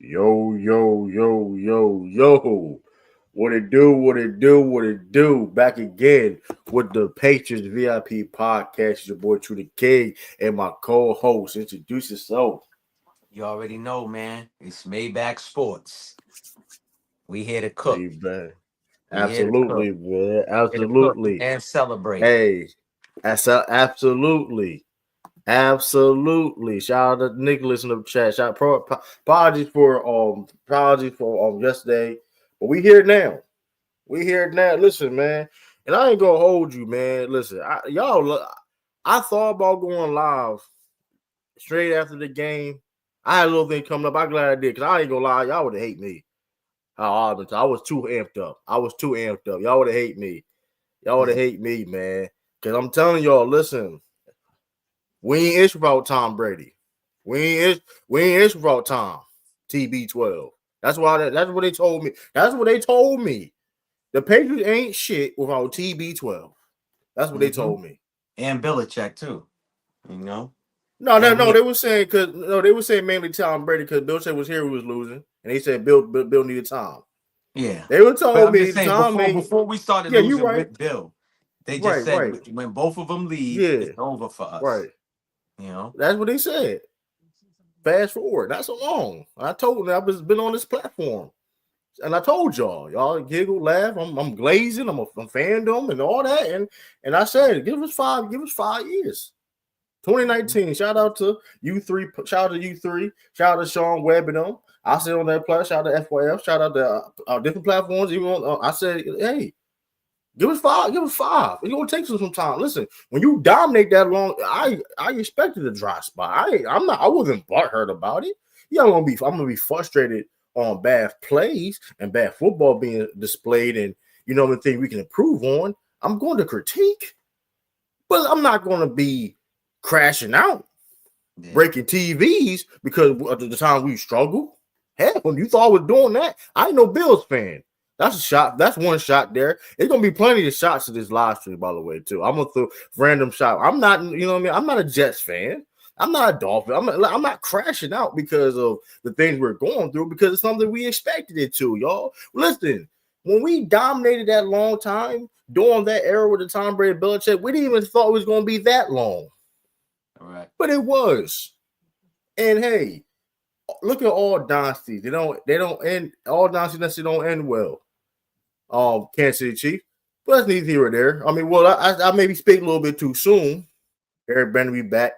Yo, yo, yo, yo, yo. What it do, what it do, what it do. Back again with the Patriots VIP podcast. It's your boy True the King and my co-host. Introduce yourself. You already know, man. It's Maybach Sports. We here to Hey, cook. man. We here to cook. Absolutely, man. Here to cook Absolutely. and celebrate. Hey, absolutely. Absolutely. Shout out to Nicholas in the chat. Apologies for yesterday. But we here now. We here now. Listen, man. And I ain't gonna hold you, man. Listen, I thought about going live straight after the game. I had a little thing coming up. I'm glad I did, because I ain't gonna lie, y'all would have hate me. I was too amped up. Y'all would have hate me. Y'all would have hate me, man. Because I'm telling y'all, listen, we ain't ish about Tom Brady. We ain't ish about Tom TB12. That's what they told me. That's what they told me. The Patriots ain't shit without TB12. That's what they Hmm. told me. And Belichick, too. You know? No, no, And no. he, They were saying mainly Tom Brady because Bill said was here who was losing, and they said Bill needed Tom. yeah. They were But told I'm me just saying, Tom before ain't. before we started Yeah, you losing right, with Bill, they just right, said right. when both of them leave, Yeah, it's over for us. right. You know? That's what they said. Fast forward, not so long. I told them I've been on this platform. And I told y'all giggle, laugh. I'm glazing. I'm fandom and all that. And I said, give us 5 years. 2019. Shout out to U3. Shout out to U3. Shout out to Sean Webb and them. I said on that plus. Shout out to FYF. Shout out to different platforms. Even on, I said, hey, give us 5. Give us 5. It's gonna take some time. Listen, when you dominate that long, I expected a dry spot. I wasn't butthurt about it. Yeah, I'm gonna be frustrated on bad plays and bad football being displayed, and the thing we can improve on. I'm going to critique, but I'm not going to be crashing out, Yeah. breaking TVs because at the time we struggled. Hell, when you thought I was doing that, I ain't no Bills fan. That's a shot. That's one shot there. It's gonna be plenty of shots to this live stream, by the way, too. I'm gonna throw random shot. I'm not, what I mean. I'm not a Jets fan. I'm not a Dolphin. I'm not crashing out because of the things we're going through, because it's something we expected it to, y'all. Listen, when we dominated that long time during that era with the Tom Brady Belichick, we didn't even thought it was gonna be that long, All right. but it was. And hey, look at all dynasties. They don't end, all dynasties don't end well. Kansas City Chief. But that's neither here or there. I mean, well, I maybe speak a little bit too soon. Eric Bentley back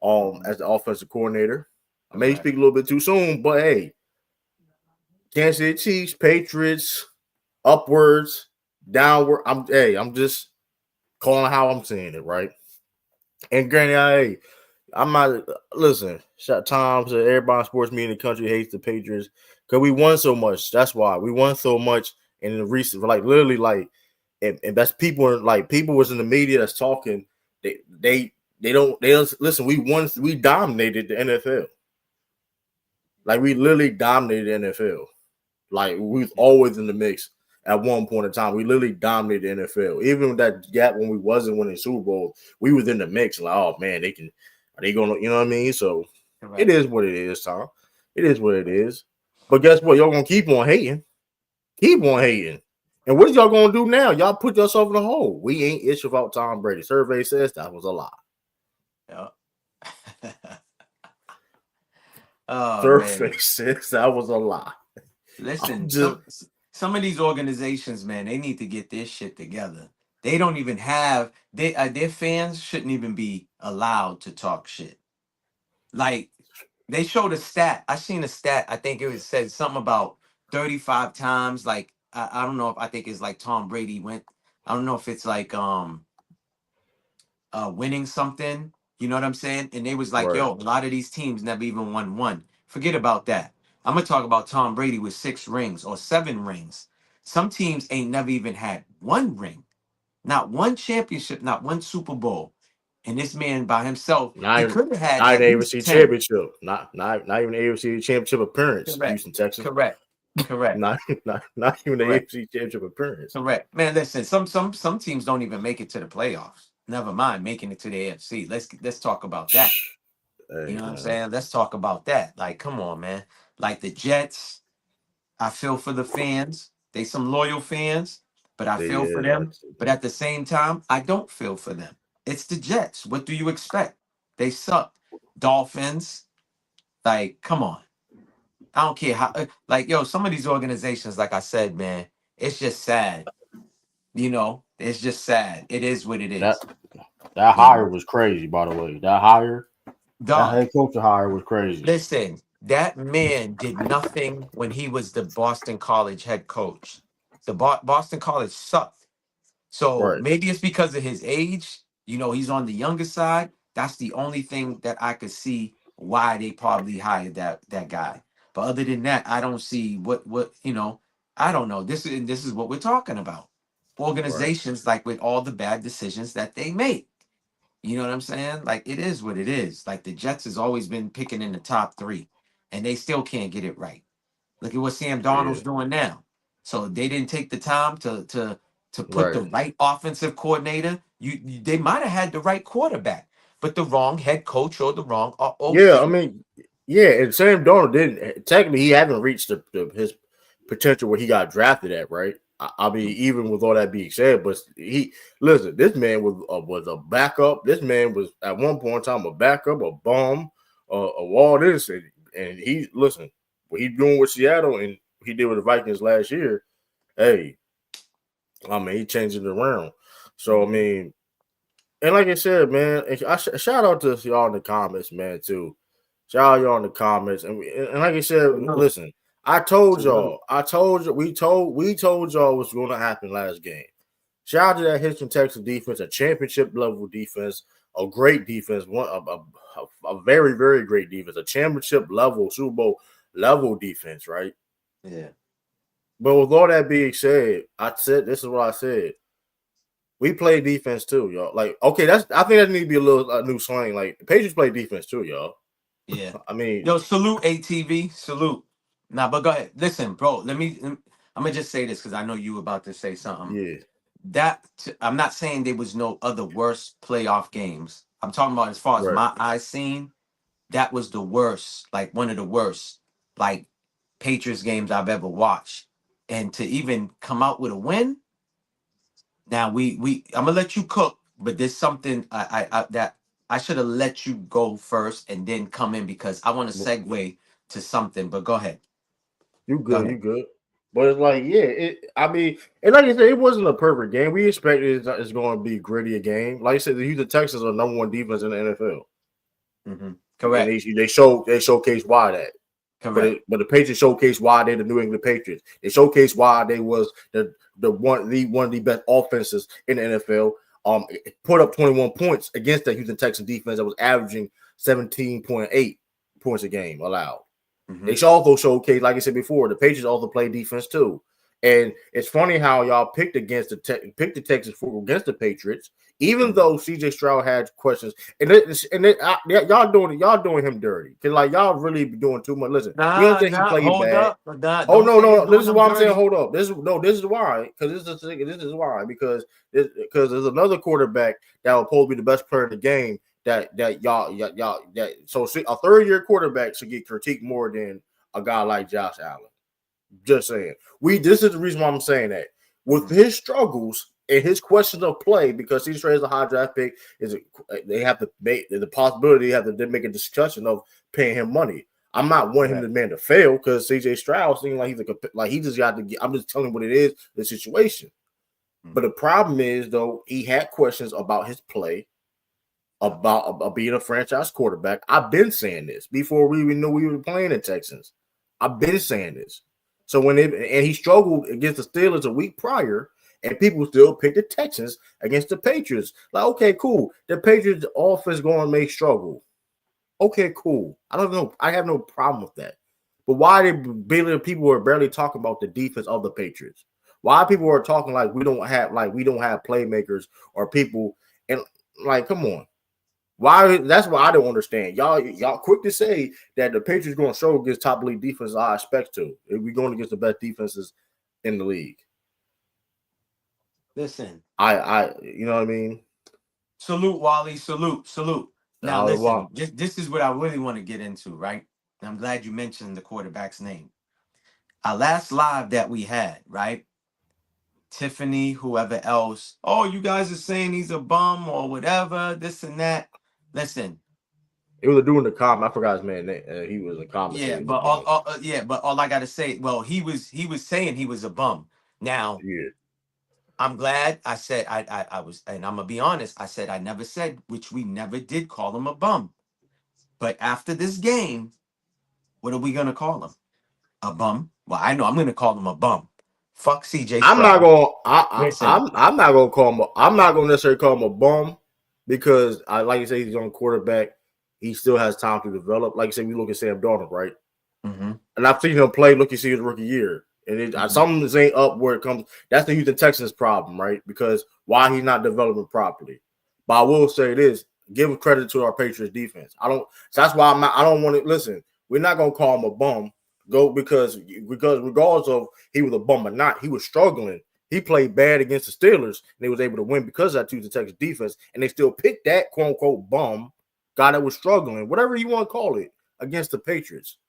Mhm. as the offensive coordinator. I All may right. speak a little bit too soon, but hey, Kansas City Chiefs, Patriots, upwards, downward. I'm just calling how I'm seeing it, right? And granted, hey, I'm not listen. Tom said everybody in sports media in the country hates the Patriots because we won so much. That's why we won so much in the recent, like literally, like, and that's people was in the media that's talking. They don't listen. We dominated the NFL. Like we literally dominated the NFL. Like we was always in the mix at one point in time. We literally dominated the NFL. Even with that gap when we wasn't winning Super Bowl, we was in the mix. Like, oh man, are they gonna, you know what I mean? So it Correct. is what it is, Tom. It is what it is. But guess what? Y'all gonna keep on hating. Keep on hating. And what is y'all gonna do now? Y'all put yourself in a hole. We ain't issue about Tom Brady. Survey says that was a lie. Yeah. Oh Survey man. says that was a lie. I'm Listen, just some of these organizations, man, they need to get their shit together. They don't even have their fans shouldn't even be allowed to talk shit. Like they showed a stat. I seen a stat. I think it was said something about 35 times. Like I don't know if I think it's like Tom Brady went. I don't know if it's like winning something. You know what I'm saying? And they was like, right. yo, a lot of these teams never even won one. Forget about that. I'm gonna talk about Tom Brady with 6 rings or 7 rings. Some teams ain't never even had one ring, not one championship, not one Super Bowl. And this man by himself, Not he even, could have had not even at the least AFC 10. championship. Not even the AFC championship appearance. Correct. Houston Texans. Correct. Correct. Not even the Correct. AFC championship appearance. Correct. Man, listen, some teams don't even make it to the playoffs. Never mind making it to the AFC. Let's talk about that. You Hey know what I'm man. saying? Let's talk about that. Like, come on, man. Like the Jets, I feel for the fans. They some loyal fans, but I feel for Yeah. them. But at the same time, I don't feel for them. It's the Jets. What do you expect? They suck. Dolphins, like, come on. I don't care how. Like, yo, some of these organizations, like I said, man, it's just sad. You know, it's just sad. It is what it That is. that You hire know, was crazy, by the way. That dog. head coach hire was crazy. Listen, that man did nothing when he was the Boston College head coach. The Boston College sucked. So Right. maybe it's because of his age. You know, he's on the younger side. That's the only thing that I could see why they probably hired that guy. But other than that, I don't see what you know. I don't know. This is what we're talking about. Right. Organizations like with all the bad decisions that they make. You know what I'm saying? Like it is what it is. Like the Jets has always been picking in the top three, and they still can't get it right. Look at what Sam Yeah. Darnold's doing now. So they didn't take the time to put Right. the right offensive coordinator. They might have had the right quarterback, but the wrong head coach or the wrong Yeah, I OC. mean, yeah, and Sam Darnold didn't technically he haven't reached his potential where he got drafted at, right? I mean, even with all that being said, but he listen, this man was a backup. This man was at one point in time a backup, a bum, of all this, and he listen, what he doing with Seattle and he did with the Vikings last year. Hey, I mean, he changed it around. So I Mhm. mean, and like I said, man, shout out to y'all in the comments, man, too. Shout out y'all in the comments, and like I said, Salute. listen, I told Salute. y'all, we told y'all what's going to happen last game. Shout out to that Houston Texans defense, a championship level defense, a great defense, a very very great defense, a championship level Super Bowl level defense, right? Yeah. But with all that being said, I said this is what I said. We play defense too, y'all. Like, okay, I think that need to be a new slang. Like, the Patriots play defense too, y'all. Yeah. I mean, Yo, salute ATV. Salute. Nah, but go ahead. Listen, bro. I'm gonna just say this because I know you about to say something. yeah, I'm not saying there was no other worse playoff games. I'm talking about as far as right. my eyes seen, that was the worst, like one of the worst, like Patriots games I've ever watched. And to even come out with a win, now we I'm gonna let you cook, but there's something I that I should have let you go first and then come in because I want to segue to something. But go ahead, You go good, you ahead. good. But it's like, yeah, I mean, and like I said, it wasn't a perfect game. We expected it's going to be gritty a game. Like I said, the Houston Texans are number one defense in the NFL, and Correct, they showcase why that. correct. But the Patriots showcase why they're the New England Patriots. They showcase why they was one of the best offenses in the NFL. Put up 21 points against the Houston Texans defense that was averaging 17.8 points a game allowed. Hmm. They should also showcase, like I said before, the Patriots also play defense too. And it's funny how y'all picked the Texans against the Patriots, even Hmm. though CJ Stroud had questions. Y'all doing him dirty because like y'all really be doing too much. Listen, we Nah, understand he nah, played hold bad. up, nah, Oh don't no, say you're no, this doing is them why I'm saying dirty. hold up. This is why this is why because there's another quarterback that will probably be the best player in the game that y'all that so a third year quarterback should get critiqued more than a guy like Josh Allen. Just saying. This is the reason why I'm saying that. With Mhm. his struggles and his questions of play, because CJ Stroud is a high draft pick, they have to make the possibility they have to make a discussion of paying him money. I'm not wanting him Correct. to man to fail because CJ Stroud seems like he just got to get. I'm just telling you what it is, the situation. But Mhm. the problem is though, he had questions about his play, about being a franchise quarterback. I've been saying this before we even knew we were playing in Texans. I've been saying this. So and he struggled against the Steelers a week prior, and people still picked the Texans against the Patriots. Like, okay, cool. The Patriots offense going to make struggle. Okay, cool. I don't know. I have no problem with that. But why did people are barely talking about the defense of the Patriots? Why people are talking like we don't have playmakers or people and like come on. Why? That's what I don't understand. Y'all quick to say that the Patriots going to show against top league defenses. I expect to. If we're going against the best defenses in the league, Listen, you know what I mean. salute Wally, salute, salute. Now listen, this is what I really want to get into, right? And I'm glad you mentioned the quarterback's name. Our last live that we had, right? Tiffany, whoever else. Oh, you guys are saying he's a bum or whatever, this and that. Listen, It was a dude in the comment. I forgot his man name. He was a yeah, commentator. but all I gotta say, well, he was saying he was a bum. Now, Yeah. I'm glad I said I was, and I'm gonna be honest. I said I never said, which we never did call him a bum. But after this game, what are we gonna call him? A bum? Well, I know I'm gonna call him a bum. Fuck CJ I'm not Stroud. gonna. Listen. I'm not gonna call him. I'm not gonna necessarily call him a bum because I like you say he's on quarterback. He still has time to develop. Like you said, we look at Sam Darnold, right? Mm-hmm. And I've seen him play. Look, you see his rookie year, and something just ain't up where it comes. That's the Houston Texans problem, right? Because why he's not developing properly. But I will say this: give credit to our Patriots defense. So that's why I'm not. I don't want to listen. We're not gonna call him a bum. Because regardless of he was a bum or not, he was struggling. He played bad against the Steelers, and they was able to win because of that Houston Texans defense, and they still picked that quote unquote bum guy that was struggling, whatever you want to call it, against the Patriots.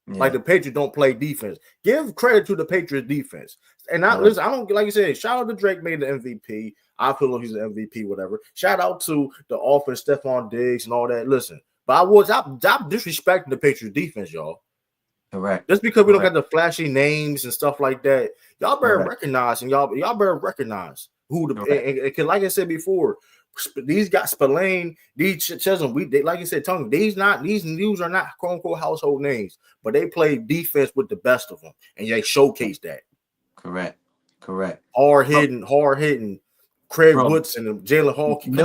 Yeah. Like the Patriots don't play defense. Give credit to the Patriots defense. And listen, I don't like you said, shout out to Drake made the MVP. I feel like he's an MVP, whatever. Shout out to the offense, Stephon Diggs and all that. Listen, but I'm disrespecting the Patriots defense, y'all. Correct. Just because we don't have the flashy names and stuff like that, y'all better recognize y'all better recognize who and like I said before, these guys, Spillane, these Chisholm, like you said, Tony, these news are not quote unquote household names, but they play defense with the best of them, and they showcase that. Correct. Hard hitting, Craig Woodson and Jalen Hawkins.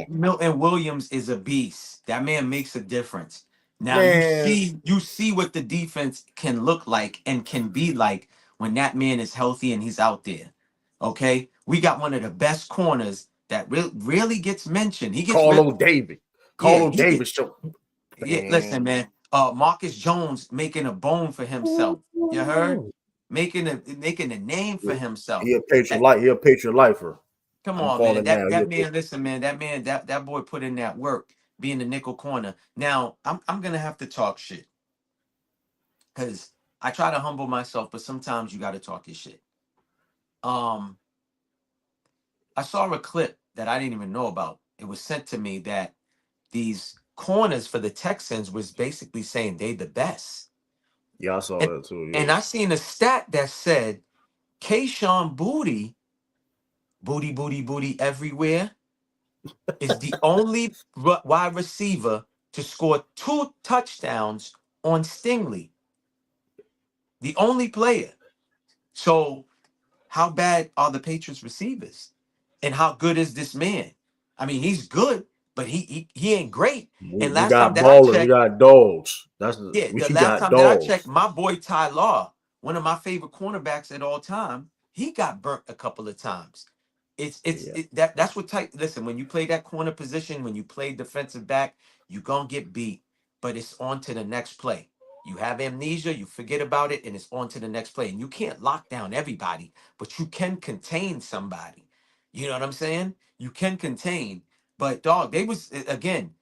Milton Williams is a beast. That man makes a difference. Now man, you see what the defense can look like and can be like when that man is healthy and he's out there. Okay, we got one of the best corners that really gets mentioned. He gets Carlo Davis. Listen, man. Marcus Jones making a bone for himself. You heard? Making a name for himself. He a Patriot lifer. Come on, man. That man, listen, man. That boy put in that work, being the nickel corner. Now, I'm gonna have to talk shit. Cause I try to humble myself, but sometimes you gotta talk your shit. I saw a clip that I didn't even know about. It was sent to me that these corners for the Texans was basically saying they the best. Yeah, I saw that too. Yeah. And I seen a stat that said Kayshawn Booty everywhere is the only wide receiver to score 2 touchdowns on Stingley. The only player. So how bad are the Patriots receivers? And how good is this man? I mean, he's good, but he ain't great. And We got ballers, we got dogs. The last time that I checked, my boy Ty Law, one of my favorite cornerbacks at all time, he got burnt a couple of times. That's what type. Listen, when you play that corner position, when you play defensive back, you gonna get beat, but it's on to the next play. You have amnesia, you forget about it, and it's on to the next play. And you can't lock down everybody, but you can contain somebody. You know what I'm saying? You can contain. But dog, they was again.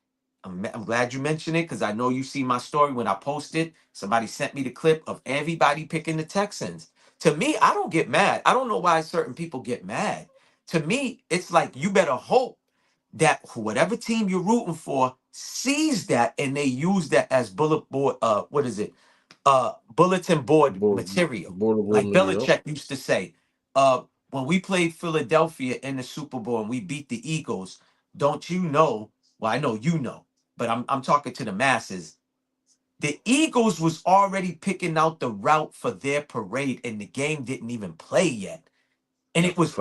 I'm glad you mentioned it because I know you see my story when I posted. Somebody sent me the clip of everybody picking the Texans. To me, I don't get mad. I don't know why certain people get mad. To me, it's like you better hope that whatever team you're rooting for sees that and they use that as bulletin board material. Like Belichick used to say, when we played Philadelphia in the Super Bowl and we beat the Eagles, don't you know? Well, I know you know, but I'm talking to the masses. The Eagles was already picking out the route for their parade, and the game didn't even play yet. And it was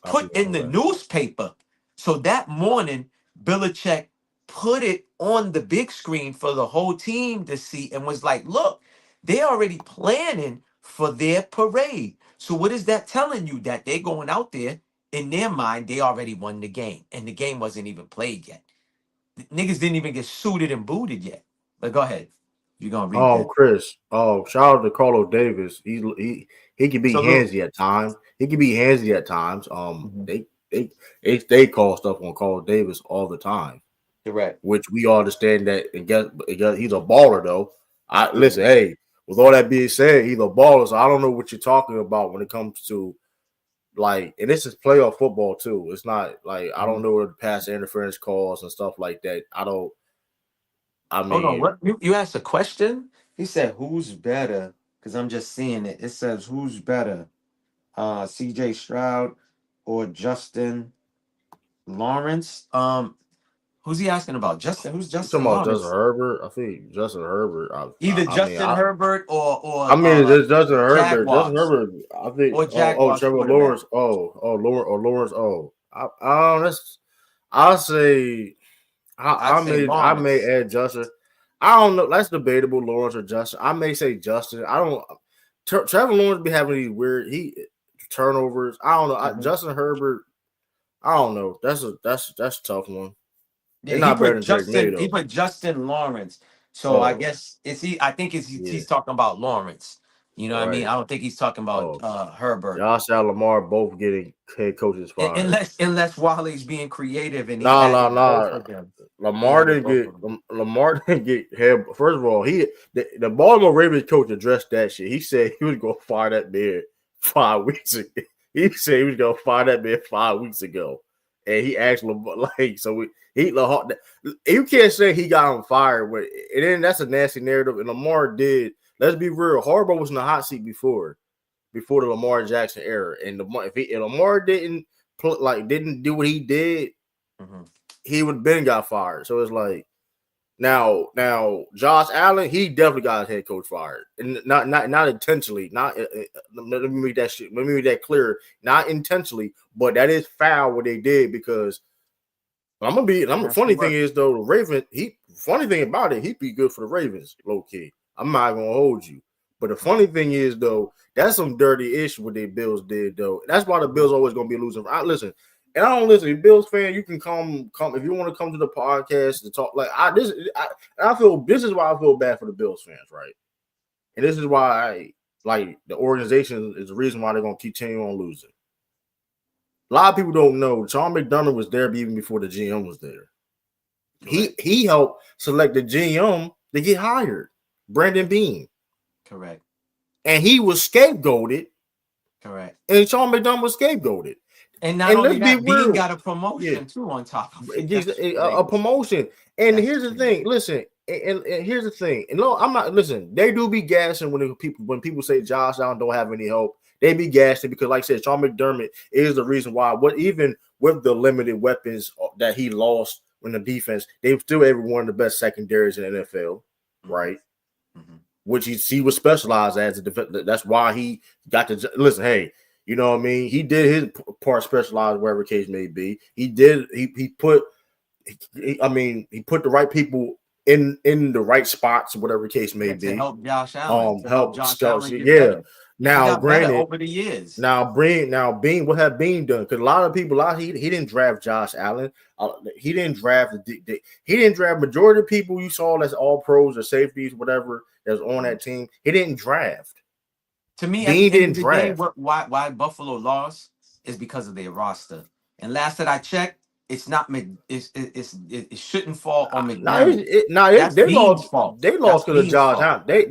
put in the newspaper. So that morning, Belichick put it on the big screen for the whole team to see and was like, look, they're already planning for their parade. So what is that telling you? That they're going out there, in their mind, they already won the game. And the game wasn't even played yet. The niggas didn't even get suited and booted yet. But go ahead. You're gonna read that. Chris. Shout out to Carlo Davis. He can be handsy at times. They call stuff on Carlo Davis all the time. Correct. which we all understand that. And guess he's a baller though. I Yeah. listen. Hey, with all that being said, he's a baller. So I don't know what you're talking about when it comes to like, and this is playoff football too. It's not like I don't Mhm. know what the pass interference calls and stuff like that. I don't. I Hold on. mean, What you asked a question? He said, "Who's better?" Because I'm just seeing it. It says, "Who's better, C.J. Stroud or Justin Lawrence?" Who's he asking about? Justin? Who's you talking Justin about Justin Lawrence? Herbert? I think Justin Herbert. Either I mean, Justin Herbert I or mean, there's Justin Herbert. Justin Jaguars Herbert. I think. or Jaguars Trevor quarterback. Lawrence. Lawrence. That's. I'll say. I'd say I may Lawrence. add Justin. I don't know. That's debatable. Lawrence or Justin. I may say Justin. I don't. Trevor Lawrence be having these weird turnovers. I don't know. Mhm. Justin Herbert. I don't know. That's a tough one. Yeah, They're not better than Drake May He though. put Justin Lawrence. So I Oh guess it's he. I think yeah. he's talking about Lawrence. You know what I mean? Right. I don't think he's talking about Oh, Herbert. Josh Allen, Lamar both getting head coaches fired. Unless Wally's being creative and he Nah. added both Nah. of them. He Lamar added didn't both get of them. Lamar didn't get head. First of all, the Baltimore Ravens coach addressed that shit. He said he was gonna fire that man 5 weeks ago. He said he was gonna fire that man 5 weeks ago, and he asked Lamar like so. You can't say he got him fired, but and then that's a nasty narrative. And Lamar did. Let's be real. Harbaugh was in the hot seat before the Lamar Jackson era, and if Lamar didn't do what he did, Mhm. he would have been got fired. So it's like now Josh Allen, he definitely got his head coach fired, and not intentionally. Not let me make that shit. Let me make that clear. Not intentionally, but that is foul what they did because I'm gonna be. Nasty Funny thing work. is though, the Ravens. Funny thing about it, he'd be good for the Ravens, low key. I'm not gonna hold you. But the funny thing is though, that's some dirty ish what they Bills did though. That's why the Mhm. Bills always gonna be losing. I listen, and I don't listen. Bills fan, you can come if you want to come to the podcast to talk. Like I feel this is why I feel bad for the Bills fans, right? And this is why like the organization is the reason why they're gonna continue on losing. A lot of people don't know Sean McDermott was there even before the GM was there. He Correct. he helped select the GM to get hired, Brandon Bean, Correct. and he was scapegoated, Correct. and Sean McDermott was scapegoated. And not And only let's be that, Bean real, got a yeah, promotion too on top of it. just That's a crazy. promotion. And That's here's the crazy. thing. Listen, and here's the thing. And no, I'm not. Listen, they do be gassing when people say Josh Allen don't have any help. They be gassing because, like I said, Sean McDermott is the reason why. What even with the limited weapons that he lost in the defense, they've still every one of the best secondaries in the NFL, Hmm. right? Hmm. Which he was specialized as a defense. That's why he got to listen. Hey, you know what I mean? He did his part specialized wherever the case may be. He put he put the right people in the right spots, whatever the case may Yeah, to be. help Josh Allen, to help Help Josh scouts. Allen get Yeah. better. He Now, got better granted, over the years. Bean, what have Bean done? Because a lot of people, he didn't draft Josh Allen. He didn't draft he didn't draft majority of people you saw that's all pros or safeties, whatever that's on Mhm. that team. He didn't draft. To me, at Bean the end didn't of the day, draft. why Buffalo lost is because of their roster. And last that I checked, it's not it shouldn't fall on McDermott. That's They Bean's lost. fault. They That's lost because of Bean's Josh fault. Allen.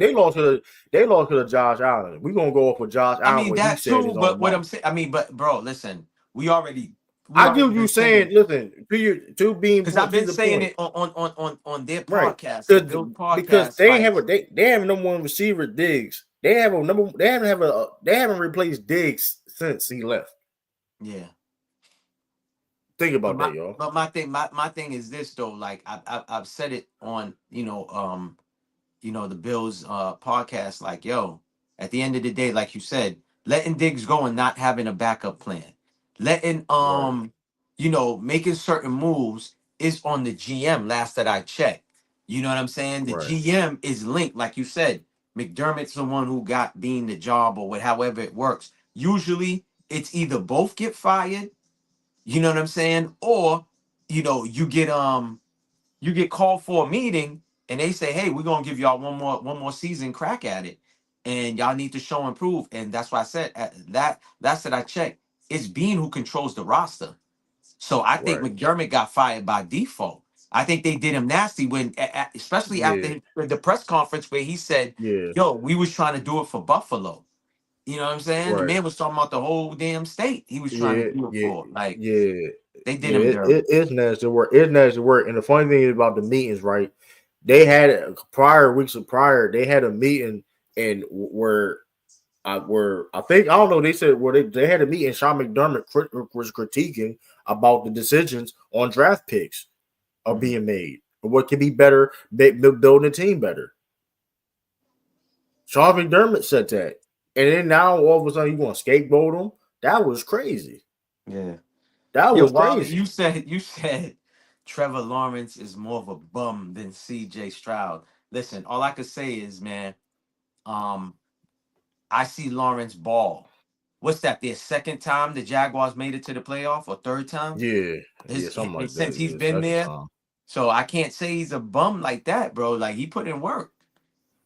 They lost because of Josh Allen. We're gonna go off with Josh I Allen mean what he that said in too, his but own what mouth. I'm saying, I mean, but bro, listen, we I get already what you been saying. saying Listen, to being because I've point to been the saying point, it on their right? podcast, the Because Bill because podcast, they like have they have a number one receiver Diggs. They haven't replaced Diggs since he left. yeah. Think But about that, y'all. my thing is this though. Like I've said it on the Bills podcast. Like yo, at the end of the day, like you said, letting Diggs go and not having a backup plan, letting Right, making certain moves is on the GM. Last that I checked, you know what I'm saying. The right, GM is linked, like you said. McDermott's the one who got Bean the job or what, however it works. Usually, it's either both get fired, you know what I'm saying? Or, you get called for a meeting and they say, "Hey, we're gonna give y'all one more season crack at it, and y'all need to show and prove." And that's why I said that's that I checked. It's Bean who controls the roster. So I think right. McDermott got fired by default. I think they did him nasty when, especially Yeah, after the press conference where he said, yeah, "Yo, we was trying to do it for Buffalo." You know what I'm saying? The right. man was talking about the whole damn state he was trying to Yeah, do it yeah, for. Like yeah, they did yeah. him dirty. It's nasty work. It's nasty work. And the funny thing is about the meetings, right? They had prior weeks of prior, they had a meeting and where I think I don't know. They said where they had a meeting. Sean McDermott was critiquing about the decisions on draft picks are Mhm. being made. What can be better, building a team better. Sean McDermott said that, and then now all of a sudden you want to scapegoat him? That was crazy. Yeah. That Yo, was Wilder, crazy. you said Trevor Lawrence is more of a bum than CJ Stroud. Listen, all I could say is, man, um, I see Lawrence ball. What's that? Their second time the Jaguars made it to the playoff, or third time? Yeah, yeah, His something like since that. he's Yeah, been second there. time. So I can't say he's a bum like that, bro. Like he put in work.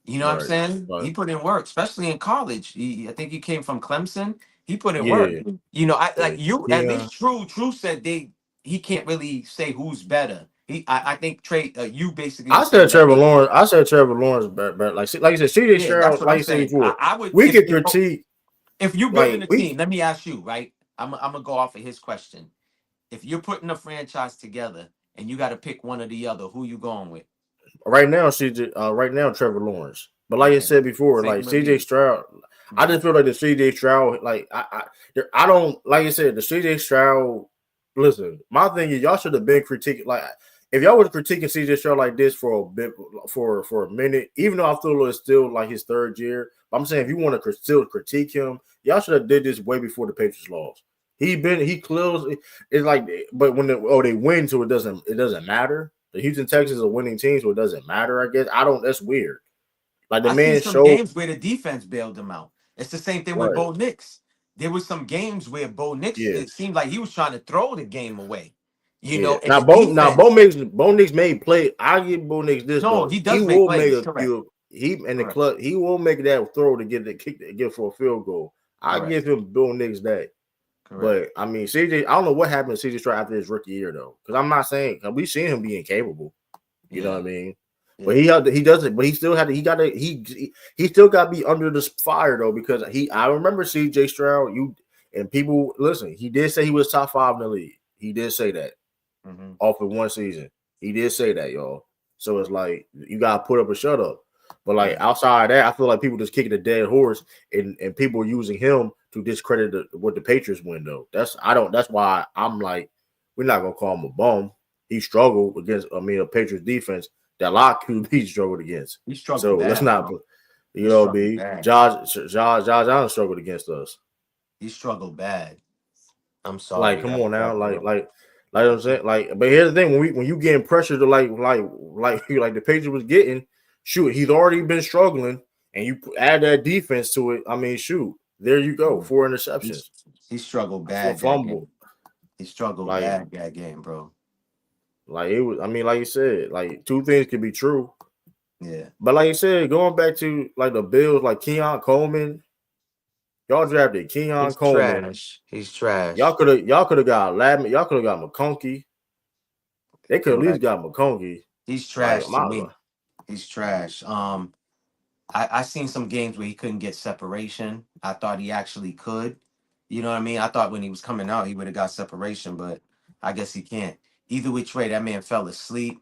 You know what I'm Right, saying? but He put in work, especially in college. I think he came from Clemson. He put in work. yeah, You know, I yeah, like you. At yeah. least True said he can't really say who's better. I think Trey, you basically I was said saying that Trevor they. Lawrence. I said Trevor Lawrence, but like you said, CJ Yeah, that's Stroud. what Like I'm you said saying. before, I would we could critique. if you're building Like a we team. Let me ask you, right? I'm gonna go off of his question. If you're putting a franchise together and you got to pick one or the other, who you going with? right now, CJ. Right now, Trevor Lawrence. But like I Okay, said before, same like with CJ me. Stroud. I Mhm. just feel like the CJ Stroud. Like I don't like I said the CJ Stroud. Listen, my thing is y'all should have been critiquing. Like if y'all was critiquing CJ Stroud like this for a bit for a minute, even though I feel it's still like his third year. I'm saying if you want to still critique him, y'all should have did this way before the Patriots lost. He closed. It's like, but when they win, so it doesn't matter. The Houston Texans is a winning team, so it doesn't matter. I guess I don't. That's weird. Like the I seen man some showed. games where the defense bailed them out. It's the same thing with Right. Bo Nix. There was some games where Bo Nix, Yeah. it seemed like he was trying to throw the game away. You Yeah. know, and the Now Bo defense, Nix Bo Nix made play. I give Bo Nix this no, though. he He does make will make plays. a Correct. few. He and the Correct. club. He will make that throw to get the kick to get for a field goal. I Correct. give him Bo Nix that. Correct. But I mean, CJ. I don't know what happened to CJ Stroud after his rookie year though, because I'm not saying cause we seen him being capable. You know what Yeah. I mean? But Yeah. he doesn't. But he still had to. He still got to be under the fire though because I remember C.J. Stroud. And people listen. He did say he was top 5 in the league. He did say that Hmm. off of one season. He did say that, y'all. So it's like you gotta put up or shut up. But like Yeah. outside of that, I feel like people just kicking a dead horse and people using him to discredit what the Patriots win though. That's why I'm like, we're not gonna call him a bum. He struggled against a Patriots defense that a lot of QB struggled against. He struggled So let's bad, not bro. He you know struggled be bad. Josh Allen struggled against us. He struggled bad. I'm Like, sorry. come on now, That's real. like I'm saying, like. But here's the thing: when you getting pressure to like the Patriots was getting, shoot, he's already been struggling, and you add that defense to it. I mean, shoot, there you go, Yeah. 4 He, interceptions, he struggled for bad that fumble, game. He struggled like bad that game, bro. it was. I mean, like you said, like two things could be true, Yeah. but like you said, going back to like the Bills, like Keon Coleman, y'all drafted Keon He's Coleman. trash. He's trash. Y'all could have got Ladman, y'all could have got McConkey. They could at least Correct. got McConkey. He's Like trash to my me. He's trash. I seen some games where he couldn't get separation. I thought he actually could. You know what I mean? I thought when he was coming out, he would have got separation, but I guess he can't. Either which way, that man fell asleep.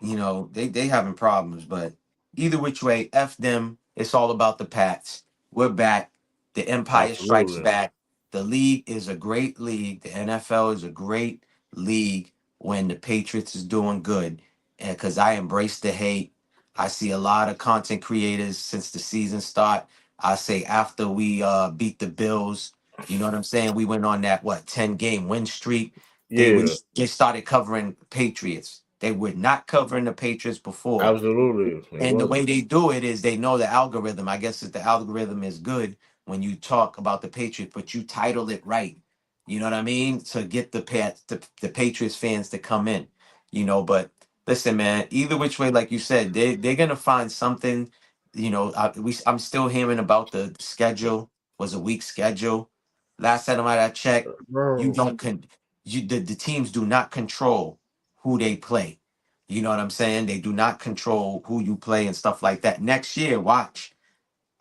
You know, they having problems, but either which way, F them. It's all about the Pats. We're back. The Empire strikes absolutely. back. The league is a great league. The NFL is a great league when the Patriots is doing good. And because I embrace the hate. I see a lot of content creators since the season start. I say after we beat the Bills, you know what I'm saying? We went on that 10-game win streak. Yeah, They started covering Patriots. They were not covering the Patriots before. absolutely. It And the way wasn't. they do it is they know the algorithm. I guess that the algorithm is good when you talk about the Patriots, but you title it right. You know what I mean? To get the Patriots fans to come in. But listen, man, either which way, like you said, they're gonna find something. I'm still hearing about the schedule was a weak schedule. Last time I checked, you Bro. don't con you the teams do not control who they play. You know what I'm saying? They do not control who you play and stuff like that. Next year, watch.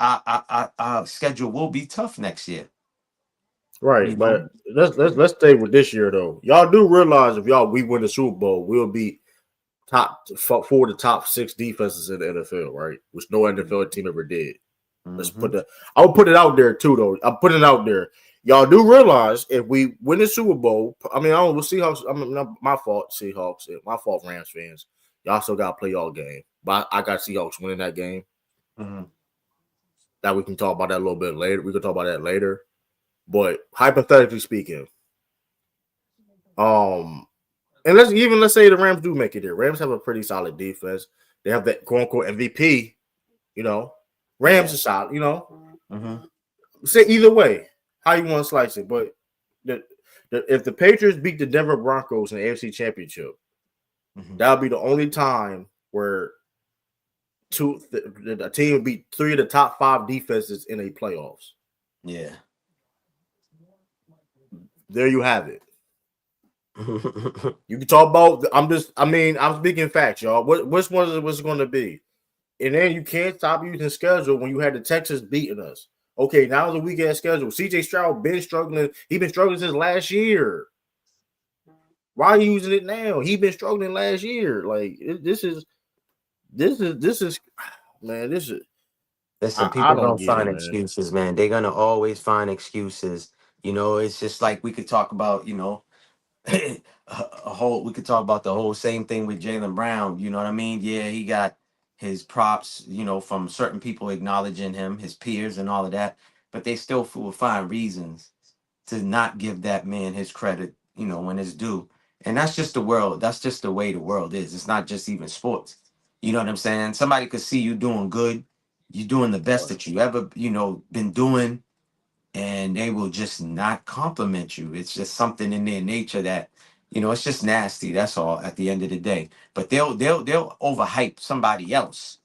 Our schedule will be tough next year. You Right, know. but let's stay with this year though. Y'all do realize if we win the Super Bowl, we'll be four of the top six defenses in the NFL, right? Which no NFL team ever did. Let's Mm-hmm. put that. I'll put it out there too, though. I'm putting it out there. Y'all do realize if we win the Super Bowl, I mean, I don't. We'll Seahawks. I mean, not my fault, Seahawks. My fault, Rams fans. Y'all still got to play y'all game, but I got Seahawks winning that game. Mm-hmm. That we can talk about that a little bit later. We can talk about that later. But hypothetically speaking, um, and let's say the Rams do make it there. Rams have a pretty solid defense. They have that quote unquote MVP. You know, Rams Yeah. are solid. You know, Mm-hmm. say either way, how you want to slice it. But the, if the Patriots beat the Denver Broncos in the AFC Championship, Mm-hmm. that'll be the only time where a team would beat three of the top five defenses in a playoffs. Yeah. There you have it. You can talk about. I'm speaking facts, y'all. Which one is it going to be? And then you can't stop using schedule when you had the Texans beating us. Okay, now it's a weak ass schedule. CJ Stroud been struggling. He been struggling since last year. Why are you using it now? He been struggling last year. Like this is man. This is Listen, I people don't gonna get find it, man. excuses, man. They're gonna always find excuses. You know, it's just like we could talk about, a whole we could talk about the whole same thing with Jalen Brown. You know what I mean? Yeah, he got his props, from certain people acknowledging him, his peers and all of that, but they still will find reasons to not give that man his credit, when it's due. And that's just the world. That's just the way the world is. It's not just even sports. You know what I'm saying? Somebody could see you doing good, you doing the best that you ever, been doing, and they will just not compliment you. It's just something in their nature that, it's just nasty. That's all at the end of the day. But they'll overhype somebody else.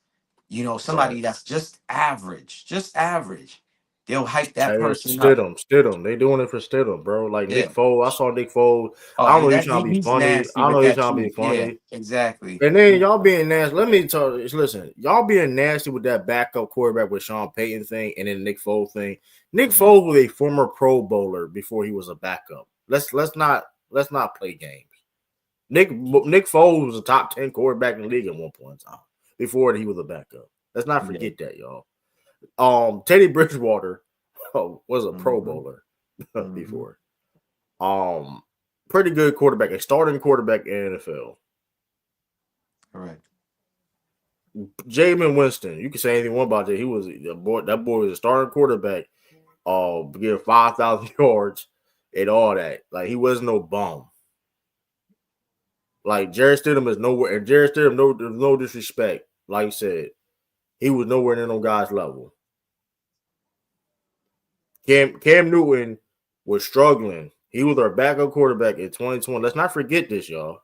Right. Somebody that's just average, just average. They'll hype that Hey, person up. Stidham. They doing it for Stidham, bro. Like Nick Yeah. Foles. I saw Nick Foles. Oh, I don't know he's that trying to be he's funny. nasty I with know he's that trying to be too. Yeah, funny. exactly. And then y'all being nasty. Let me tell you, listen, y'all being nasty with that backup quarterback with Sean Payton thing and then Nick Foles thing. Nick Mhm. Foles was a former Pro Bowler before he was a backup. Let's not play games. Nick Foles was a top 10 quarterback in the league at one point in time before he was a backup. Let's not Yeah. forget that, y'all. Teddy Bridgewater was a Pro Hmm. Bowler Hmm. before. Um, Pretty good quarterback, a starting quarterback in the NFL. Correct. Jameis Winston, you can say anything about that. He was a boy. That boy was a starting quarterback. Give 5,000 yards and all that. Like he wasn't no bum. Like Jared Stidham is nowhere, and Jared Stidham, no disrespect. Like I said, he was nowhere near no guy's level. Cam Newton was struggling. He was our backup quarterback in 2020. Let's not forget this, y'all.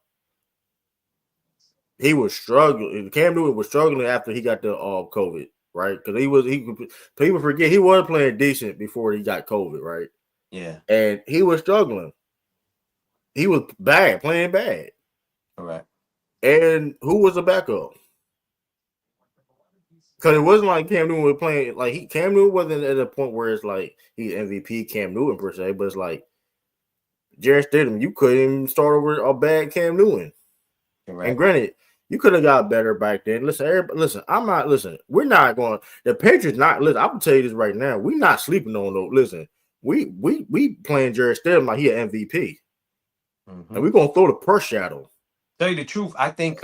He was struggling. Cam Newton was struggling after he got the COVID, right? Because people forget he was playing decent before he got COVID, right? Yeah. And he was struggling. He was bad, playing bad. Correct. And who was the backup? Because it wasn't like Cam Newton was playing like Cam Newton wasn't at a point where it's like he's MVP Cam Newton per se, but it's like Jared Stidham, you couldn't even start over a bad Cam Newton. And Correct. granted, you could have got better back then. Listen, everybody, listen. I'm not listen. We're not going. The Patriots not listen. I'm gonna tell you this right now. We're not sleeping on no. Listen, we playing Jared Stidham like he an MVP, Hmm. and we're gonna throw the purse at him. Tell you the truth, I think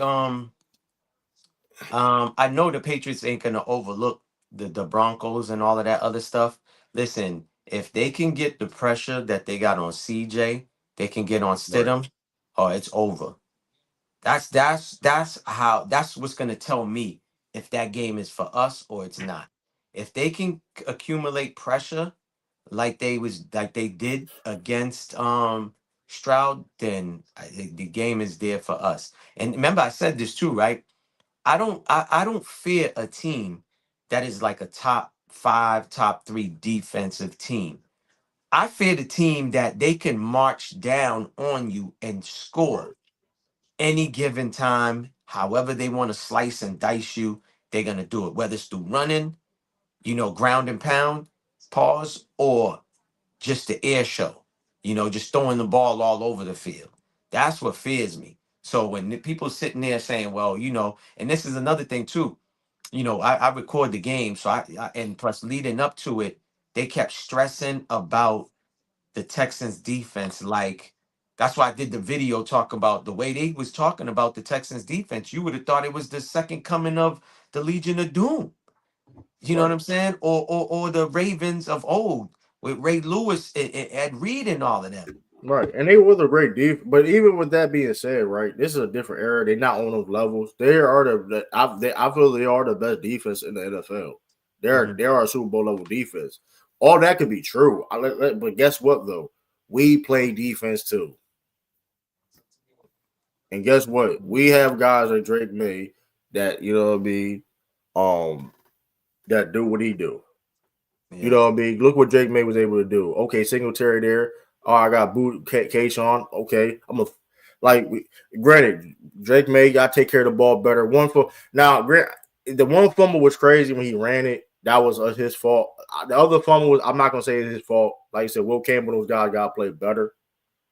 I know the Patriots ain't gonna overlook the Broncos and all of that other stuff. Listen, if they can get the pressure that they got on CJ, they can get on Right. Stidham. Oh, it's over. That's what's gonna tell me if that game is for us or it's not. If they can accumulate pressure like they did against Stroud, then the game is there for us. And remember, I said this too, right? I don't fear a team that is like a top five, top three defensive team. I fear the team that they can march down on you and score Right. any given time, However they want to slice and dice you, they're gonna do it. Whether it's through running, ground and pound, pause, or just the air show, just throwing the ball all over the field. That's what fears me. So when the people sitting there saying, well, and this is another thing too, I record the game, so and plus leading up to it, they kept stressing about the Texans defense. Like, that's why I did the video talk about the way they was talking about the Texans defense. You would have thought it was the second coming of the Legion of Doom. You know what Right. I'm saying? Or the Ravens of old with Ray Lewis and Ed Reed and all of them. Right, and they was a great defense. But even with that being said, right, this is a different era. They're not on those levels. They are I feel they are the best defense in the NFL. Mhm. They are a Super Bowl level defense. All that could be true. But guess what though? We play defense too. And guess what? We have guys like Drake May that what I mean, that do what he do. You Yeah. know what I mean? Look what Drake May was able to do. Okay, Singletary there. Oh, I got boot K-Sean. Okay, like granted, Drake May got to take care of the ball better. The one fumble was crazy when he ran it. That was his fault. The other fumble was, I'm not gonna say it's his fault. Like I said, Will Campbell, those guys got to play better.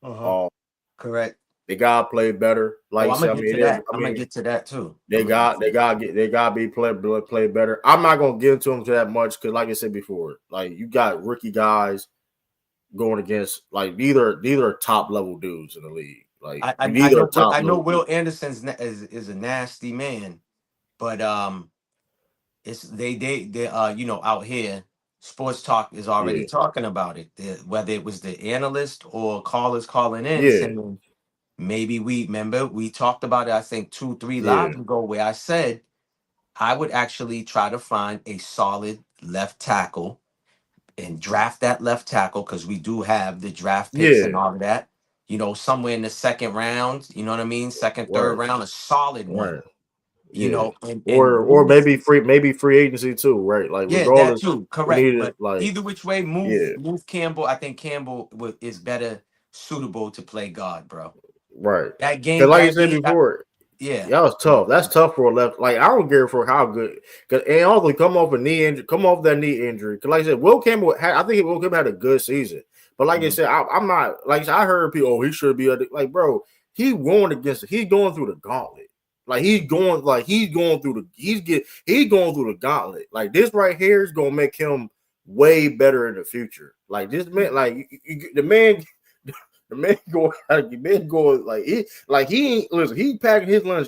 Uh-huh. Um, Correct. they got to play better. Like Oh, you I'm gonna said, get to that. I'm gonna get to that too. I'm gonna get to that. they got to be play better. I'm not gonna get into them that much because, like I said before, like you got rookie guys going against like these are top level dudes in the league. Like I these are know top I know level Will dudes. Anderson's is a nasty man, but it's they out here, sports talk is already Yeah, talking about it. Whether it was the analyst or callers calling in yeah, saying maybe we talked about it, I think 2-3 yeah. lives ago, where I said I would actually try to find a solid left tackle and draft that left tackle, because we do have the draft picks and Yeah, all of that. Somewhere in the second round, you know what I mean? Second, third right, round, a solid one. right. Yeah. And Or move. maybe free agency too, right? Like Yeah, that regardless, too, we correct. need it But like either which way, yeah, move Campbell. I think Campbell is better suitable to play guard, bro. right. That Cause game, like you that said game, before, yeah. that was tough. That's tough for a left. Like I don't care for how good. Cause and also come off that knee injury. Cause like I said, I think Will Campbell had a good season. But like I Mhm. said, I'm not like I heard people. Oh, he should be like, bro. He's going through the gauntlet. He's going through the gauntlet. Like this right here is gonna make him way better in the future. Like this man, the man the man going he ain't listen. He packing his lunch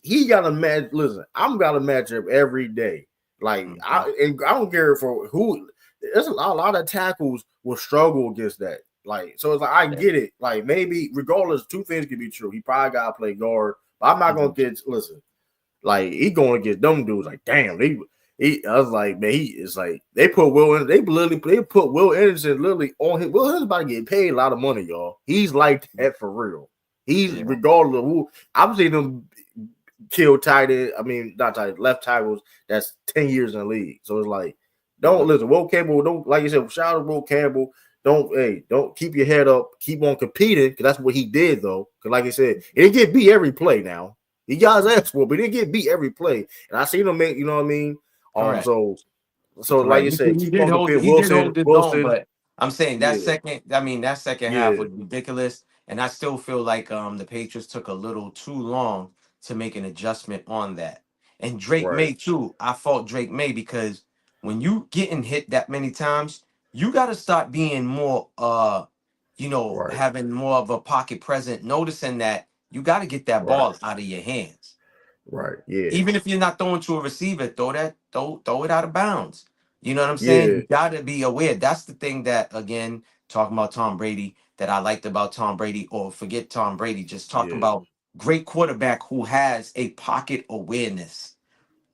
he got a match. Listen, I'm got a matchup every day. Mhm. I don't care for who. There's a lot of tackles will struggle against that. So it's like I Yeah. get it. Like maybe regardless, two things can be true. He probably got to play guard, but I'm not gonna Mhm. get listen. Like he going against them dudes. Like damn, I was like, man, he is like they put Will in. They put Will Anderson literally on him. Will Anderson about to get paid a lot of money, y'all. He's like that for real. He's Yeah. regardless of who. I've seen him kill tight end. I mean, not tight left tackles. That's 10 years in the league. So it's like, don't Mhm. listen. Will Campbell, don't like you said. Shout out to Will Campbell. Don't keep your head up. Keep on competing because that's what he did though. Because like I said, he didn't get beat every play. Now he got his ass whooped, but he didn't get beat every play. And I seen him make. You know what I mean? Correct. So like Correct. you said, keep on competing. He did hold his own, Wilson, but I'm saying yeah, that second half yeah, was ridiculous. And I still feel like the Patriots took a little too long to make an adjustment on that. And Drake right, May too. I fault Drake May because when you getting hit that many times, you gotta start being more right, having more of a pocket present, noticing that you gotta get that right, ball out of your hands. right, yeah, Even if you're not throwing to a receiver, throw it out of bounds. You know what I'm saying? yeah, You gotta be aware. That's the thing that, again, talking about Tom Brady, that I liked about Tom Brady, or forget Tom Brady, just talking yeah, about great quarterback who has a pocket awareness.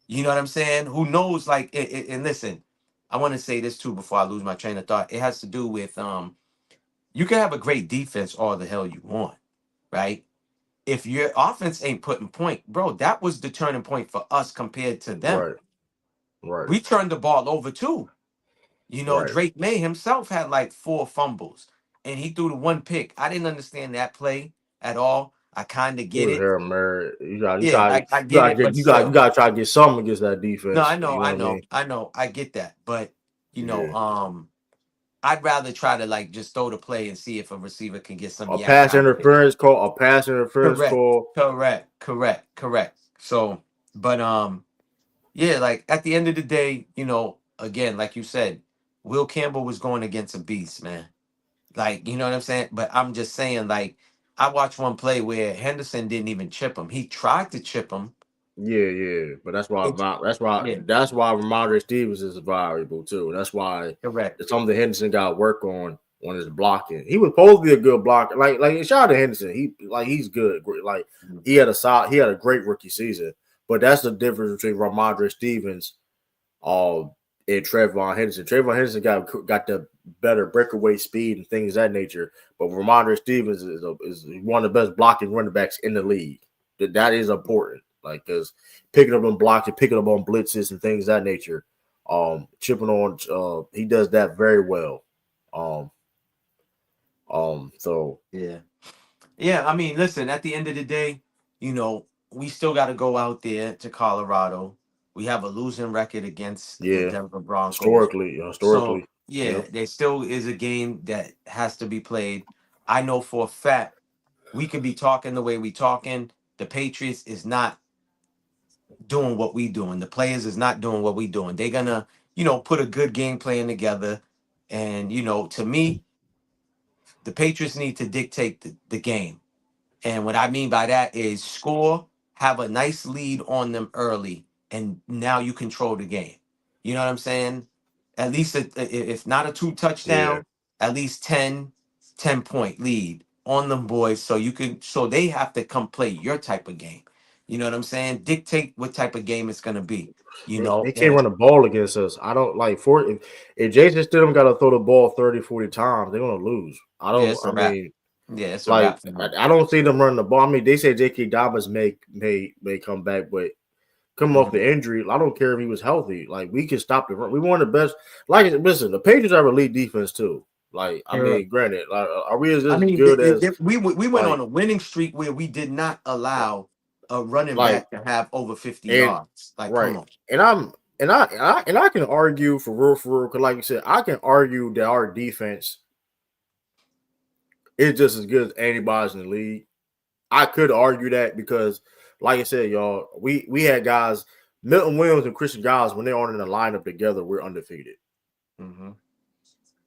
You know what I'm saying? Who knows, like, and listen, I want to say this too before I lose my train of thought. It has to do with you can have a great defense all the hell you want, right? If your offense ain't putting point, bro, that was the turning point for us compared to them. right, right, We turned the ball over too. right, Drake May himself had like 4 fumbles and he threw the one pick. I didn't understand that play at all. I kind of get With it. her, man, Yeah, I get it, but you still. got to try to get something against that No, defense. You know what I mean? I get that. But Yeah. I'd rather try to like just throw the play and see if a receiver can get some A yak pass out of it. interference call. A pass interference Correct. call. Correct. So, but yeah, like at the end of the day, again, like you said, Will Campbell was going against a beast, man. Like, you know what I'm saying? But I'm just saying, like, I watched one play where Henderson didn't even chip him. He tried to chip him. Yeah. But It, yeah, that's why Ramondre Stevens is valuable too. That's why correct. it's something Henderson got to work on his blocking. He was supposed to be a good blocker. Like shout out to Henderson. He's good. Like Mhm. he had a great rookie season. But that's the difference between Ramondre Stevens um and Trayvon Henderson. Trayvon Henderson got the better breakaway speed and things of that nature. But Ramondre Stevens is one of the best blocking running backs in the league. That is important. Like because picking up on blocks and picking up on blitzes and things of that nature. Chipping on he does that very well. Um so Yeah. Yeah, I mean, listen, at the end of the day, we still got to go out there to Colorado. We have a losing record against the yeah, Denver Broncos. historically, So, yeah, yep. there still is a game that has to be played. I know for a fact we could be talking the way we talking. The Patriots is not doing what we doing. The players is not doing what we doing. They're gonna, put a good game plan together. And, to me, the Patriots need to dictate the game. And what I mean by that is score, have a nice lead on them early, and now you control the game. You know what I'm saying? At least if not a two Yeah. touchdown, at least 10 point lead on them boys, so they have to come play your type of game. You know what I'm saying? Dictate what type of game it's gonna be. They can't And run the ball against us. I don't like if Jason Stidham got to throw the ball 30, 40 times, they're gonna lose. yeah, it's a I wrap. mean, Yeah, it's a like wrap for them. I don't see them running the ball. I mean, they say J.K. Dobbins may come back, but coming off Mhm. the injury, I don't care if he was healthy. Like we can stop the run. We one of the best. Like listen, the Patriots have elite defense too. Like I mean, granted, like, are we I as mean, good as we went on like a winning streak where we did not allow a running like back to have over 50 and yards. Like, come right? on. And I can argue for real, because like you said, I can argue that our defense is just as good as anybody's in the league. I could argue that because, like I said, y'all, we had guys, Milton Williams and Christian Giles, when they aren't in the lineup together, we're undefeated. Hmm.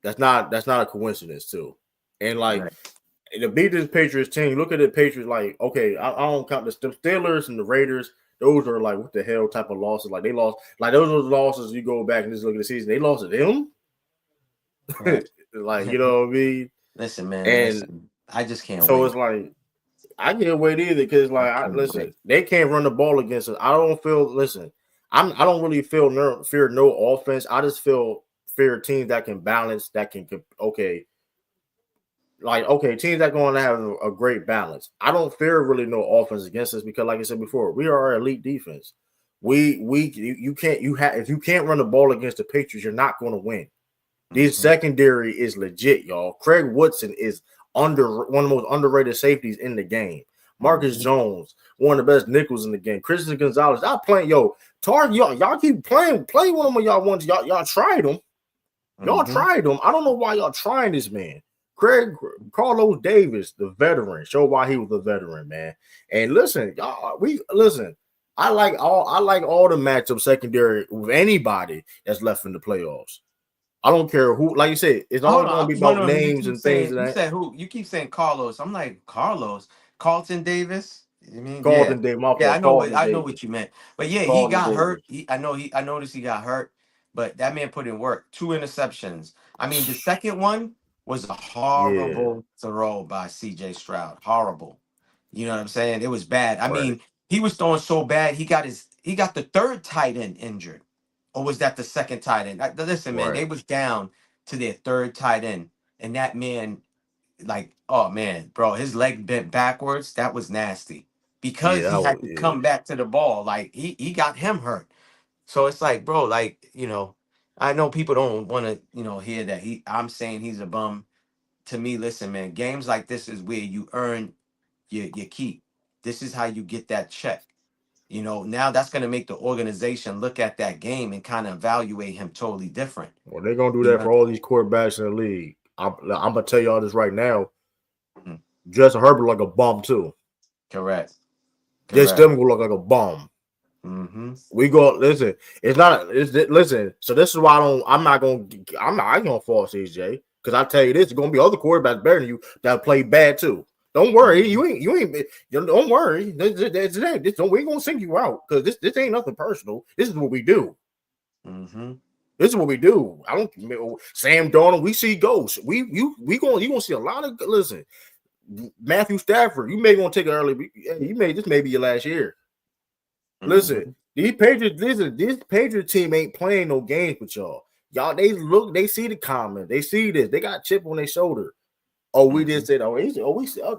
That's not a coincidence too. And like Right. to beat this Patriots team, look at the Patriots. Like, okay, I don't count the Steelers and the Raiders. Those are like what the hell type of losses. Like they lost. Like those are the losses. You go back and just look at the season. They lost to them. Right. Like you know what I mean. Listen, man. And Listen. I just can't so it's wait. like I can't wait either because I like can't listen, wait. they can't run the ball against us. I don't feel listen. I don't really fear no offense. I just feel fear teams that can balance that can okay like okay teams that going to have a great balance. I don't fear really no offense against us because like I said before, we are elite defense. You can't you have if you can't run the ball against the Patriots, you're not going to win. This Hmm. secondary is legit, y'all. Craig Woodson is one of the most underrated safeties in the game. Marcus Hmm. Jones, one of the best nickels in the game. Christian Gonzalez, y'all playing, Target, y'all keep playing. Play one of them y'all want. Y'all tried them. Y'all Hmm. tried them. I don't know why y'all trying this man. Craig Carlos Davis, the veteran, show why he was a veteran, man. And listen, y'all, we listen. I like all the matchup secondary with anybody that's left in the playoffs. I don't care who, like you said, it's all Hold going to on. be Hold about on. You names keep and things saying, of you that. said who? You keep saying Carlos. I'm like, Carlos. Carlton Davis? You mean, yeah. Carlton Davis, my Yeah, fault. Carlton I know Davis. what you meant. But yeah, he Carlton got hurt. Davis. I noticed he got hurt, but that man put in work. Two interceptions. I mean, the second one was a Yeah, horrible throw by CJ Stroud. Horrible. You know what I'm saying? It was bad. I right, mean, he was throwing so bad, he got the third tight end injured. Or was that the second tight end? Listen, man, right. they was down to their third tight end. And that man, like, oh man, bro, his leg bent backwards. That was nasty. Because Yeah, he that was, had to yeah. come back to the ball. Like he got him hurt. So it's like, bro, like, I know people don't want to, hear that. I'm saying he's a bum. To me, listen, man, games like this is where you earn you keep. This is how you get that check. Now that's going to make the organization look at that game and kind of evaluate him totally different. Well, they're gonna do You that know, for all these quarterbacks in the league. I'm gonna tell y'all this right now. Mhm. Justin Herbert like a bum too. Correct. Just Correct. them will look like a bum. Mm-hmm. We go listen. It's not. Listen. So this is why I'm not gonna fall CJ because I tell you this. It's gonna be other quarterbacks better than you that play bad too. Don't worry. Mm-hmm. Don't worry. We ain't gonna sing you out because this ain't nothing personal. This is what we do. Mm-hmm. This is what we do. I don't. Sam Darnold. We see ghosts. You gonna see a lot of. Listen, Matthew Stafford. You may want to take it early. This may be your last year. Listen, Mm-hmm. this Patriot team ain't playing no games with y'all. Y'all, they see the comment, they see this, they got a chip on their shoulder. Oh, we Mm-hmm. just said,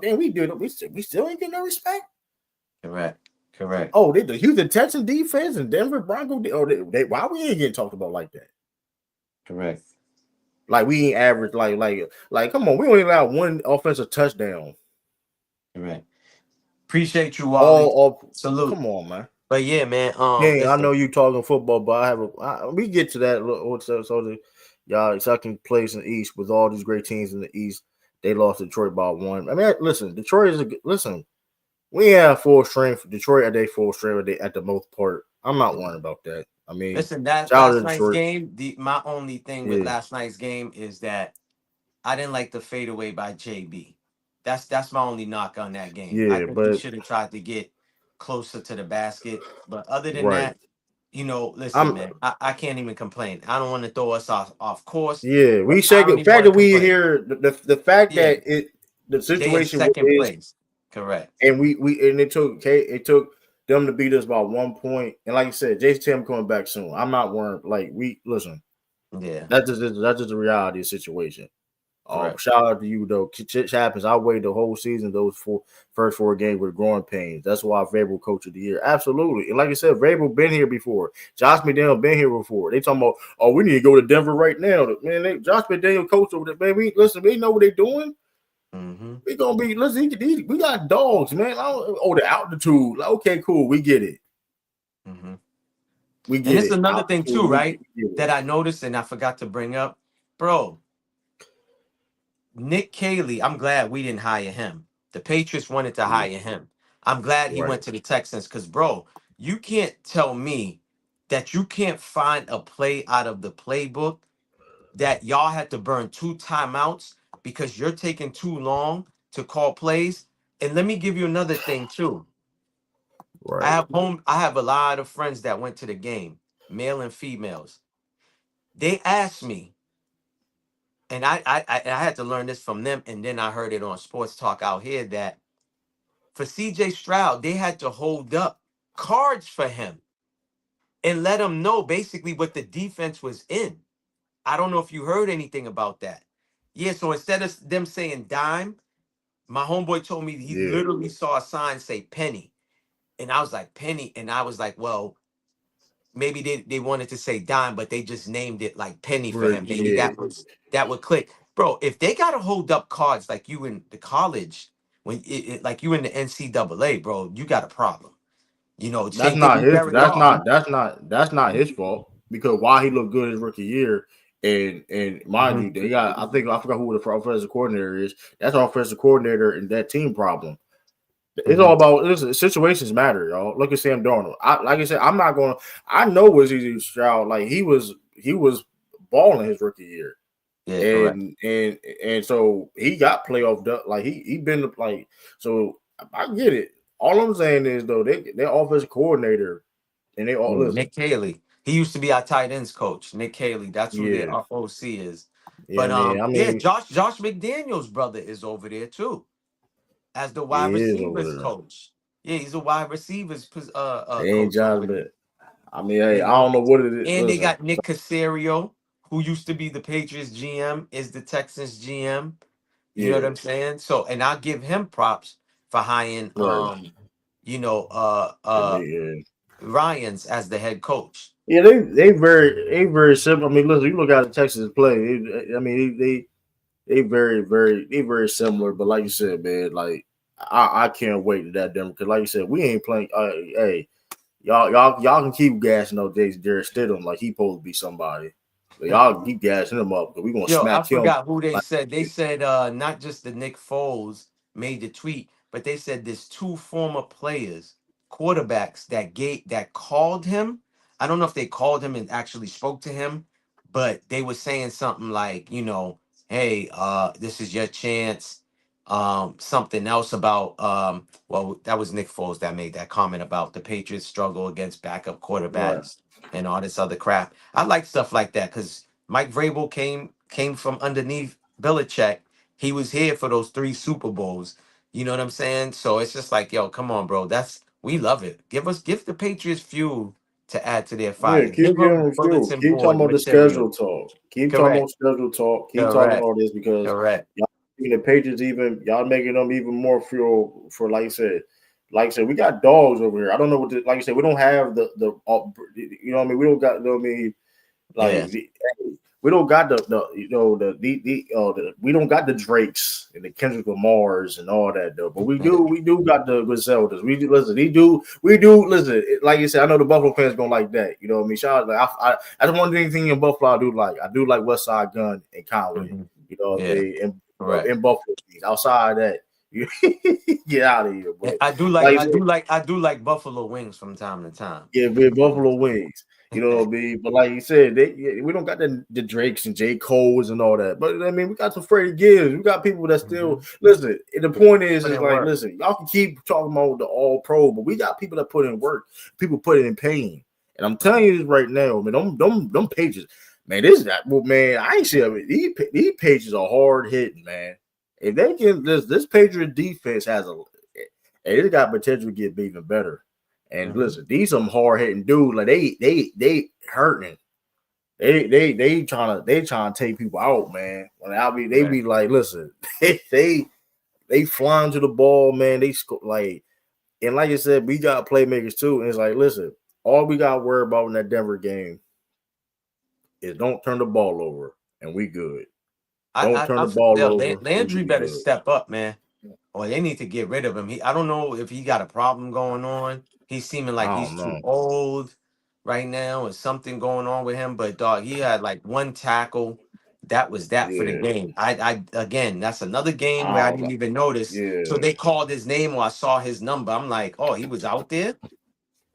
damn, we did it. We still ain't getting no respect. Correct. Correct. Oh, the Houston Texans defense and Denver Broncos. Why we ain't getting talked about like that? Correct. Like we ain't average. Like, come on, we only allow one offensive touchdown. Correct. Appreciate you, Wally. Salute. Come on, man. But yeah, man. Dang, I know Listen. you talking football, but we get to that. Y'all second place in the East with all these great teams in the East. They lost to Detroit by one. I mean, listen, Detroit is listen. We have full strength. Detroit at their full strength at the most part. I'm not worried about that. I mean, Listen, that shout out last to night's Detroit. game. My only thing with Yeah, last night's game is that I didn't like the fadeaway by JB. That's my only knock on that game. I yeah, think he but should have tried to get closer to the basket. But other than right. that, listen, I'm man, I can't even complain. I don't want to throw us off course, yeah. but We I second don't the even fact want that to we complain. here. The fact Yeah, that the they in situation second is. place. Correct. And it took them to beat us by 1 point. And like I said, Jason Tatum coming back soon. I'm not worried. Like we listen, Yeah, that's just the reality of the situation. correct. Shout out to you though. Shit happens. I waited the whole season, those first four games with growing pains. That's why Vrabel coach of the year. Absolutely. And like I said, Vrabel been here before. Josh McDaniel been here before. They talking about, oh, we need to go to Denver right now. Man, Josh McDaniel coach over there. Man, we know what they doing. Mm-hmm. We gonna be listen. We got dogs, man. The altitude. Like, okay, cool. We get it. Mm-hmm. We And get it's it. another thing Altitude. too, right? We get it. That I noticed and I forgot to bring up, bro. Nick Caley, I'm glad we didn't hire him. The Patriots wanted to Yeah, hire him. I'm glad he right. went to the Texans because, bro, you can't tell me that you can't find a play out of the playbook that y'all had to burn two timeouts because you're taking too long to call plays. And let me give you another thing too. Right. I have a lot of friends that went to the game, male and females. They asked me, and I had to learn this from them, and then I heard it on Sports Talk out here that for CJ Stroud, they had to hold up cards for him and let him know basically what the defense was in. I don't know if you heard anything about that. Yeah, so instead of them saying dime, my homeboy told me he Yeah. literally saw a sign say penny. And I was like, penny. And I was like, well, maybe they wanted to say dime, but they just named it like penny for him. Maybe Yeah. that would click. Bro, if they gotta hold up cards like you in the college, like you in the NCAA, bro, you got a problem. That's Same thing not with his. Derek Carr. That's not his fault because while he looked good his rookie year, and mind Mhm. you, they got. I forgot who the offensive coordinator is. That's our offensive coordinator and that team problem. It's all Mhm. about listen, situations matter, y'all. Look at Sam Darnold. Like I said, I'm not going. I know it was easy Stroud. Like he was balling his rookie year, Yeah, correct. and so he got playoff. Like he been like so. I get it. All I'm saying is though, their offensive coordinator and they all listen. Nick Caley. He used to be our tight ends coach. Nick Caley. That's who their Yeah, OC is. yeah. But I yeah, mean, Josh McDaniels' brother is over there too as the he wide is over receivers there. coach. Yeah, he's a wide receivers They ain't coach Josh, over there. but I mean, hey, You I know, don't know what it is. and they Listen, got Nick Casario, who used to be the Patriots GM, is the Texans GM. You know what yeah, I'm saying? So, and I'll give him props for hiring, right. you know, Yeah, Ryans as the head coach. yeah. They very simple. I mean, listen, you look at the Texas play. I mean, they very similar. But like you said, man, like I can't wait to that Denver because, like you said, we ain't playing. Hey, y'all can keep gassing up Jared Stidham like he supposed to be somebody. But y'all keep gassing him up because we gonna Yo, I smack him. forgot who they Like, said. They said not just the Nick Foles made the tweet, but they said there's two former players, quarterbacks that called him. I don't know if they called him and actually spoke to him, but they were saying something like, hey, this is your chance. Something else about well, that was Nick Foles that made that comment about the Patriots struggle against backup right. quarterbacks and all this other crap. I like stuff like that because Mike Vrabel came from underneath Belichick. He was here for those 3 Super Bowls. You know what I'm saying? So it's just like, yo, come on, bro. We love it. Give the Patriots fuel to add to their Yeah, fire. keep Give giving them him fuel. bulletin Keep talking board about the material. schedule talk. Keep talking Correct. about schedule talk. Keep talking Correct. all this because Correct. y'all making the Patriots y'all making them even more fuel for like I said. Like I said, we got dogs over here. I don't know what like I said, we don't have the you know what I mean. We don't got, you know what I mean, Yeah. like we don't got the you know the we don't got the Drakes and the Kendrick Lamars and all that though. But we do got the Griseldas. We do listen. We do listen. Like you said, I know the Buffalo fans gonna like that. You know what I mean? Shout out, like I just one thing in Buffalo I do like. I do like West Side Gun and Conway. Mhm. You know what I Yeah. mean? Correct. In Buffalo, outside of that, you get out of here. And But like you said, I do like buffalo wings from time to time. yeah, with Buffalo Wings. You know what I mean? But like you said, we don't got the Drakes and J. Cole's and all that. But I mean, we got some Freddie Gibbs. We got people that still listen. And the point is Put in like, work. listen, y'all can keep talking about the all pro, but we got people that put in work, people put in pain. And I'm telling you this right now, man, them pages, man, man, I ain't see it. These pages are hard hitting, man. If they can this Patriot defense has it got potential to get even better. And listen, these some hard hitting dudes. Like they hurting. They trying to take people out, man. When they be like, listen, they flying to the ball, man. They like, and like I said, we got playmakers too. And it's like, listen, all we got to worry about in that Denver game is don't turn the ball over, and we good. Don't turn the ball over, we Landry be better good. step up, man. Or they need to get rid of him. I don't know if he got a problem going on. He's seeming like I he's don't too know. old right now, or something going on with him. But dog, he had like 1 tackle. That was that for the Yeah, game. I again, that's another game where I I don't didn't know. even notice. So Yeah. they called his name or I saw his number. I'm like, oh, he was out there.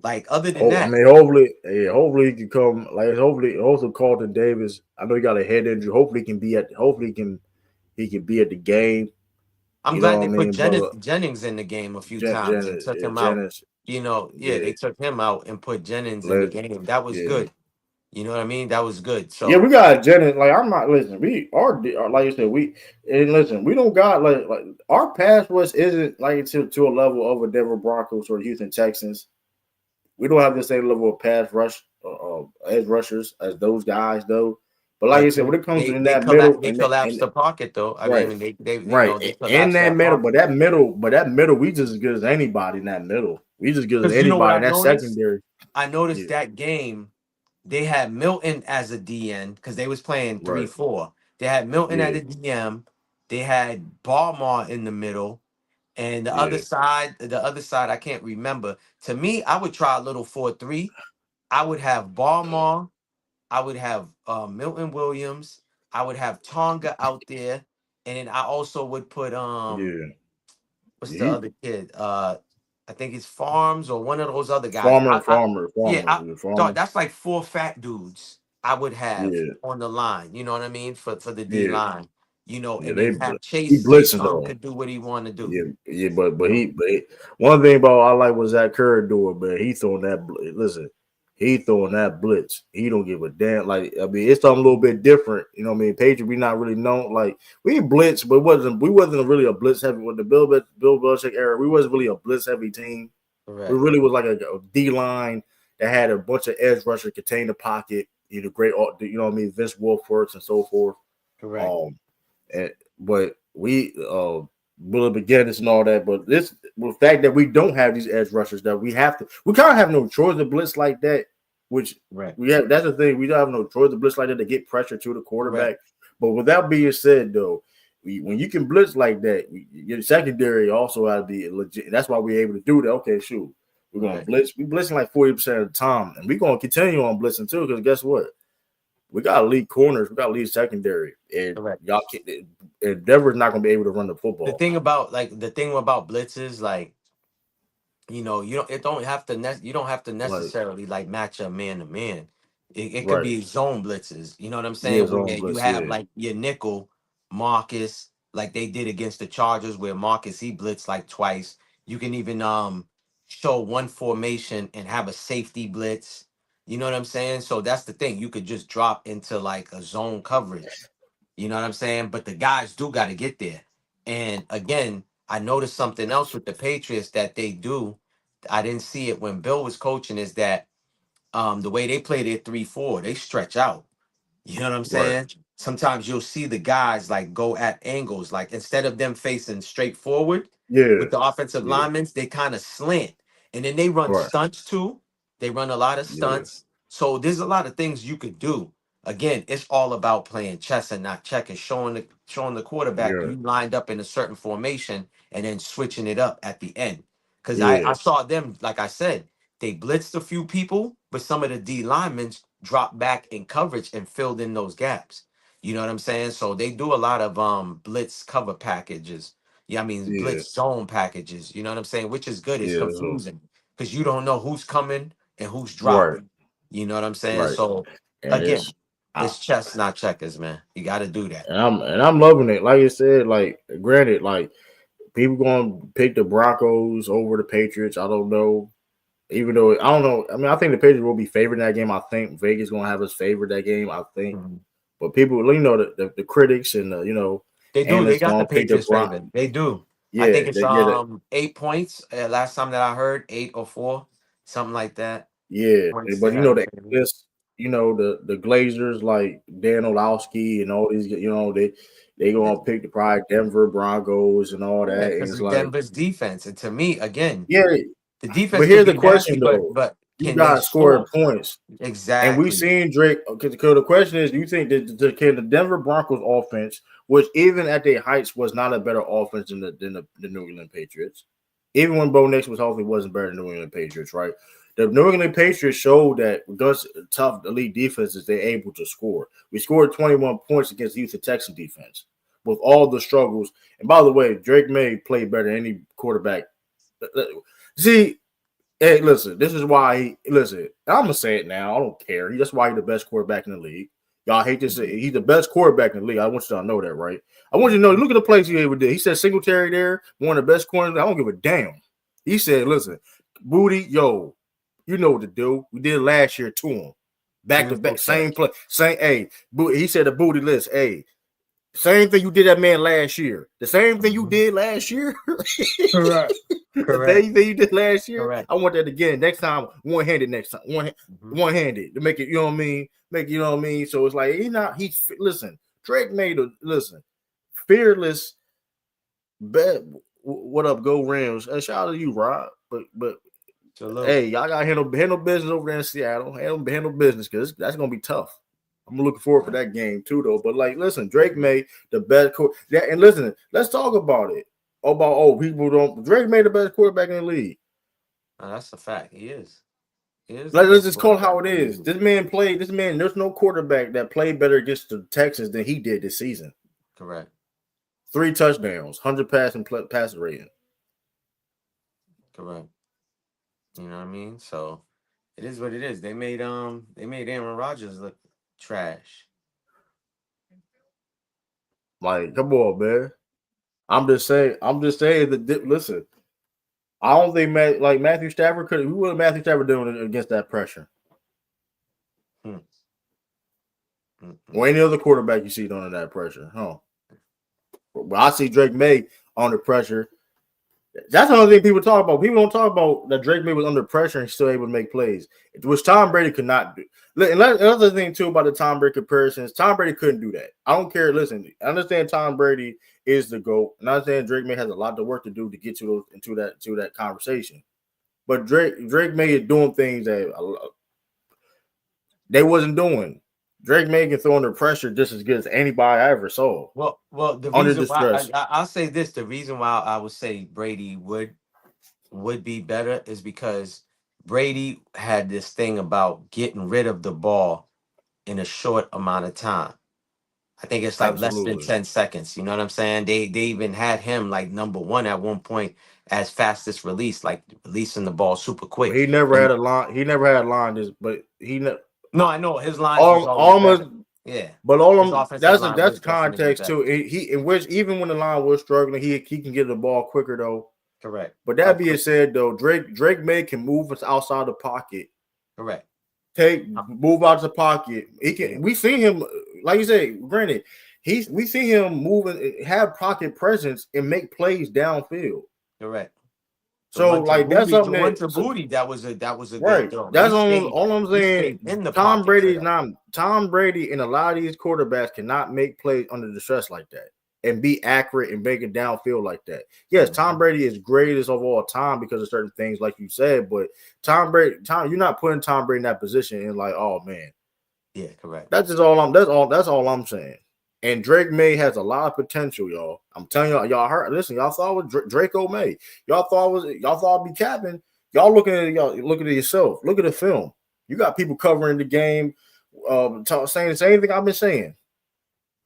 Like other than Oh, I that, mean, hopefully he can come. Like, hopefully, also Carlton Davis. I know he got a head injury. Hopefully, he can be at the game. I'm You know glad what I they put mean? But Jennings in the game a few times and took him out. Janice, Yeah, yeah, they took him out and put Jennings in the let, game. That was yeah, good. You know what I mean? That was good. yeah. So We got Janice. Like, I'm not listen. Like you said, and listen. We don't got like our pass rush isn't like to a level of a Denver Broncos or Houston Texans. We don't have the same level of pass rush edge rushers as those guys though. But like I but said, when it comes to in they that middle collapsed and the pocket though. I right, mean they right they in collapsed that that middle, pocket. but that middle, we just as good as anybody in that middle. We just good as Because you know what anybody I in that noticed? secondary. I noticed Yeah, that game they had Milton as a DN because they was playing three right. four. They had Milton at Yeah, a DM. They had Balmar in the middle. And yeah, the other side, I can't remember. To me, I would try a little 4-3. I would have Balmar. I would have Milton Williams. I would have Tonga out there, and then I also would put yeah. what's the He other kid? I think it's Farms or one of those other guys. Yeah, farmer. dog, that's like 4 fat dudes I would have Yeah, on the line. You know what I mean for the D yeah, line. yeah. And then have He Chase blitzing though. could do what he want to do. Yeah, yeah, but You know, one thing about I like was that Curry doing, but he throwing that. Listen, he throwing that blitz. He don't give a damn. Like I mean, it's something a little bit different. You know what I mean? Patriot, we not really known like we blitz, but we wasn't really a blitz heavy with the Bill Belichick era. We wasn't really a blitz heavy team. We correct, really was like a D line that had a bunch of edge rushers, contain the pocket. You know, great. You know what I mean? Vince Wilforks and so forth. correct. Um, but we will begin this and all that. But the fact that we don't have these edge rushers that we kind of have no choice to blitz like that, which Right. we have. That's the thing. We don't have no choice to blitz like that to get pressure to the Correct. quarterback. But with that being said, though, when you can blitz like that, your secondary also has to be legit. That's why we're able to do that. Okay, shoot, we're gonna blitz. We blitzing like 40% of the time, and we're gonna continue on blitzing too. Because guess what? We got elite corners, we got elite secondary, and Correct. y'all can't. And Denver's not gonna be able to run the The football. thing about blitzes, like, you don't have to Like, necessarily like match up man to man. It could right? be zone blitzes. You know what I'm Yeah, saying? zone Where you blitz. have Yeah, like your nickel Marcus, like they did against the Chargers, where Marcus he blitzed like twice. You can even show one formation and have a safety blitz. You know what I'm saying? So that's the thing. You could just drop into like a zone coverage. You know what I'm saying? But the guys do got to get there. And again, I noticed something else with the Patriots that they do. I didn't see it when Bill was coaching. Is that the way they play their 3-4? They stretch out. You know what I'm right. saying? Sometimes you'll see the guys like go at angles, like instead of them facing straight forward Yeah, with the offensive yeah, linemen, they kind of slant. And then they run right. stunts too. They run a lot of Yeah, stunts. So there's a lot of things you could do. Again, it's all about playing chess and not checkers, showing the quarterback yeah, you lined up in a certain formation and then switching it up at the end. Because I yeah, saw them, like I said, they blitzed a few people, but some of the D linemen dropped back in coverage and filled in those gaps. You know what I'm saying? So they do a lot of blitz cover packages. Yeah, I mean yeah, blitz zone packages. You know what I'm saying? Which is good. It's yeah. So, confusing because you don't know who's coming and who's right, dropping. You know what I'm saying? right. So And again, I, it's chess, not checkers, man. You got to do that. I'm loving it. Like you said, like granted, like people going to pick the Broncos over the Patriots. I don't know. Even though I don't know, I mean, I think the Patriots will be favored in that game. I think Vegas going to have us favored that game. I think, Mhm. but people, the critics and They do. They analysts got the going to pick the Patriots Broncos. favored. They do. I Yeah, think it's they get it. 8 points. Last time that I heard, 8 or 4, something like that. Yeah, Points but they have them the favored. analysts, the Glazers like Dan Orlovsky and all these, they Yeah, gonna pick the probably Denver Broncos and all that, and because it's of like, Denver's defense. And to me, again, yeah, the but defense could here's the be nasty, question but though: you can they guys scoring score? points, and we Exactly. seen Drake. Because the question is, do you think that can the Denver Broncos offense, which even at their heights was not a better offense than the New England Patriots, even when Bo Nix was healthy, wasn't better than the New England Patriots, right? The New England Patriots showed that against tough elite defenses, they're able to score. We scored 21 points against the Houston Texans defense with all the struggles. And by the way, Drake May played better than any quarterback. See, hey, listen, this is why listen, I'm gonna say it now. I don't care. That's why he's the best quarterback in the league. Y'all hate to say he's the best quarterback in the league. I want you to know that, right? I want you to know, look at the plays he ever did. He said Singletary there, one of the best corners. I don't give a damn. He said, listen, Booty, yo, you know what to do. We did it last year to him. Back to Beautiful back, same catch. play. Same, hey, Booty, he said the Booty list, hey, same thing you did that man last year. The same thing you Mhm. did last year. Correct. The Correct. same thing you did last year. Correct. I want that again. Next time, one handed. Next time, Mhm. one handed to make it. You know what I mean? Make you know what I mean. So it's like listen. Drake made a listen. Fearless. Bet. What up? Go Rams. Shout out to you, Rob. But Salute. hey, y'all got to handle business over there in Seattle. Handle business because that's gonna be tough. I'm looking forward for Right. that game too, though. But like, listen, Drake Mhm. made the best. Yeah, and listen, let's talk about it. About people don't. Drake made the best quarterback in the league. Now, that's a fact. He is. He is the Like, let's best just call it quarterback how it in the is. league. This man played. This man, there's no quarterback that played better against the Texans than he did this season. Correct. 3 touchdowns, 100 passer rating. Correct. You know what I mean? So it is what it is. They made Aaron Rodgers look trash. Like, come on, man. I'm just saying. That. Listen, I don't think Matthew Stafford could. Who would Matthew Stafford doing against that pressure? Hmm. Mm, mm, Or any other quarterback you see under that pressure? Huh? But I see Drake May under pressure. That's the only thing people talk about. People don't talk about that Drake May was under pressure and still able to make plays, which Tom Brady could not do. And another thing too about the Tom Brady comparisons, Tom Brady couldn't do that. I don't care. Listen, I understand Tom Brady is the GOAT, and I understand Drake May has a lot of work to do to get into that conversation. But Drake May is doing things that they wasn't doing. Drake May can throw under pressure just as good as anybody I ever saw. Well, the Under reason the why stress. I'll say this: the reason why I would say Brady would be better is because Brady had this thing about getting rid of the ball in a short amount of time. I think it's like less than Absolutely. 10 seconds. You know what I'm saying? They even had him like number one at one point as fastest release, like releasing the ball super Well, quick. he never And had a line. He never had a line. But no, I know his lines was all always almost. better. Yeah. But all His them offensive line that's was the definitely context better. too. He in which even when the line was struggling, he can get the ball quicker though. Correct. But that being said, though, Drake May can move us outside the pocket. Correct. Move out the pocket. He can. Yeah. We see him, like you say. Granted, we see him moving, have pocket presence, and make plays downfield. Correct. So like that's something The one that to Booty, that was a good right. throw. That's all I'm He saying. stayed in the Tom pocket for Brady's that. not Tom Brady, and a lot of these quarterbacks cannot make plays under the stress like that and be accurate and make it downfield like that. Yes, Tom Brady is greatest of all time because of certain things, like you said. But you're not putting Tom Brady in that position and like, oh man, yeah, correct. That's all I'm saying. And Drake May has a lot of potential, y'all. I'm telling y'all heard. Listen, y'all thought it was Draco May. Y'all thought it'd be capping. Y'all looking at yourself. Look at the film. You got people covering the game, saying the same thing I've been saying.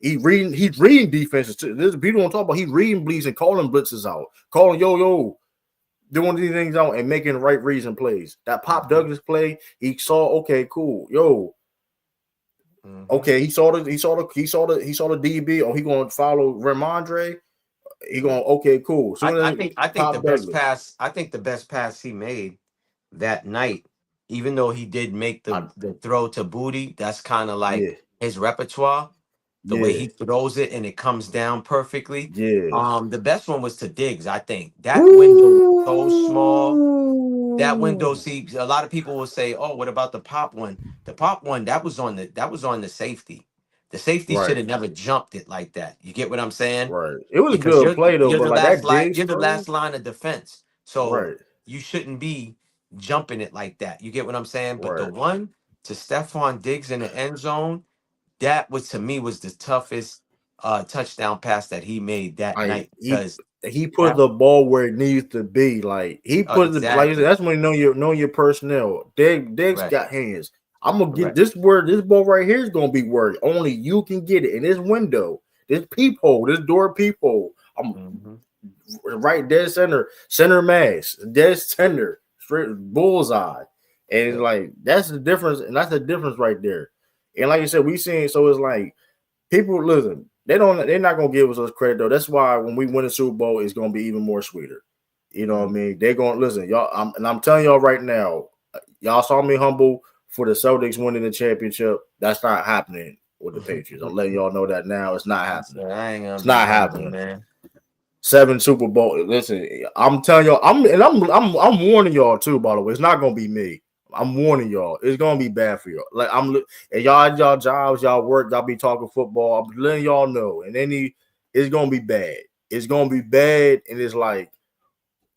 He's reading defenses too. There's people don't talk about. He's reading bleeds and calling blitzes out, calling yo, doing these things out and making the right reason plays. That Pop Douglas play, he saw. Okay, cool, yo. Okay, he saw the DB. Oh, he gonna follow Ramondre. He going okay, cool. I think the best pass he made that night, even though he did make the throw to Booty, that's kind of like his repertoire. The way he throws it and it comes down perfectly. Yeah. The best one was to Diggs. I think that window was so small. That window, see, a lot of people will say, "Oh, what about the pop one?" The pop one that was on the safety. The safety should have never jumped it like that. You get what I'm saying? Right. It was a Because good play though, but like that Diggs you're the throw, last line of defense, so right. you shouldn't be jumping it like that. You get what I'm saying? But the Right. one to Stephon Diggs in the end zone, that was to me was the toughest touchdown pass that he made that night because he put the ball where it needs to be. Like he put like you said, that's when you know your personnel. Diggs got hands. I'm gonna get this ball right here is gonna be where only you can get it in this window, this peephole, this door peephole. I'm right dead center mass, dead center, straight bullseye. And it's like that's the difference, and that's the difference right there. And like you said, we seen so it's like people listen, they're not gonna give us credit though. That's why when we win the Super Bowl, it's gonna be even more sweeter. You know what I mean? They're gonna listen, y'all. I'm telling y'all right now, y'all saw me humble for the Celtics winning the championship. That's not happening with the Patriots. I'm letting y'all know that now. It's not happening. It's not happening, man. 7 Super Bowl. Listen, I'm telling y'all, I'm warning y'all too, by the way. It's not gonna be me. I'm warning y'all. It's gonna be bad for y'all. Like and y'all at y'all jobs, y'all work, y'all be talking football. I'm letting y'all know. And it's gonna be bad. It's gonna be bad, and it's like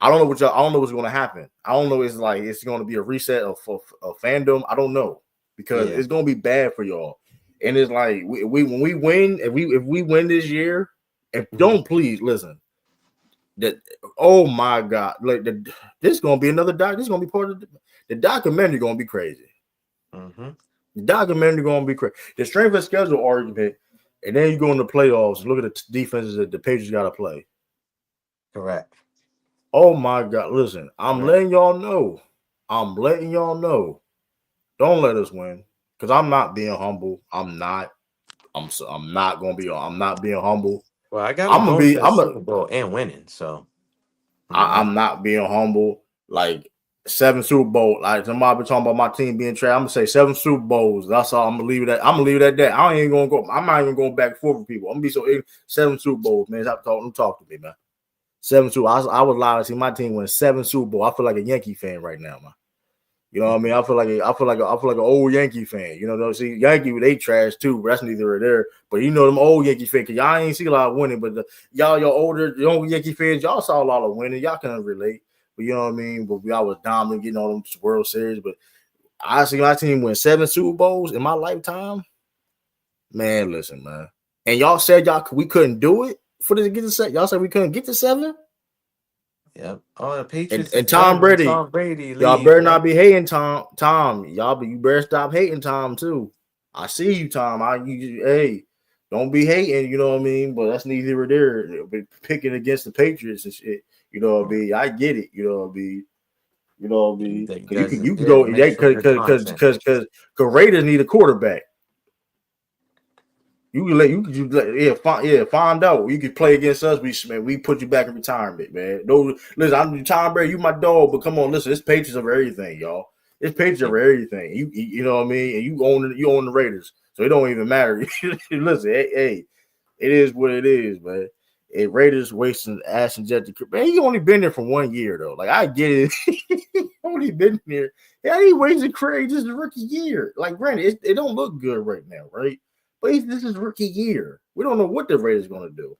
I don't know what's gonna happen. I don't know. It's like it's gonna be a reset of fandom. I don't know because it's gonna be bad for y'all. And it's like when we win, if we win this year, and don't please listen. That oh my god, like this is gonna be another doc. This is gonna be part of the documentary. Gonna be crazy. The documentary gonna be crazy. The strength of schedule argument, and then you go in the playoffs. Look at the defenses that the Patriots got to play. Correct. Oh my god, listen, I'm letting y'all know. Don't let us win because I'm not being humble. I'm not being humble. Well, I got them going to the Super Bowl and winning, so I'm not being humble. Like 7 Super Bowl. Like somebody been talking about my team being trash. I'm gonna say 7 Super Bowls. That's all. I'm gonna leave it at. I'm gonna leave it at that. I'm not even going back and forth with people. I'm gonna be so 7 Super Bowls, man. Stop talking. Talk to me, man. 7 Super. I would lie to see my team win 7 Super Bowl. I feel like a Yankee fan right now, man. You know what I mean? I feel like an old Yankee fan. You know, see Yankee they trash too, but that's neither here there. But you know them old Yankee fans, cause y'all ain't see a lot of winning. But y'all older, young Yankee fans, y'all saw a lot of winning. Y'all can relate. But you know what I mean? But y'all was dominant, getting on them World Series. But I see my team win 7 Super Bowls in my lifetime. Man, listen, man. And y'all said we couldn't do it for the get to 7. Y'all said we couldn't get to 7. Yep. Oh, the Patriots is And done Tom when Brady, Tom Brady y'all leaves, better man. not be hating Tom. You better stop hating Tom too. I see you, Tom. Hey, don't be hating. You know what I mean? But that's neither here nor there. But picking against the Patriots and shit. You know what I mean? I get it. You know what I mean? You know what I mean? He Because does it. you can Yeah, go makes for good content. because Raiders need a quarterback. Find out. You can play against us. We put you back in retirement, man. No, listen, I'm Tom Brady. You my dog, but come on, listen. This Patriots over everything, y'all. This Patriots over everything. You know what I mean. And you own the Raiders, so it don't even matter. Listen, hey, it is what it is, man. Raiders wasting Ashton Jet. Man, he only been there for 1 year though. Like I get it. He only been there. Yeah, he wasting Craig. This is rookie year. Like, granted, it don't look good right now, right? But this is rookie year. We don't know what the Raiders going to do.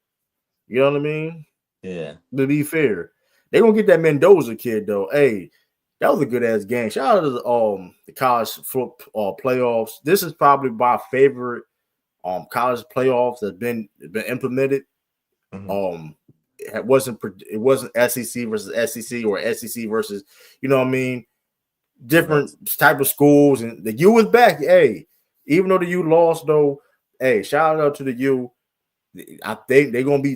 You know what I mean? Yeah. To be fair, they gonna get that Mendoza kid though. Hey, that was a good ass game. Shout out to the college football playoffs. This is probably my favorite college playoffs that's been implemented. Mm-hmm. It wasn't SEC versus SEC or SEC versus, you know what I mean, different type of schools, and the U is back. Hey, even though the U lost though, hey, shout out to the U. I think they're gonna be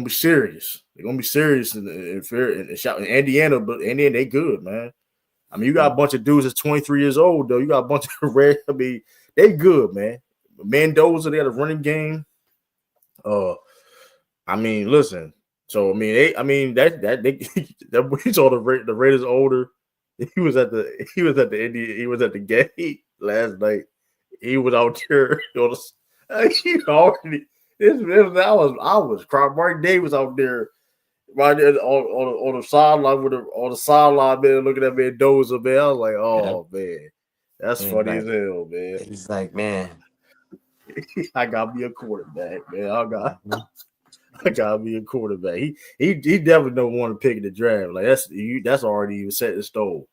serious. They're gonna be serious in Indiana, but Indiana they good, man. I mean, you got a bunch of dudes that's 23 years old though. You got a bunch of red. I mean, they good, man. Mendoza, they had a running game. I mean, listen. So I mean, we saw the Raiders older. He was at the gate last night. He was out there. He already. I was crying. Mark Davis out there, right there on the sideline on the sideline, man, looking at Mendoza, man. I was like, oh man, that's funny as hell, man. He's like, man, I got me a quarterback, man. mm-hmm. I gotta be a quarterback. He definitely don't want to pick in the draft. Like that's already even set in stone.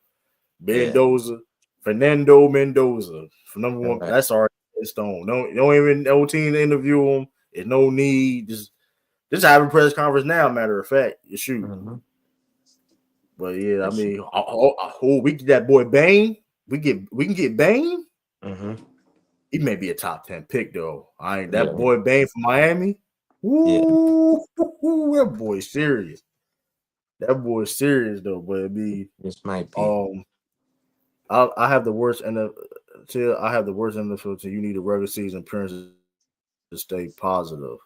Mendoza, Fernando Mendoza for number one. Right. That's already set in stone. Don't even no team to interview him. There's no need. Just have a press conference now. Matter of fact, you shoot. Mm-hmm. But yeah, I mean, we get that boy Bain. We can get Bain. Mm-hmm. He may be a top 10 pick though. That Yeah. boy Bain from Miami. Woo, that boy's serious. That boy's serious though, but it be This might be. I have the worst NFL. I have the worst NFL team. You need a regular season appearance to stay positive.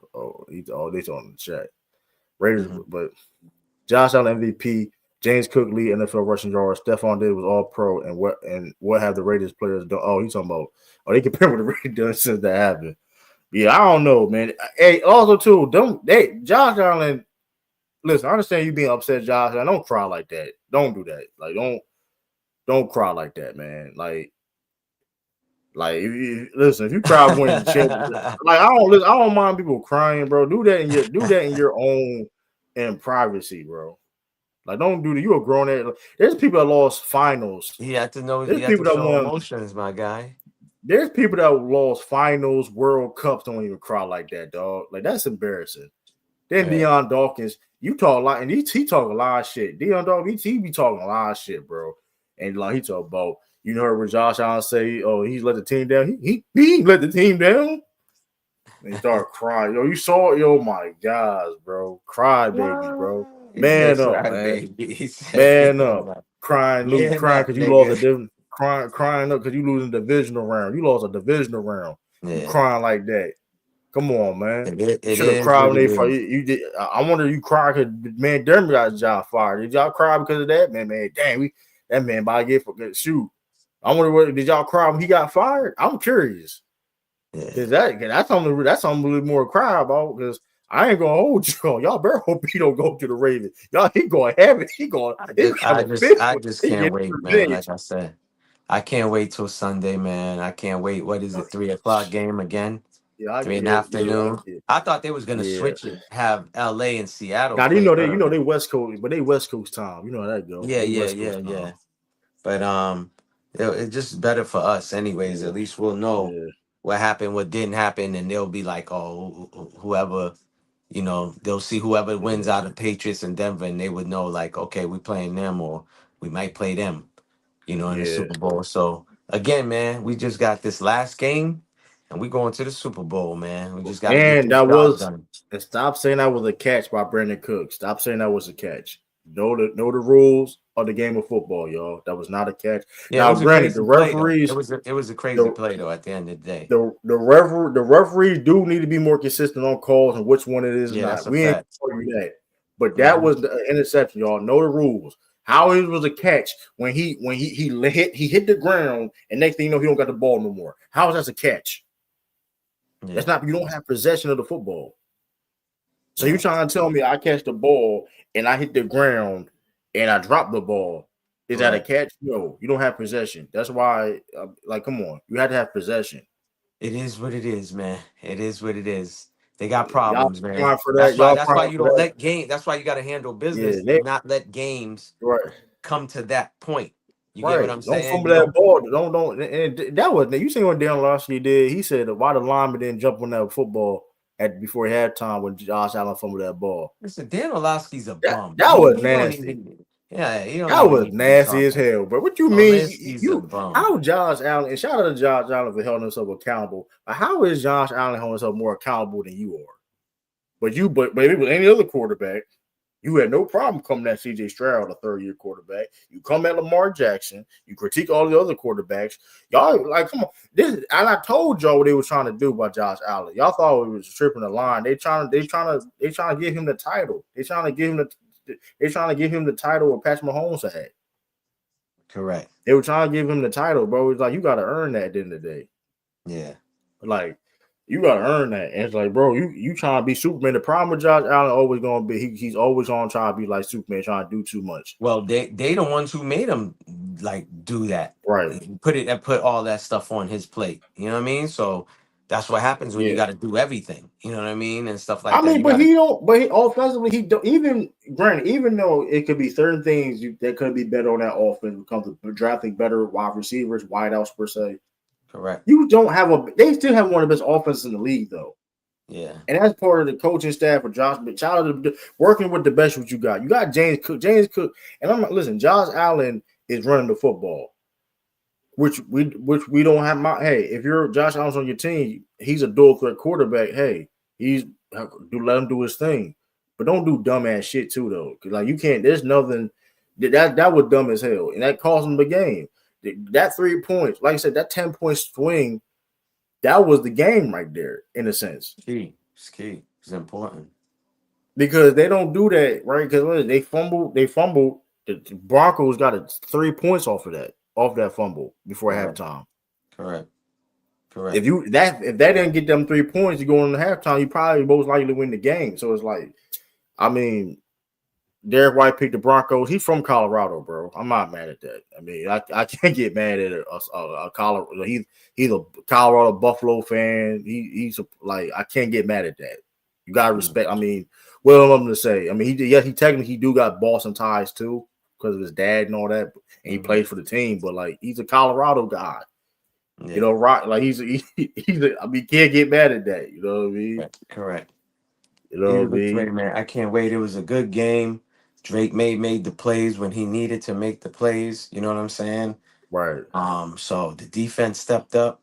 They on the chat. Raiders, but Josh Allen MVP, James Cook lead NFL rushing yards. Stephon Diggs was all pro, and what have the Raiders players done? Oh, he's talking about. Oh, they compare what the Raiders done since that happened. Yeah, I don't know, man. Hey, also too, Josh Allen. Listen, I understand you being upset, Josh. I don't cry like that. Don't do that. Like, don't cry like that, man. Like listen, if you cry when the championship, like I don't mind people crying, bro. Do that in your own in privacy, bro. Like, don't do that. You a grown ass. There's people that lost finals. You have to know. There's You have to people that show won. emotions, my guy. There's people that lost finals, World Cups. Don't even cry like that, dog. Like, that's embarrassing. Then Deion Dawkins, you talk a lot, and he talk a lot of shit. Deion Dawkins, he be talking a lot of shit, bro. And like he talk about, you know, heard what Josh Allen say, oh, he's let the team down. He let the team down. And he started crying. Yo, you saw it? Yo, my gosh, bro. Cry, baby, bro. Man up, man. Man up. Crying because you lost crying up because you losing the divisional round. You lost a divisional round. You crying like that. Come on, man. You should have cried when they fired you. Did. I wonder if you cried because man Dermot got his job fired. Did y'all cry because of that? Man, damn, that man about to get for good shoot. I wonder did y'all cry when he got fired? I'm curious. Because that's something more to cry about, because I ain't gonna hold you. Y'all better hope he don't go to the Ravens. Y'all, he gonna have it. I just can't wait, man. Like I said, I can't wait till Sunday, man. I can't wait. What is it? 3:00 game again? Yeah, 3 in the afternoon. I thought they was gonna switch it, have LA and Seattle. Now they West Coast, but they West Coast time. You know how that go. Yeah. But it's just better for us, anyways. At least we'll know what happened, what didn't happen, and they'll be like, oh, whoever, they'll see whoever wins out of Patriots and Denver, and they would know like, okay, we playing them or we might play them, in the Yeah. Super Bowl. So again, man, we just got this last game, and we going to the Super Bowl, man. We just got to get And this that job was done. and stop saying that was a catch by Brandon Cook. Stop saying that was a catch. Know the rules of the game of football, y'all. That was not a catch. Yeah, it Now, was a granted, the crazy play though. It referees, was a crazy the play though. At the end of the day, the referees do need to be more consistent on calls and which one it is yeah, that's not. a We ain't fact. gonna argue that. But that Hmm. was the interception, y'all. Know the rules. How it was a catch when he hit the ground and next thing you know he don't got the ball no more. How is that a catch? That's Yeah, not, you don't have possession of the football. So you yeah, trying to tell me I catch the ball and I hit the ground and I drop the ball? Is that a right. catch? No, you don't have possession. That's why, come on, you had to have possession. It is what it is, man. It is what it is. They got Y'all problems, man. prime for That's that. why. Y'all That's why prime you for don't that. let game. That's why you got to handle Yeah, business they and not let games right. come to that point. You get what Right. I'm Don't saying? fumble You that don't ball. Don't. And that was, you seen what Dan Orlovsky did. He said why the lineman didn't jump on that football at before halftime when Josh Allen fumbled that ball. listen. Dan Orlovsky's a That bum. that He was he don't nasty. even. Yeah, he don't That even was need to be nasty as talking. hell, bro. What you mean? Orlovsky's a You bum. how Josh Allen, and shout out to Josh Allen for holding himself accountable. But how is Josh Allen holding himself more accountable than you are? But if it was any other quarterback, you had no problem coming at CJ Stroud, a third-year quarterback. You come at Lamar Jackson. You critique all the other quarterbacks. Y'all like, come on. And I told y'all what they were trying to do by Josh Allen. Y'all thought it was tripping the line. They trying to give him the title. They trying to give him the title of Patrick Mahomes had. Correct. They were trying to give him the title, bro. It's like you got to earn that at the end of the day. Yeah. Like you got to earn that. And it's like, bro, you trying to be Superman. The problem with Josh Allen always going to be he's always on trying to be like Superman, trying to do too much. Well, they the ones who made him like do that. Right. Put all that stuff on his plate. You know what I mean? So that's what happens when you Yeah. got to do everything. You know what I mean? And stuff like I that. mean, You got to but he offensively, he don't even granted, even though it could be certain things that could be better on that offense when it comes to drafting better wide receivers, wideouts per se. correct. You don't have they still have one of the best offenses in the league, though. Yeah. And that's part of the coaching staff for Josh. But child working with the best what you got. You got James Cook. And I'm like, listen, Josh Allen is running the football, which we don't have. Hey, if you're Josh Allen's on your team, he's a dual threat quarterback. Hey, let him do his thing, but don't do dumbass shit too though. Because like you can't. There's nothing that was dumb as hell, and that cost him the game. That 3 points, like I said, that 10-point swing, that was the game right there in a sense. Key. It's key. It's important. Because they don't do that, right? Because they fumbled. The Broncos got 3 points off that fumble before Correct. halftime. Correct. If Correct. if they didn't get them 3 points, you go into halftime, you probably most likely win the game. So it's like, I mean, Derek White picked the Broncos. He's from Colorado, bro. I'm not mad at that. I mean, I can't get mad at a Colorado. He's a Colorado Buffalo fan. He's like, I can't get mad at that. You gotta respect. I mean, what am I going to say? I mean, he technically do got Boston ties too because of his dad and all that, and he plays for the team. But like, he's a Colorado guy. Yeah. You know, right? Like I mean, can't get mad at that. You know what I mean? Correct. You know Either what I which way, mean? man. I can't wait. It was a good game. Drake made the plays when he needed to make the plays. You know what I'm saying? Right. So the defense stepped up.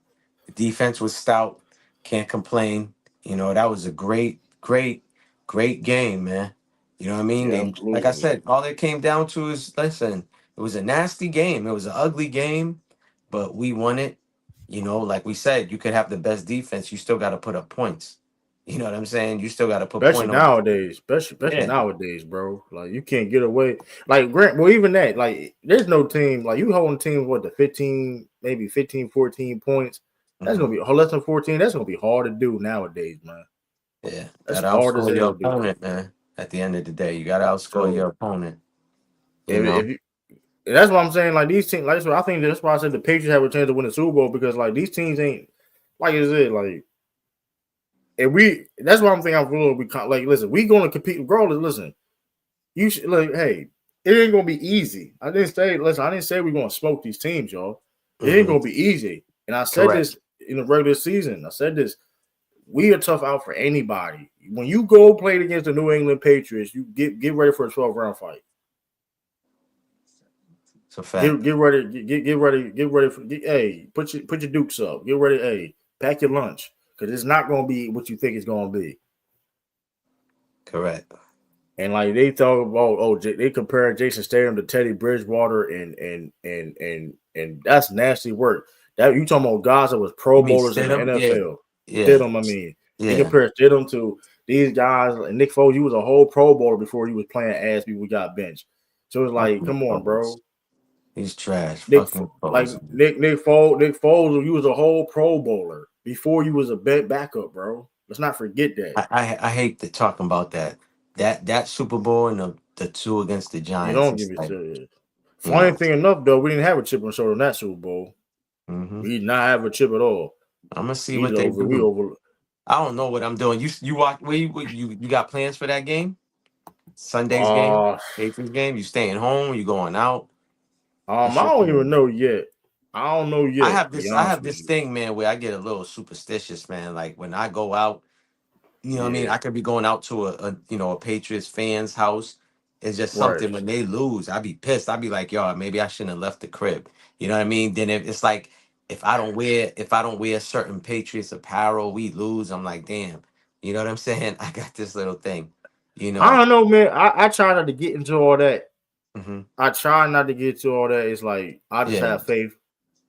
The defense was stout. Can't complain. That was a great game, man. You know what I mean? Yeah, They, like I absolutely. said, all it came down to is listen, it was a nasty game. It was an ugly game, but we won it. Like we said, you could have the best defense. You still got to put up points. You know what I'm saying? You still got to put Especially point on. nowadays, especially Yeah. nowadays, bro. Like you can't get away. Like Grant, well, even that, like there's no team like you holding teams what the 15, maybe 15, 14 points. That's Hmm. gonna be less than 14. That's gonna be hard to do nowadays, man. Yeah. That's Got to hard as outscore your hell to do. opponent, man. At the end of the day, you got to outscore So your opponent. You if know. you, that's what I'm saying. Like these teams, like I think that's why I said the Patriots have a chance to win the Super Bowl because like these teams ain't like I said, like that's why I'm thinking I'm a little bit like listen, we gonna compete regardless. Listen, you should like, hey, it ain't gonna be easy. I didn't say we're gonna smoke these teams, y'all. It ain't Hmm. gonna be easy. And I said Correct. this, in the regular season. I said this. We are tough out for anybody. When you go play against the New England Patriots, you get ready for a 12-round fight. It's a fact. Get ready. Get ready for. Hey, put your dukes up. Get ready. Hey, pack your lunch because it's not going to be what you think it's going to be. Correct. And like they talk about, they compare Jason Statham to Teddy Bridgewater, and that's nasty work. That you talking about guys that was Pro Bowlers in the NFL. Yeah. Stidham, I mean, they compare Stidham to these guys. And Nick Foles, you was a whole Pro Bowler before you was playing ass. People got benched. So it's like, come on, bro. He's trash. Nick Foles, you was a whole Pro Bowler before you was a backup, bro. Let's not forget that. I hate to talking about that. That Super Bowl and the two against the Giants. You don't give it to. Funny thing enough, though, we didn't have a chip on the shoulder in that Super Bowl. Mm-hmm. We did not have a chip at all. I'm gonna see what they do. I don't know what I'm doing. You watch? You got plans for that game? Sunday's game, Patriots game. You staying home? You going out? I don't even know yet. I don't know yet. I have this thing, man, where I get a little superstitious, man. Like when I go out, you know what I mean? I could be going out to a Patriots fan's house. It's just something when they lose, I'd be pissed. I'd be like, yo, maybe I shouldn't have left the crib. You know what I mean? Then it's like if I don't wear certain Patriots apparel, we lose. I'm like, damn. You know what I'm saying? I got this little thing. You know. I don't know, man. I try not to get into all that. Mm-hmm. I try not to get into all that. It's like I just have faith.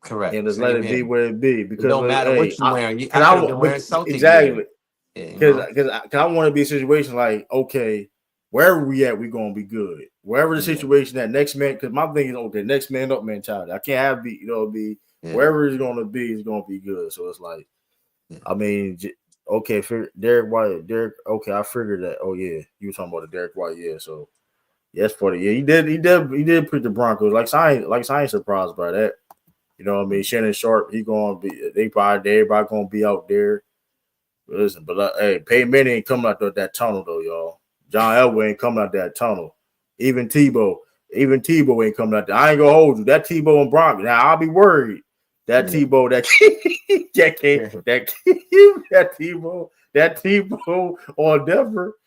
Correct. And just let it be where it be. Because it don't matter what you're wearing. I could have been wearing something. Exactly. Because I want to be in a situation like, okay, wherever we at, we're gonna be good. Wherever the situation that next man, because my thing is okay, next man up mentality. I can't have wherever it's gonna be, it's gonna be good. So it's like, I mean, okay, Derek White, okay, I figured that. Oh yeah, you were talking about the Derek White, yeah. So yes, for the he did put the Broncos. Like I ain't surprised by that. You know what I mean? Shannon Sharp, everybody gonna be out there. Listen, but hey, Peyton Manning ain't coming out that tunnel though, y'all. John Elway ain't coming out that tunnel. Even Tebow ain't coming out there. I ain't gonna hold you. That Tebow and Broncos. Now I'll be worried. That Tebow, that Tebow on Denver.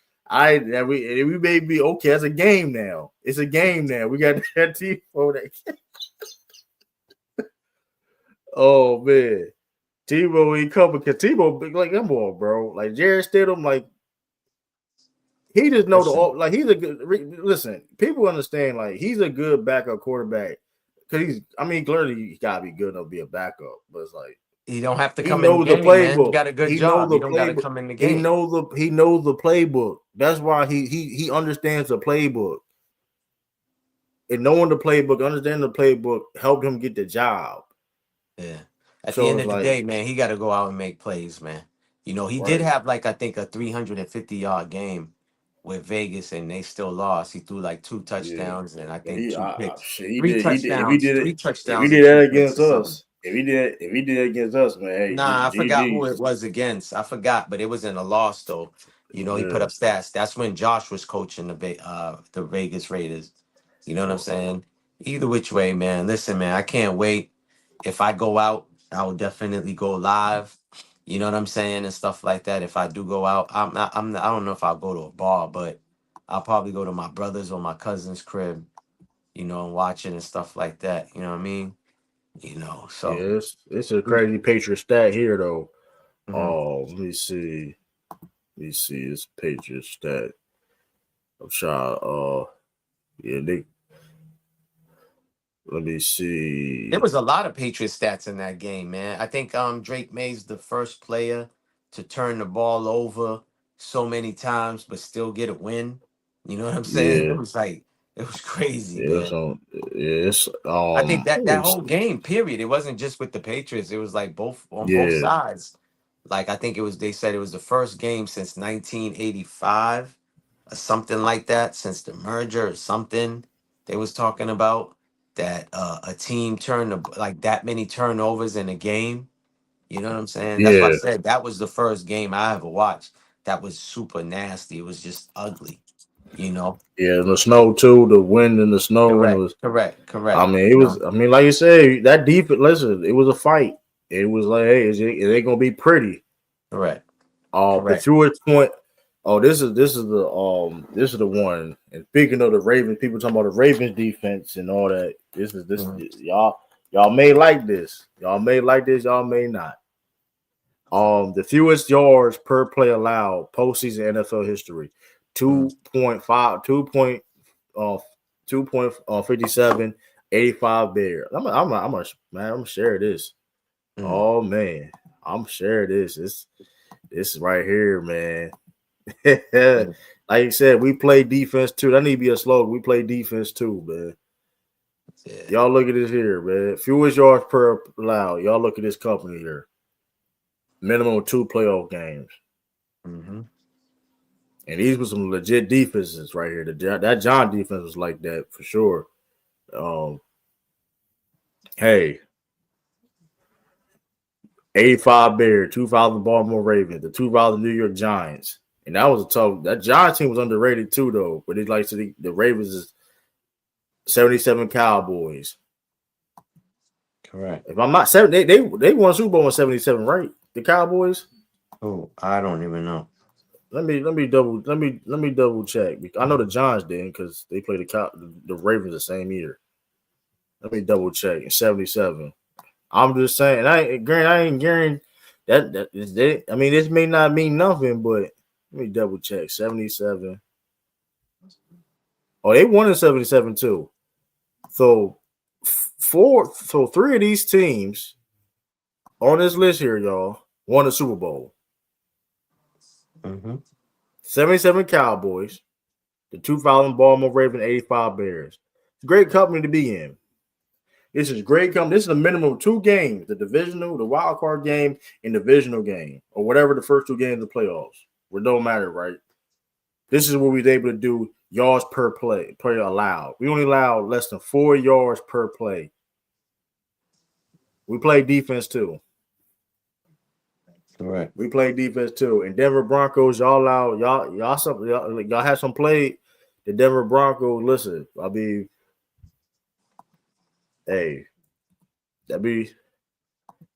We may be okay. It's a game now. It's a game now. We got that Tebow. Oh man. Tebow ain't coming because Tebow big like come on, bro. Like Jared Stidham, like he just know he's a good. Listen, people understand like he's a good backup quarterback because clearly he gotta be good enough to be a backup, but it's like he don't have to come in the game, man. He got a good job. He don't got to come in the game. He knows the playbook. That's why he understands the playbook. And knowing the playbook, understanding the playbook helped him get the job. Yeah. At the end of the day, man, he got to go out and make plays, man. You know, he did have I think a 350-yard game with Vegas, and they still lost. He threw like 2 touchdowns and I think 2 picks. 3 touchdowns. If he did that against us, if he did it against us, man. Hey, I forgot who it was against. I forgot, but it was in a loss though. You know, he put up stats. That's when Josh was coaching the Vegas Raiders. You know what I'm saying? Either which way, man. Listen, man, I can't wait. If I go out, I will definitely go live. You know what I'm saying, and stuff like that. If I do go out, I don't know if I'll go to a bar, but I'll probably go to my brother's or my cousin's crib, you know, and watch it and stuff like that. You know what I mean? You know, so it's a crazy Patriot stat here though. Oh, let me see this Patriot stat. I'm trying. Let me see. There was a lot of Patriot stats in that game, man. I think Drake May's the first player to turn the ball over so many times but still get a win. You know what I'm saying? Yeah. It was crazy, man. I think that whole game, period. It wasn't just with the Patriots. It was like both sides. Like I think they said it was the first game since 1985 or something like that, since the merger or something they was talking about. That a team turned like that many turnovers in a game. You know what I'm saying? That's why I said that was the first game I ever watched. That was super nasty. It was just ugly. You know? Yeah, the snow too, the wind and the snow. Correct. I mean, it was. I mean, like you said, that defense. Listen, it was a fight. It was like, hey, it ain't gonna be pretty. Correct. The fewest point. Oh, this is the one. And speaking of the Ravens, people talking about the Ravens defense and all that. This y'all may like this. Y'all may like this. Y'all may not. The fewest yards per play allowed postseason NFL history, 2.5, 2.57, 85 Bears. I'm gonna share this. Oh man, I'm share this. This is right here, man. Like you said, we play defense too. That need to be a slogan. We play defense too, man. Yeah. Y'all look at this here, man. Fewest yards per allowed. Y'all look at this company here. Minimum of 2 playoff games. Mm-hmm. And these were some legit defenses right here. That John defense was like that for sure. Hey, 85 Bears, 2000 Baltimore Ravens, the 2000 New York Giants. And that was a tough. That Giants team was underrated too, though. But it's like the Ravens is 77 Cowboys. Correct. If I'm not 7, they won Super Bowl in 77, right? The Cowboys. Oh, I don't even know. Let me double check. I know the Giants didn't because they played the Ravens the same year. Let me double check. In 77. I'm just saying. I ain't guaranteeing that I mean, this may not mean nothing, but let me double check. 77. Oh, they won in 77 too. So 3 of these teams on this list here, y'all, won the Super Bowl. 77 Cowboys, the 2000 Baltimore Ravens, 85 Bears. Great company to be in. This is great company. This is a minimum of 2 games: the divisional, the wild card game, and the divisional game, or whatever the first 2 games of the playoffs. It don't matter, right? This is what we was able to do. Yards per play allowed. We only allowed less than 4 yards per play. We play defense too. Correct. We play defense too. And Denver Broncos, y'all have some play. The Denver Broncos, listen, hey, that be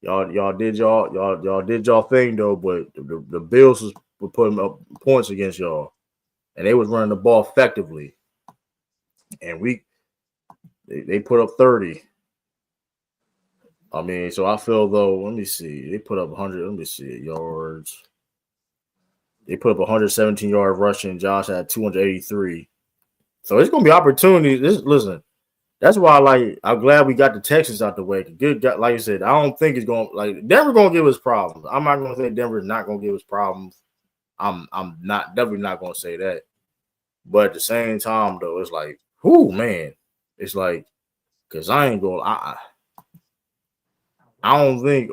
y'all did y'all thing though, but the Bills were putting up points against y'all, and they was running the ball effectively, and they put up 30. I mean, so I feel though. Let me see. They put up 100. Let me see yards. They put up 117 yard rushing. Josh had 283. So it's gonna be opportunities. Listen. That's why, I'm glad we got the Texans out the way. Good, like I said, I don't think it's going Denver gonna give us problems. I'm not gonna say Denver's not gonna give us problems. I'm definitely not gonna say that. But at the same time, though, it's like, whoo, man, it's like, cause I ain't going. I don't think.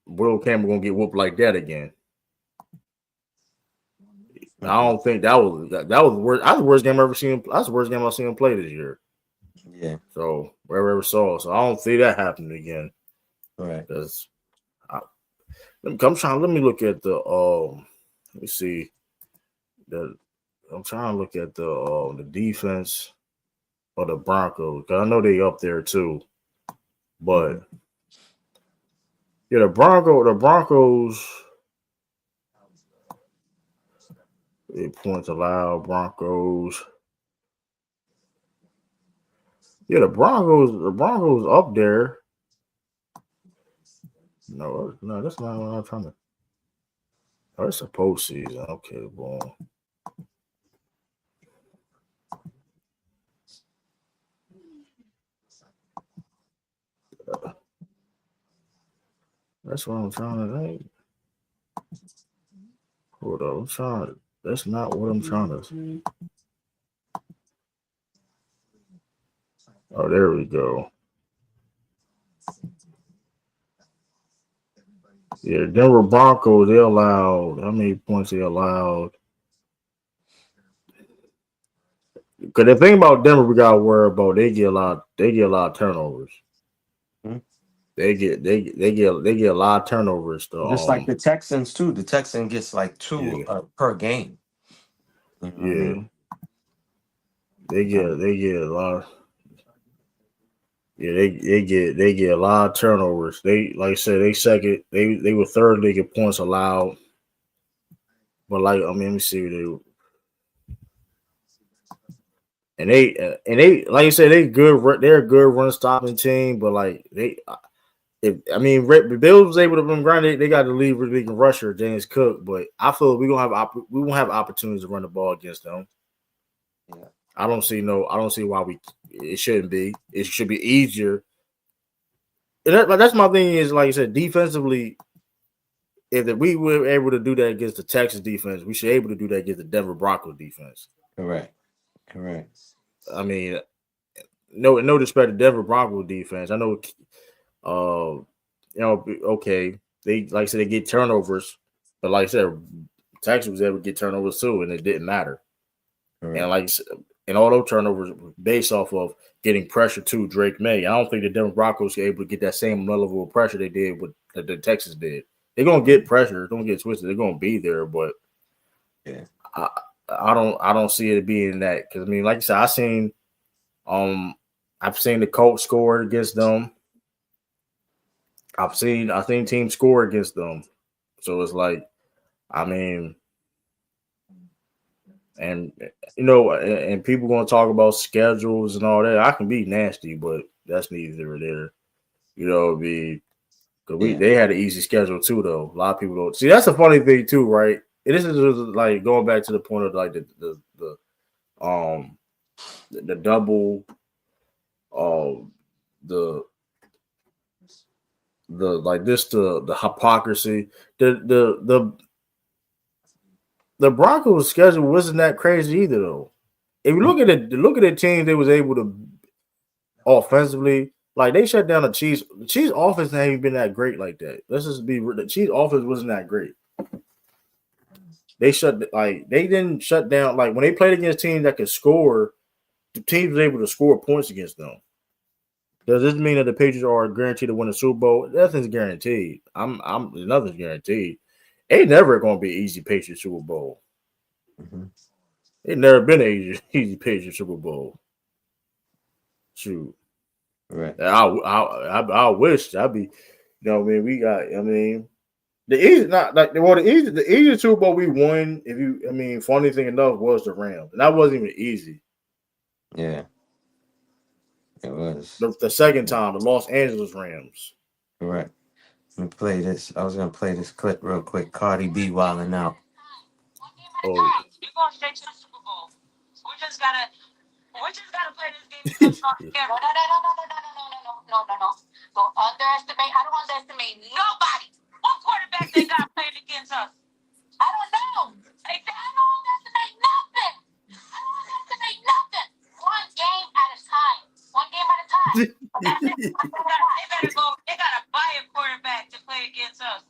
Will Campbell gonna get whooped like that again. I don't think that was the worst. That's the worst game I've ever seen. That's the worst game I've seen him play this year. Yeah. So wherever I ever saw. So I don't see that happening again. All right. Because let me look at the let me see. I'm trying to look at the defense of the Broncos. Because I know they up there too. But yeah, the Broncos 8 points allowed, Broncos. Yeah, the Broncos up there. No, that's not what I'm trying to. Oh, it's a postseason. Okay, boom. That's what I'm trying to think. Hold on, that's not what I'm trying to. Oh, there we go. Yeah, Denver Broncos, they allowed, how many points they allowed? Because the thing about Denver we gotta worry about, they get a lot of turnovers. Mm-hmm. They get a lot of turnovers though. Just like the Texans too. The Texans gets like 2 per game. You know what I Yeah, mean? they get a lot. Yeah, they get a lot of turnovers. They like I said, they second. They were third league in points allowed. But like I mean, let me see. They like I said, they good. They're a good run stopping team. But like the Bills was able to run ground. They got the lead league rusher James Cook. But I feel we won't have opportunities to run the ball against them. Yeah. I don't see why it shouldn't be. It should be easier. And that's my thing is like I said, defensively, if we were able to do that against the Texas defense, we should be able to do that against the Denver Broncos defense. Correct. I mean, no disrespect to Denver Broncos defense. I know, okay, they like I said they get turnovers, but like I said, Texas was able to get turnovers too, and it didn't matter. Correct. And like and all those turnovers were based off of getting pressure to Drake May. I don't think the Denver Broncos were able to get that same level of pressure they did with the Texas did. They're gonna get pressure. Don't get twisted. They're gonna be there, but Yeah. I don't see it being that because I mean, like I said, I've seen the Colts score against them. I've seen teams score against them. So it's like, I mean, and and people gonna talk about schedules and all that. I can be nasty, but that's neither here nor there. Because they had an easy schedule too, though. A lot of people don't see. That's a funny thing too, right? And this is just like going back to the point of like the double, the like this the hypocrisy. The Broncos schedule wasn't that crazy either, though. If you look at the teams they was able to offensively, like they shut down the Chiefs. The Chiefs offense hasn't even been that great like that. Let's just be the Chiefs offense wasn't that great. They didn't shut down like when they played against teams that could score. The teams was able to score points against them. Does this mean that the Patriots are guaranteed to win the Super Bowl? Nothing's guaranteed. Nothing's guaranteed. Ain't never going to be an easy Patriots Super Bowl. Mm-hmm. Ain't never been an easy Patriots Super Bowl. Shoot. Right. I wish I'd be. We got. The easy not like the easy Super Bowl we won. Funny thing enough was the Rams, and that wasn't even easy. Yeah. It was. The second time, the Los Angeles Rams. Correct. Let me play this. I was gonna play this clip real quick. Cardi B wilding out. Oh, you're going straight to the Super Bowl. We just gotta play this game. No. Don't underestimate. I don't underestimate nobody. What quarterback they got playing against us? I don't know. I don't underestimate nothing. One game at a time. They gotta buy a quarterback to play against us.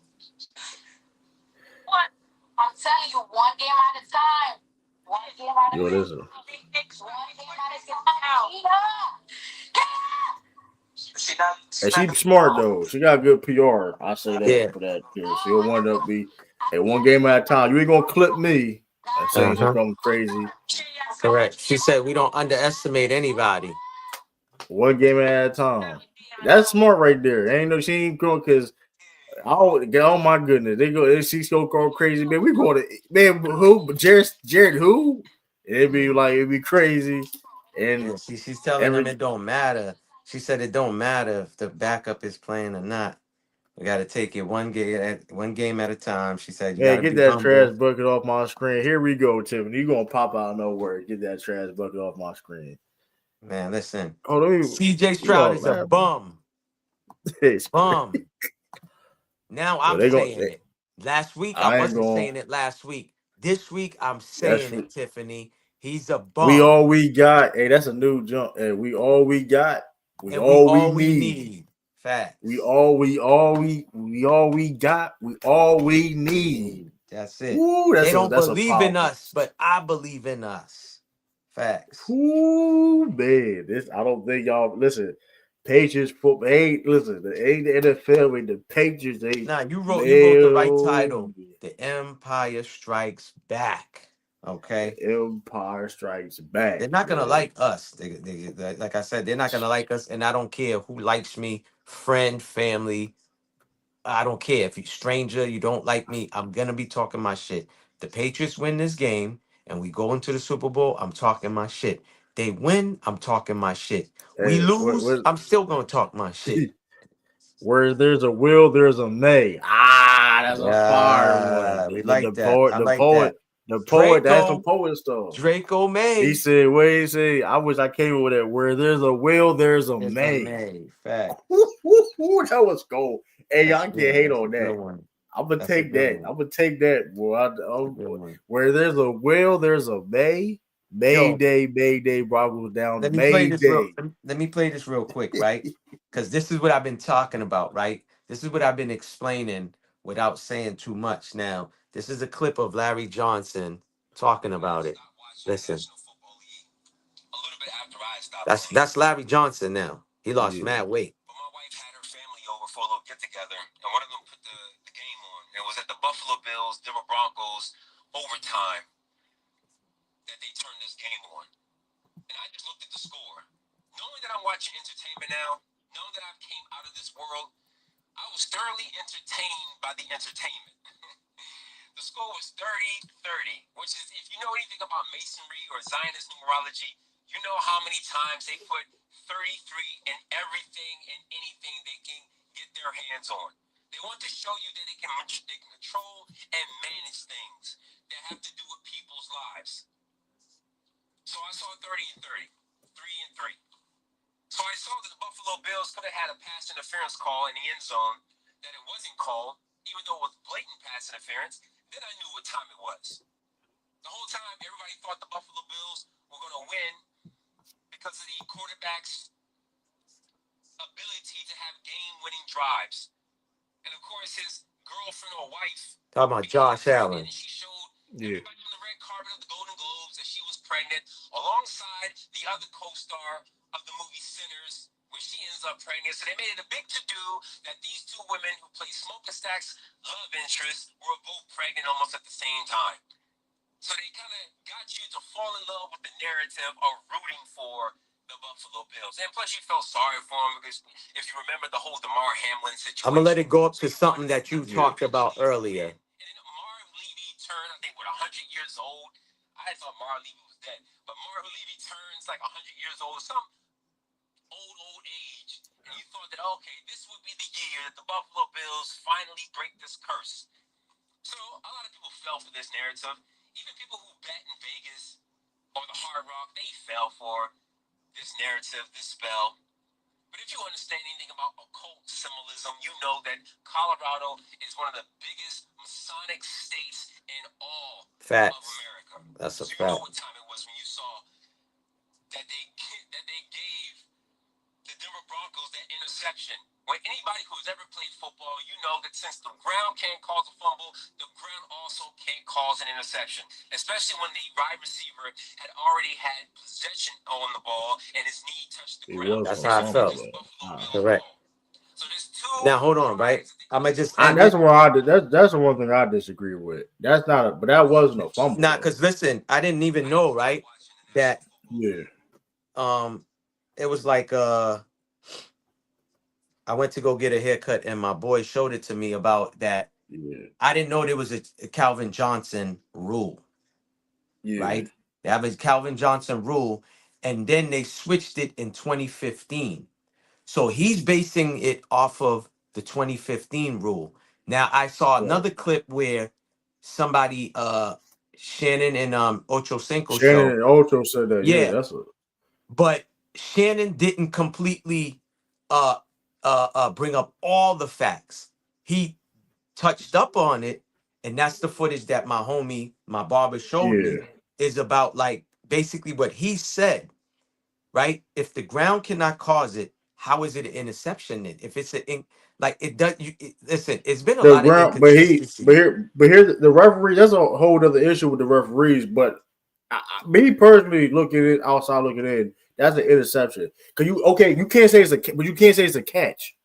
What? I'm telling you, one game at a time. And she's smart though. She got good PR. I say that Yeah. for that. She'll wind up be one game at a time. You ain't gonna clip me and saying something crazy. Correct. She said we don't underestimate anybody. One game at a time. That's smart right there. She ain't going because oh my goodness, she's gonna go crazy, man. We going to who? Jared who? It'd be crazy. And yeah, she's telling them it don't matter. She said it don't matter if the backup is playing or not. We got to take it one game at a time. She said you got to get be that humble. trash bucket off my screen. Here we go, Tiffany. You gonna pop out of nowhere? Get that trash bucket off my screen. Man, listen. Oh, CJ Stroud is a bum. Bum. Now I'm saying it. Last week I wasn't saying it last week. This week I'm saying it, Tiffany. He's a bum. We all we got. Hey, that's a new jump. Hey, we all we got. We all we need. Facts. We all we got. We all we need. That's it. Ooh, they don't believe in us, but I believe in us. Facts. Ooh, man. I don't think y'all listen. Patriots football. Hey, listen, the NFL with the Patriots. You wrote the right title. The Empire Strikes Back. Okay. Empire Strikes Back. They're not gonna Man. like us. Like I said, they're not gonna like us, and I don't care who likes me, friend, family. I don't care if you're stranger, you don't like me. I'm gonna be talking my shit. The Patriots win this game, and we go into the Super Bowl. I'm talking my shit. They win. I'm talking my shit. We Hey, lose. I'm still gonna talk my shit. where there's a will, there's a may. Ah, that's a fire one. Yeah, we like that. I The like poet, that. the poet. That's some Draco, poet stuff. Draco He May said, "What he say? I wish I came with that. Where there's a will, there's a is a may." May. Fact. That was gold. Hey, y'all That's can't good. hate That's a on good that. one. I'm gonna That's a take good that. one. I'm gonna take that, boy. That's a good one. Where there's a will, there's a may. Yo, Mayday, Broncos down. let me play this real. Mayday. Let me play this real quick, right? Because this is what I've been talking about, right? This is what I've been explaining without saying too much. Now, this is a clip of Larry Johnson talking about it. Listen, that's Larry Johnson now. He lost Yeah. mad weight. But my wife had her family over for a little get together, and one of them put the game on. It was at the Buffalo Bills, Denver Broncos overtime that they turned this game on. And I just looked at the score. Knowing that I'm watching entertainment now, knowing that I came out of this world, I was thoroughly entertained by the entertainment. The score was 30-30, which is, if you know anything about masonry or Zionist numerology, you know how many times they put 33 in everything and anything they can get their hands on. They want to show you that they can control and manage things that have to do with people's lives. So I saw 30-30, 3-3. So I saw that the Buffalo Bills could have had a pass interference call in the end zone, that it wasn't called, even though it was blatant pass interference. Then I knew what time it was. The whole time, everybody thought the Buffalo Bills were going to win because of the quarterback's ability to have game-winning drives. And of course, his girlfriend or wife, Talking about Josh Allen. and she showed everybody on the red carpet of the Golden Globes that she was pregnant, alongside the other co-star of the movie Sinners, where she ends up pregnant. So they made it a big to-do that these two women who play Smokestack's love interests were both pregnant almost at the same time. So they kind of got you to fall in love with the narrative of rooting for the Buffalo Bills. And plus you felt sorry for them because if you remember the whole DeMar Hamlin situation. I'm gonna let it go up to something that you talked about earlier. And then Marv Levy turned, I think, 100 years old. I thought Marv Levy was dead. But Marv Levy turns like 100 years old, some old age. And you thought that, okay, this would be the year that the Buffalo Bills finally break this curse. So a lot of people fell for this narrative. Even people who bet in Vegas or the Hard Rock, they fell for this narrative, this spell. But if you understand anything about occult symbolism, you know that Colorado is one of the biggest Masonic states in all Facts. of America. That's a So you fact. know what time it was when you saw that they gave the Denver Broncos that interception. When anybody who's ever played football, you know that since the ground can't cause a fumble, the ground also can't cause an interception. Especially when the wide receiver had already had possession on the ball and his knee touched the ground. That's how I felt. Correct. So there's two. Now hold on, right? I'm gonna just end That's it. where that's the one thing I disagree with. That's not but that wasn't a fumble. Nah, because listen, I didn't even know, right? That it was like I went to go get a haircut and my boy showed it to me about that. Yeah. I didn't know there was a Calvin Johnson rule. Yeah. Right? They have a Calvin Johnson rule, and then they switched it in 2015. So he's basing it off of the 2015 rule. Now I saw another clip where somebody Shannon and Ocho Cinco Shannon show. and Ocho said that. Yeah, that's a But Shannon didn't completely bring up all the facts. He touched up on it, and that's the footage that my homie, my barber, showed me, is about like basically what he said, right? If the ground cannot cause it, how is it an interception then? If it's like it does, listen, it's been a lot of inconsistency. But here the referee. That's a whole other issue with the referees. But me personally, looking at it outside, looking in, that's an interception. Cause you can't say it's a, but you can't say it's a catch.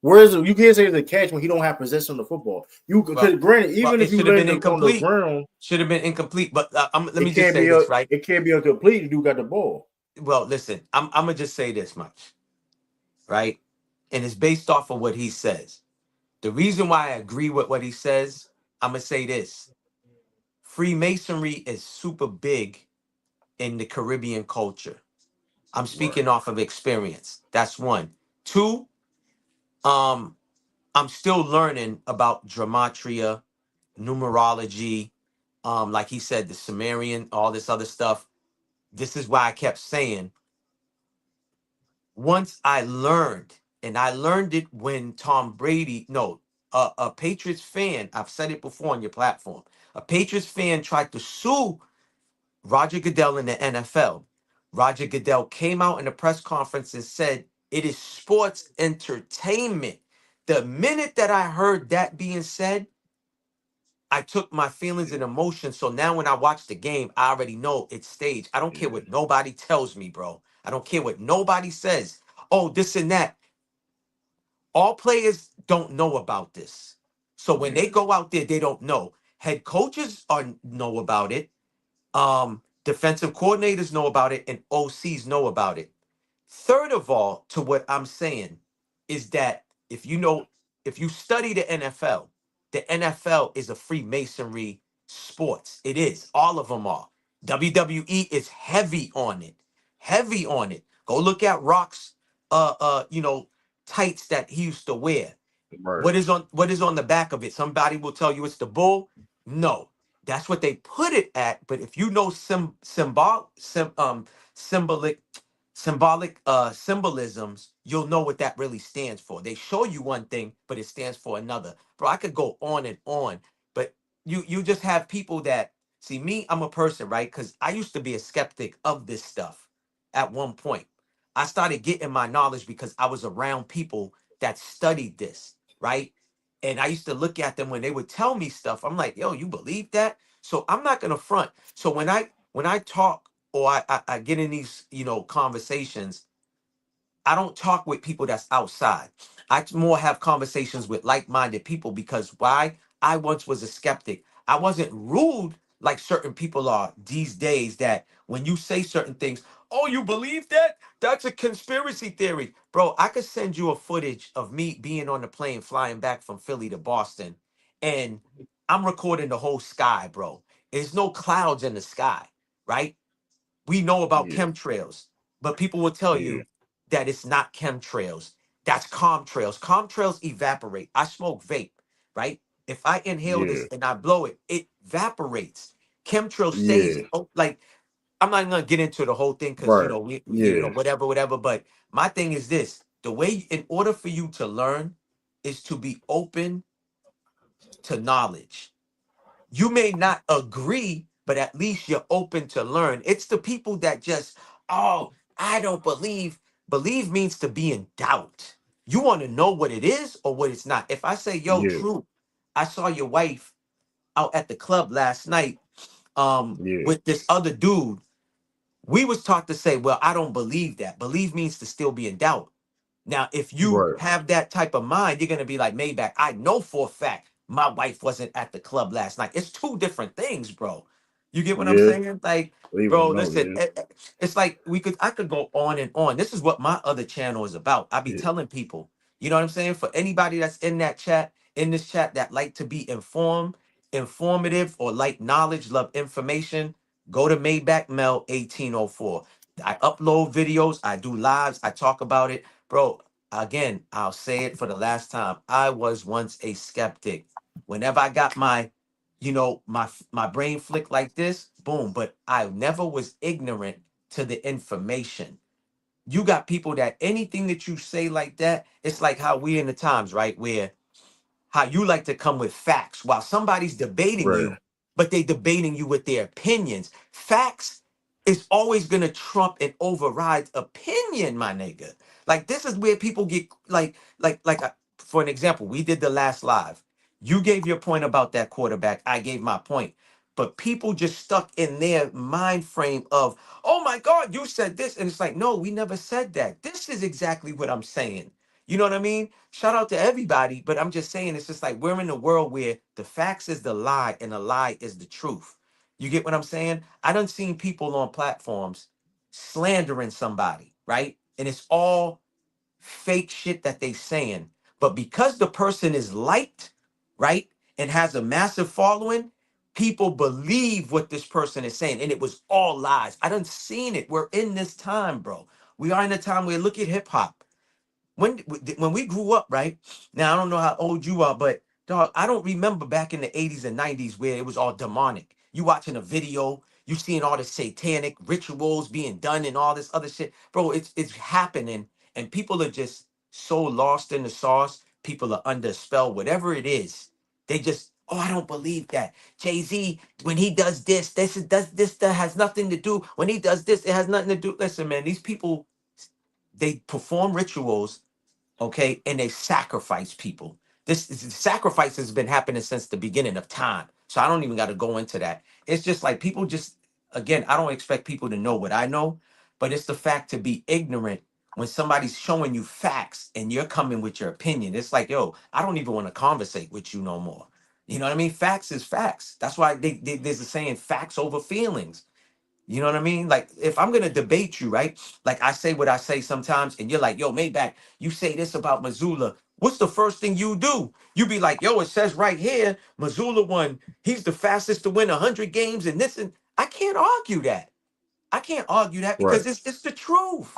Whereas you can't say it's a catch when he don't have possession of the football. You Well, could granted, well, even it if you should have land been on the incomplete. ground, Should have been incomplete. But let me it just can't say be this, right? it can't be incomplete. You got the ball. Well, listen, I'm gonna just say this much, right? And it's based off of what he says. The reason why I agree with what he says, I'm gonna say this: Freemasonry is super big in the Caribbean culture. I'm Right. speaking off of experience. That's one. Two, um, I'm still learning about gematria, numerology, like he said, the Sumerian, all this other stuff. This is why I kept saying, once I learned, and I learned it when Tom Brady, no, a Patriots fan, I've said it before on your platform, a Patriots fan tried to sue Roger Goodell in the NFL. Roger Goodell came out in a press conference and said, it is sports entertainment. The minute that I heard that being said, I took my feelings and emotions. So now when I watch the game, I already know it's staged. I don't care Yeah. what nobody tells me, bro. I don't care what nobody says. Oh, this and that. All players don't know about this. So when Yeah. they go out there, they don't know. Head coaches are know about it. Defensive coordinators know about it, and OCs know about it. Third of all, to what I'm saying is that if you know, if you study the NFL is a Freemasonry sports. It is. All of them are. WWE is heavy on it. Heavy on it. Go look at Rock's tights that he used to wear. Right. What is on the back of it? Somebody will tell you it's the bull. No, that's what they put it at. But if you know symbolic symbolisms, you'll know what that really stands for. They show you one thing, but it stands for another. Bro, I could go on and on, but you just have people that see me. I'm a person, right? Because I used to be a skeptic of this stuff at one point. I started getting my knowledge because I was around people that studied this, right? And I used to look at them when they would tell me stuff. I'm like, yo, you believe that? So I'm not gonna front. So when I talk or I get in these conversations, I don't talk with people that's outside. I more have conversations with like-minded people because why? I once was a skeptic. I wasn't rude like certain people are these days that when you say certain things, oh, you believe that? That's a conspiracy theory. Bro, I could send you a footage of me being on the plane flying back from Philly to Boston and I'm recording the whole sky, bro. There's no clouds in the sky, right? We know about Yeah. chemtrails, but people will tell Yeah. you that it's not chemtrails. That's contrails. Contrails evaporate. I smoke vape, right? If I inhale Yeah. this and I blow it, it evaporates. Chemtrail stays. Yeah. Oh, like I'm not gonna get into the whole thing because Right. Yeah. whatever. But my thing is this: the way, in order for you to learn, is to be open to knowledge. You may not agree, but at least you're open to learn. It's the people that just, oh, I don't believe. Believe means to be in doubt. You want to know what it is or what it's not. If I say, yo, Yeah. true, I saw your wife out at the club last night Yeah. with this other dude, we was taught to say, well, I don't believe that. Believe means to still be in doubt. Now, if you Right. have that type of mind, you're gonna be like Maybach. I know for a fact my wife wasn't at the club last night. It's two different things, bro. You get what I'm Yeah. saying? Like, Leave bro, them know. listen, Yeah. it's like I could go on and on. This is what my other channel is about. I be Yeah. telling people, you know what I'm saying? For anybody that's in that chat, in this chat that like to be informed, informative, or like knowledge, love information, go to Maybach Mel 1804. I upload videos, I do lives, I talk about it. Bro, again, I'll say it for the last time. I was once a skeptic. Whenever I got my brain flick like this, boom, but I never was ignorant to the information. You got people that anything that you say like that, it's like how we in the times, right? Where how you like to come with facts while somebody's debating Right. you, but they debating you with their opinions. Facts is always gonna trump and override opinion, my nigga. Like this is where people get for an example, we did the last live. You gave your point about that quarterback. I gave my point. But people just stuck in their mind frame of, oh my God, you said this. And it's like, no, we never said that. This is exactly what I'm saying. You know what I mean? Shout out to everybody, but I'm just saying it's just like we're in a world where the facts is the lie and the lie is the truth. You get what I'm saying? I done seen people on platforms slandering somebody, right? And it's all fake shit that they saying. But because the person is liked, right, and has a massive following, people believe what this person is saying. And it was all lies. I done seen it. We're in this time, bro. We are in a time where look at hip hop. When we grew up, right? Now I don't know how old you are, but dog, I don't remember back in the 80s and 90s where it was all demonic. You watching a video, you seeing all the satanic rituals being done and all this other shit. Bro, it's happening, and people are just so lost in the sauce. People are under a spell, whatever it is. They just, oh, I don't believe that. Jay-Z, when he does this that has nothing to do. When he does this, it has nothing to do. Listen, man, these people, they perform rituals, okay, and they sacrifice people. This sacrifice has been happening since the beginning of time, so I don't even got to go into that. It's just like people just, again, I don't expect people to know what I know, but it's the fact to be ignorant when somebody's showing you facts and you're coming with your opinion. It's like, yo, I don't even want to conversate with you no more. You know what I mean? Facts is facts. That's why there's a saying, facts over feelings. You know what I mean? Like if I'm gonna debate you, right? Like I say what I say sometimes, and you're like, "Yo, Maybach, you say this about Missoula. What's the first thing you do?" You be like, "Yo, it says right here, Missoula won. He's the fastest to win 100 games, and this and I can't argue that. I can't argue that Right. because it's the truth.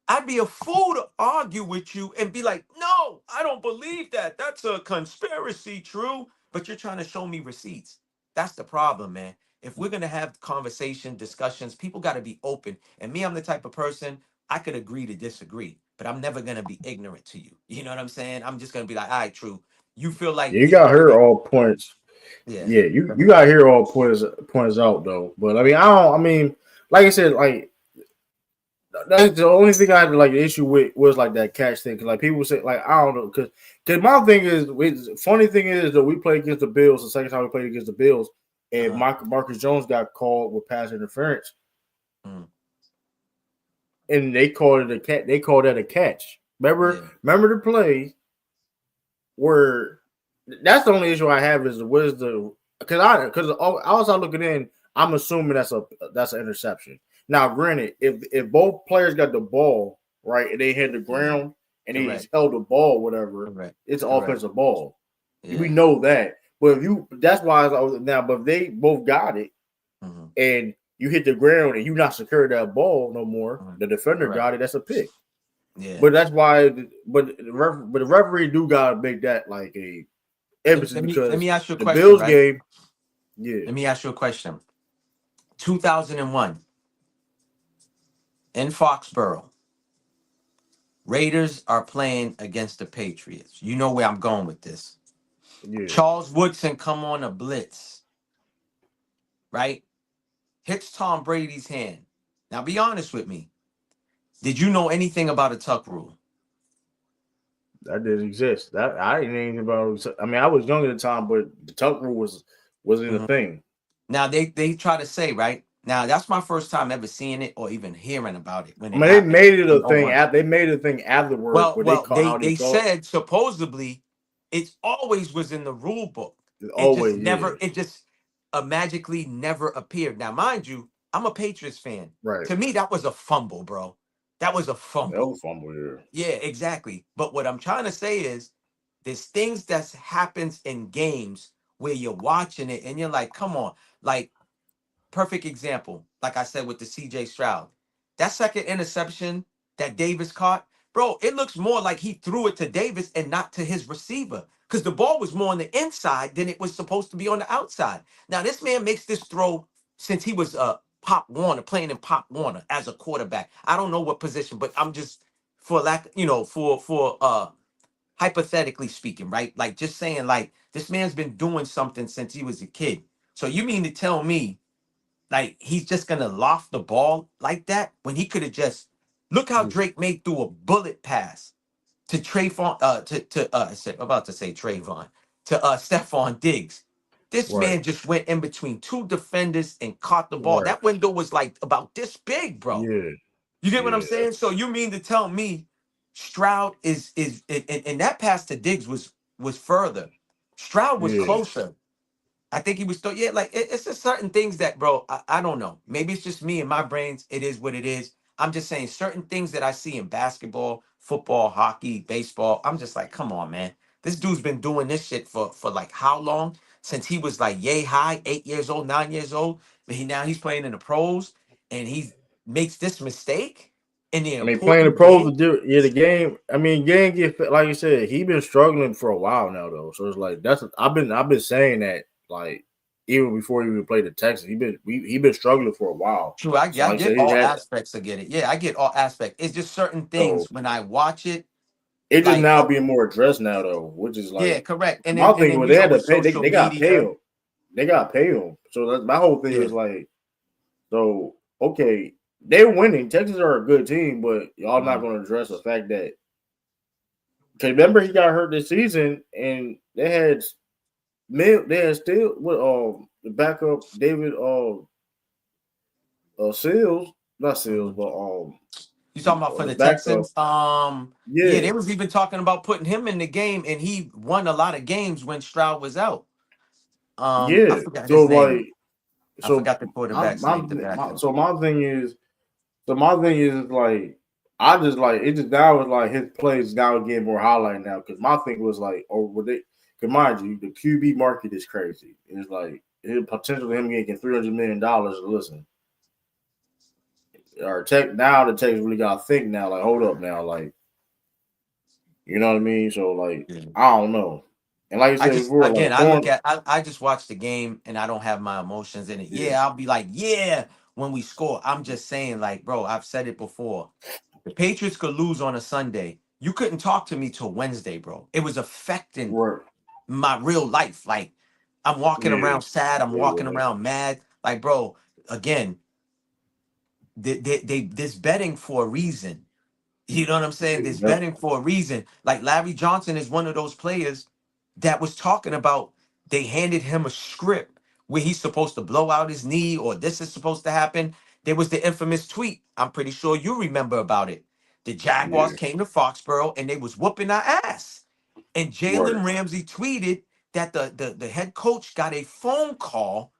I'd be a fool to argue with you and be like, no, I don't believe that. That's a conspiracy, true. But you're trying to show me receipts. That's the problem, man. If we're going to have conversation, discussions, people got to be open. And me, I'm the type of person, I could agree to disagree, but I'm never going to be ignorant to you. You know what I'm saying? I'm just going to be like, all right, true. You feel like You this got brother, her all points. yeah. Yeah, you got to hear all points out though. But I mean, I don't. I mean, like I said, like that's the only thing I had like an issue with was like that catch thing. Cause like people say, like I don't know, cause my thing is, funny thing is that we played against the Bills the second time we played against the Bills, and Marcus Jones got called with pass interference, and they called it a catch. They called that a catch. Remember the play where that's the only issue I have is what is the because I was looking in, I'm assuming that's an interception. Now, granted, if both players got the ball right and they hit the ground and they just held the ball, whatever, it's an offensive ball. Yeah. We know that, but that's why I was now. But if they both got it and you hit the ground and you not secure that ball no more, the defender got it. That's a pick. Yeah. But that's why. But the referee do gotta make that like a emphasis because let me ask you a the question, Bills right? game. Yeah. Let me ask you a question. 2001 in Foxborough, Raiders are playing against the Patriots. You know where I'm going with this. Yeah. Charles Woodson come on a blitz, right? Hits Tom Brady's hand. Now, be honest with me. Did you know anything about a tuck rule? That didn't exist. That I didn't know anything about. I mean, I was young at the time, but the tuck rule wasn't a thing. Now they try to say, right? Now that's my first time ever seeing it or even hearing about it. When they made it a thing. They made it a thing afterwards. They said supposedly it always was in the rule book. It just magically never appeared. Now, mind you, I'm a Patriots fan. Right. To me, that was a fumble, bro. That was a fumble. That was a fumble, yeah. Yeah, exactly. But what I'm trying to say is there's things that happens in games where you're watching it and you're like, come on. Like, perfect example, like I said with the CJ Stroud. That second interception that Davis caught, bro, it looks more like he threw it to Davis and not to his receiver because the ball was more on the inside than it was supposed to be on the outside. Now, this man makes this throw since he was Pop Warner, playing in Pop Warner as a quarterback. I don't know what position, but I'm just for hypothetically speaking, right? Like just saying like this man's been doing something since he was a kid. So you mean to tell me like he's just gonna loft the ball like that when he could have just look how Drake made through a bullet pass to Trayvon I'm about to say Trayvon to Stephon Diggs. This man just went in between two defenders and caught the ball. That window was like about this big, bro. Yeah. You get what I'm saying? So you mean to tell me Stroud is and that pass to Diggs was further. Stroud was Yeah. closer. I think he was still, yeah, like it's just certain things that, bro, I don't know. Maybe it's just me and my brains. It is what it is. I'm just saying certain things that I see in basketball, football, hockey, baseball. I'm just like, come on, man. This dude's been doing this shit for like how long? Since he was like yay high, 8 years old, 9 years old. But he's playing in the pros and he makes this mistake in the I mean, playing the important pros, game. the game. I mean, game get like you said, he been struggling for a while now though. So it's like I've been saying that like even before he even played the Texans, he been struggling for a while. True, I, So I like I get said, he all had aspects of it. Yeah, I get all aspects. It's just certain so things when I watch it, it just like now being more addressed now though, which is yeah, like correct. And my then thing was you they know had to with pay. social They got to pay media, him. They got to pay him. So that's my whole thing yeah, is like, so okay, they're winning. Texans are a good team, but y'all not going to address the fact that. Cause remember he got hurt this season, and they had still with the backup David Seals, not Seals, mhm. but You talking about for the the backup. Texans? Yeah, Yeah, they was even talking about putting him in the game, and he won a lot of games when Stroud was out. I yeah. forgot So his name. like, I so forgot the quarterback's name, the backup. my thing is, like, I just like it. Just now is like his plays now getting more highlight now because my thing was like, oh, would they? Cause mind you, the QB market is crazy. It's like his potential of him getting $300 million. Listen, or tech now the Texans really got to think now. Like, hold up now, like you know what I mean. So like, Yeah. I don't know. And like you I said just before, again like I look throwing at I just watch the game and I don't have my emotions in it. yeah, Yeah, I'll be like, yeah, when we score. I'm just saying, like, bro, I've said it before. The Patriots could lose on a Sunday. You couldn't talk to me till Wednesday, bro. It was affecting right, my real life. Like, I'm walking yeah, around sad. I'm it walking was around mad. Like, bro, again, this betting for a reason. You know what I'm saying? There's yeah, betting for a reason. Like Larry Johnson is one of those players that was talking about they handed him a script where he's supposed to blow out his knee or this is supposed to happen. There was the infamous tweet. I'm pretty sure you remember about it. The Jaguars yeah, came to Foxborough and they was whooping our ass. And right. Jalen Ramsey tweeted that the head coach got a phone call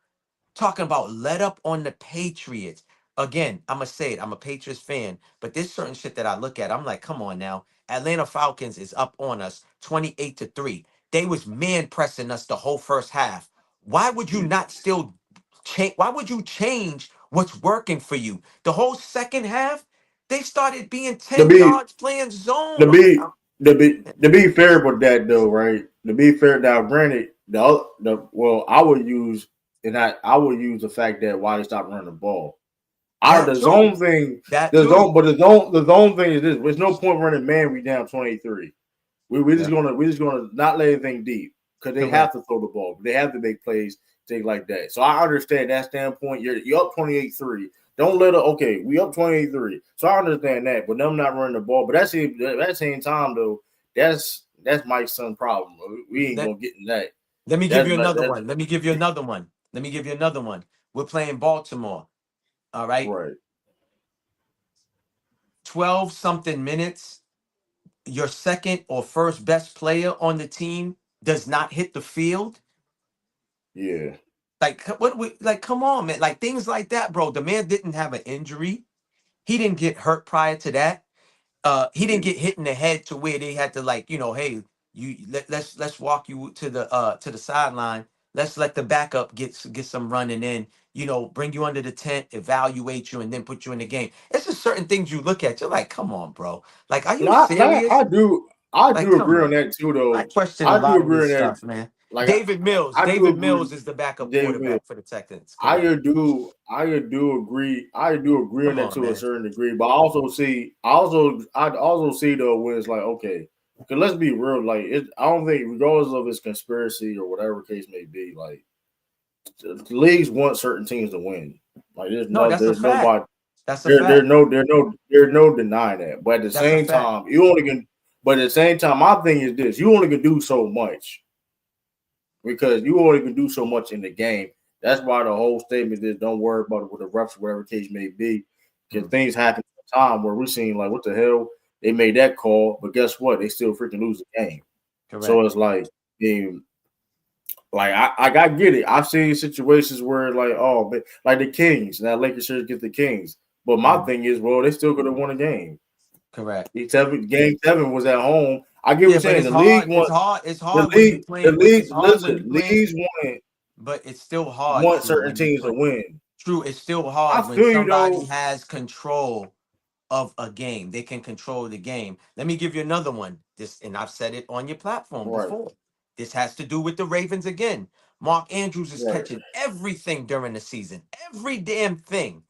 talking about let up on the Patriots. Again, I'm gonna say it. I'm a Patriots fan, but there's certain shit that I look at. I'm like, come on now. Atlanta Falcons is up on us 28-3. They was man pressing us the whole first half. Why would you Yeah. not still change? Why would you change what's working for you? The whole second half, they started being To 10 be yards playing to zone. be to be fair with that though, right? To be fair, now granted, I would use I would use the fact that why they stopped running the ball. Out That of the too. zone thing, That too. the zone thing is this: there's no point running man. We down 23. Yeah, We're just gonna not let anything deep because they have correct. to throw the ball. They have to make plays, things like that. So I understand that standpoint. You're up 28-3. Don't let it. Okay, we up 28-3. So I understand that, but them not running the ball. But that same time though, that's Mike's son problem. We ain't gonna get in that. Let me give That's you not another that's one. Let me give you another one. Let me give you another one. We're playing Baltimore. All right. right. 12 something minutes. Your second or first best player on the team does not hit the field. Yeah. Like what we like, come on, man. Like things like that, bro. The man didn't have an injury. He didn't get hurt prior to that. He didn't Yeah. get hit in the head to where they had to like, hey, let's walk you to the sideline. Let's let the backup get some running in, bring you under the tent, evaluate you, and then put you in the game. It's just certain things you look at. You're like, come on, bro. Like, are you serious? I Like, do come agree on on. that too I though. question a I do lot of agree this on that. stuff, man. Like David Mills. I do David agree. Mills is the backup David Mills. quarterback for the Texans. Correct. I do agree. I do agree on Come that on, to a man. certain degree, but I also see though when it's like okay, because let's be real, like I don't think regardless of its conspiracy or whatever case may be, like the leagues want certain teams to win. Like No, that's a there's fact. nobody That's a fact. there's no denying that. But at the That's a same fact. time, you only can. But at the same time, my thing is this: you only can do so much because you only can do so much in the game. That's why the whole statement is don't worry about it with the refs, whatever case may be, because Mm. things happen at a time where we're seeing like what the hell they made that call, but guess what? They still freaking lose the game. Correct. So it's like, I get it. I've seen situations where but like the Kings, now Lakers series get the Kings. But my thing is, well, they still could have won a game. Correct. Game 7 was at home. I get what Yeah, you're but saying. it's The hard. league It's won. hard. It's The hard when you league, the playing. It's leagues, hard when listen, you playing. leagues want But it's still hard. True, certain when you teams to play. win. True, it's still I hard when feel you somebody though. has control of a game. They can control the game. Let me give you another one. This, and I've said it on your platform Right, before. This has to do with the Ravens again. Mark Andrews is right, catching everything during the season. Every damn thing.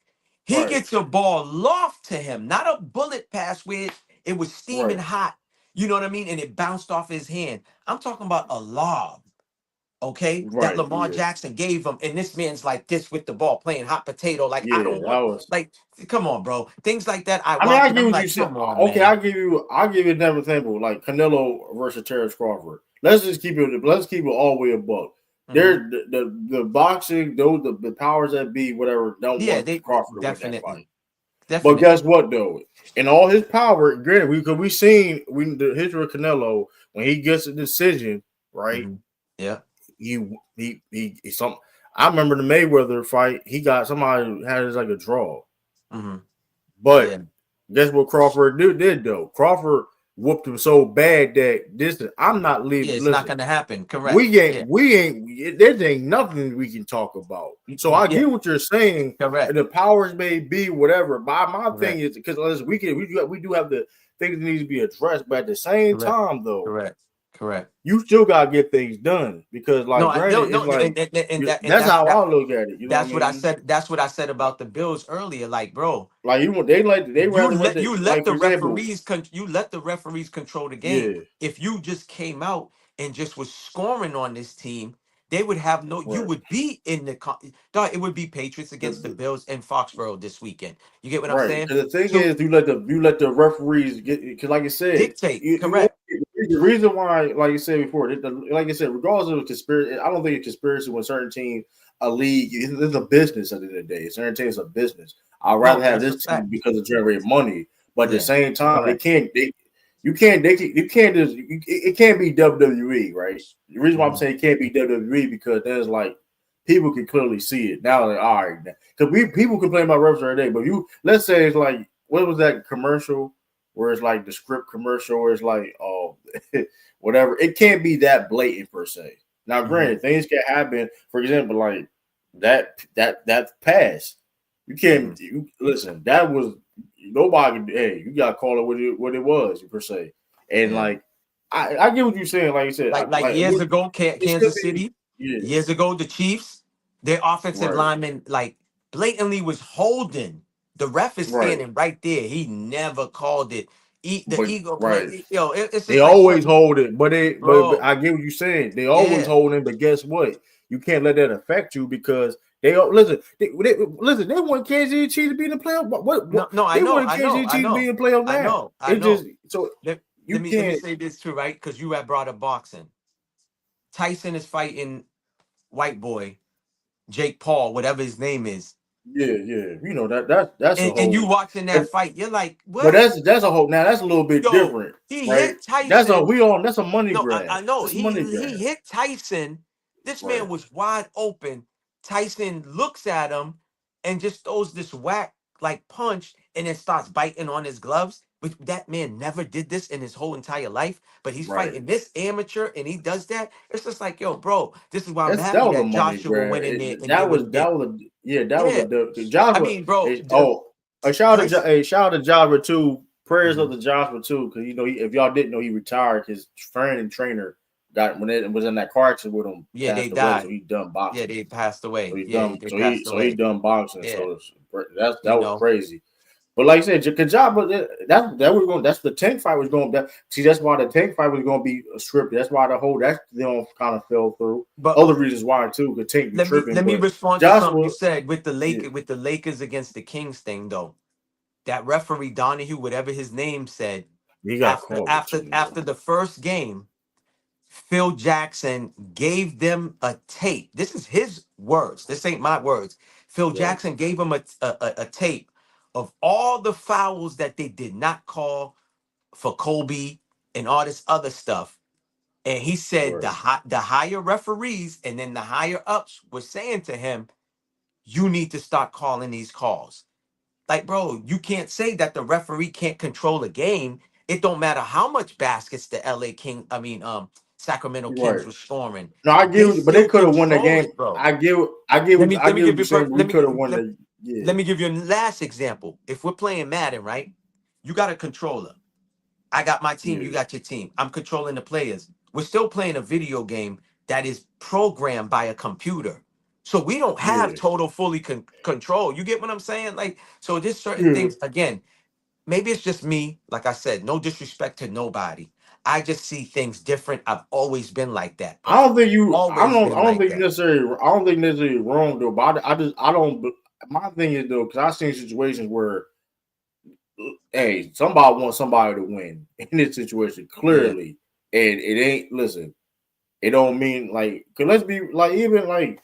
He right, gets a ball loft to him, not a bullet pass where it was steaming right, hot. You know what I mean? And it bounced off his hand. I'm talking about a lob. Okay, that right. Lamar Yeah, Jackson gave him, and this man's like this with the ball, playing hot potato. Like, I yeah. don't That want, was. like, come on, bro. Things like that, I I mean, watch I it. get I'm what you like, said. come on, Okay, man. I'll give you another example, like Canelo versus Terrence Crawford. Let's just keep it. Let's keep it all the way above. Mhm. The boxing, those the powers that be, whatever, don't Yeah, want they Crawford to win that fight. definitely, But definitely. guess what though? In all his power, granted, we seen the history of Canelo when he gets a decision, right? Mhm. Yeah. He some. I remember the Mayweather fight. He got somebody who had it like a draw, Hmm. but Yeah. guess what Crawford did though? Crawford whooped him so bad that this I'm not Yeah, leaving. it's not Listen, gonna happen. Correct. Yeah. we ain't there ain't nothing we can talk about. So I Yeah. get what you're saying. Correct. The powers may be whatever. My thing Correct. is because we do have the things that need to be addressed, but at the same Correct. time though, Correct. Correct. you still gotta get things done because No, like I don't. granted, No, it's like and that's how I look at it. You know what I that's what I mean? said. That's what I said about the Bills earlier. Like, bro, Like they rather want you let like the for example, referees you let the referees control the game. yeah, If you just came out and just was scoring on this team, they would have no. You right. would be in the. Dog, it would be Patriots against the The, Bills in Foxborough this weekend. You get what I'm Right, saying? because the thing So is, you let the referees get because, like I said, dictate. Correct. the reason why, like you said before, like I said, regardless of the conspiracy, I don't think a conspiracy when certain team, a league, it's a business at the end of the day. Certain teams a business. I'd rather No, have that's a this team fact. because it generates money, but at the Yeah. same time, Correct. you can't just it can't be WWE, right? The reason why I'm Mhm. saying it can't be WWE because there's like people can clearly see it now. Like, all right, because people complain about refs every day, but let's say it's like what was that commercial where it's like the script commercial where it's like whatever. It can't be that blatant per se. Now, Mhm. granted, things can happen. For example, like that pass. You can't Mhm. listen. That was nobody. Hey, you got to call it what it was per se. And Yeah. like I get what you're saying. Like you said, Like years ago, it should Kansas be. City. Yeah, Years ago, the Chiefs, their offensive right, lineman like blatantly was holding. The ref is right. standing right there. He never called it. The But Eagle right. play. Yo, it's They just like always certain, hold it, but bro. I get what you're saying. They always Yeah. hold it, but guess what? You can't let that affect you because listen. Listen. They want Kansas City Chiefs to be in the playoff. No, no, I They know, want I Kansas know, City I Chiefs to be know, in the playoff I now. know, I It just know. so Let you me can't. say this too, right? Because you have brought up boxing. Tyson is fighting white boy Jake Paul, whatever his name is, Yeah. You know that's a and you whole. watching that fight, you're like, But what? that's a whole. Now that's a little bit Yo, different, he right? hit Tyson. That's a money No, grab. I know. That's a money grab, He hit Tyson. This man right? was wide open. Tyson looks at him and just throws this whack like punch and then starts biting on his gloves. But that man never did this in his whole entire life. But he's Right. fighting this amateur and he does that. It's just like, yo, bro, this is why I'm That happy was a that money Joshua grab. went in there and did what he did. That was a yeah. That was Yeah. a I Joshua. mean, bro, A shout out to Tyson. shout out to Joshua too. Prayers up Mhm. to Joshua too, because if y'all didn't know, he retired. His friend and trainer got when it was in that car accident with him, Yeah, they passed away. So died. he done Yeah, boxing. they passed So away. he Yeah, done. they passed He away. done boxing. Yeah, So you that was know. crazy. But like I said, Kajab, that was going. That's the tank fight was going. See, that's why the tank fight was going to be scripted. That's why kind of fell through. But Other reasons why too could tank be tripping. let me But respond to something you Joshua, said with yeah, the Lakers against the Kings thing though. That referee Donahue, whatever his name said, he got caught with something though. after the first game, Phil Jackson gave them a tape. This is his words. This ain't my words. Phil Right, Jackson gave him a tape of all the fouls that they did not call for Kobe and all this other stuff. And he said Right. the higher referees and then the higher ups were saying to him, you need to start calling these calls. Like, bro, you can't say that the referee can't control a game. It don't matter how much baskets the Sacramento Kings Right. were scoring. No, I They give, but they still could have won the control game. it, bro. I give, I Let me give give what you you're saying. We could have won the. Yeah, let me give you a last example. If we're playing Madden, right? You got a controller. I got my team, you yeah, got your team. I'm controlling the players. We're still playing a video game that is programmed by a computer. So we don't have yeah, total fully control. You get what I'm saying? Like, so there's certain yeah. things, again, maybe it's just me. Like I said, no disrespect to nobody. I just see things different. I've always been like that, I bro. don't think you. Always I been don't like think you that. necessarily. I don't think necessarily wrong though. But I just. I don't. My thing is though, because I've seen situations where, hey, somebody wants somebody to win in this situation Yeah. clearly, and it ain't. Listen, it don't mean like. Cause let's be like even like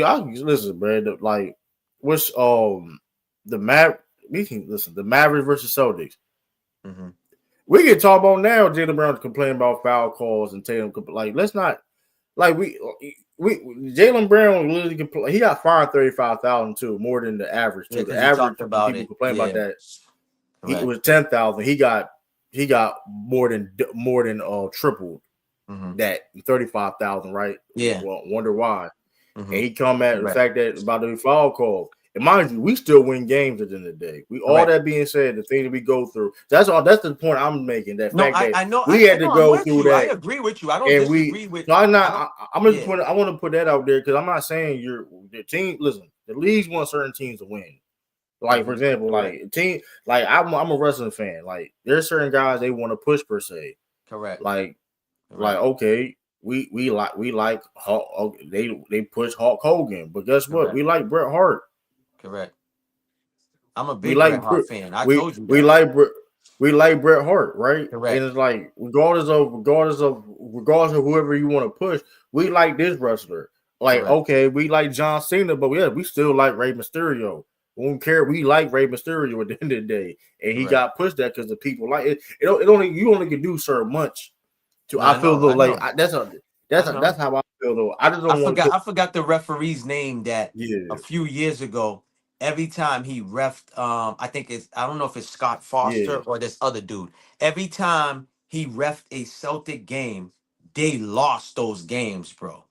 I listen, man. Like what's the map? We can listen. The Mavericks versus Celtics. Hmm. We can talk about now. Jalen Brown complaining about foul calls and Tatum. Like let's not like we Jalen Brown literally complain. He got fined 35,000 too, more than the average Yeah, too. The because he average talked about people it. complain about Yeah. that. It Correct. was 10,000. He got more than tripled Hmm. that 35,000. Right? Yeah. Well, wonder why. Hmm. And he come at the Correct. fact that about the foul call. And mind you, we still win games at the end of the day. We all Correct. that being said, the things that we go through. That's all. That's the point I'm making. That No, fact that I know. we had to No, I'm go with through you. I that, agree with you. I don't and we. disagree with. So I'm I not. don't. I'm just Yeah. putting. I want to put that out there because I'm not saying the team. Listen, the leagues want certain teams to win. Like for example, Correct. like a team. Like I'm a wrestling fan. Like there's certain guys they want to push per se. Correct. Like Correct. okay, we like Hulk, they push Hulk Hogan, but guess what? Correct. We like Bret Hart. Correct. I'm a We big Bret like Hart fan. I we told you we that. like we like Bret Hart, right? And Correct. it's like regardless of whoever you want to push, we like this wrestler. Like Correct. okay, we like John Cena, but yeah, we still like Rey Mysterio. We don't care. We like Rey Mysterio at the end of the day, and he Correct. got pushed that because the people like it. It only you only can do so much. To No, I I feel know. though I like know. I know. that's how I feel though. I just don't want to put I forgot the referee's name that a yeah few years ago, every time he refed, I don't know if it's Scott yeah Foster or this other dude. Every time he refed a Celtic game, they lost those games, bro.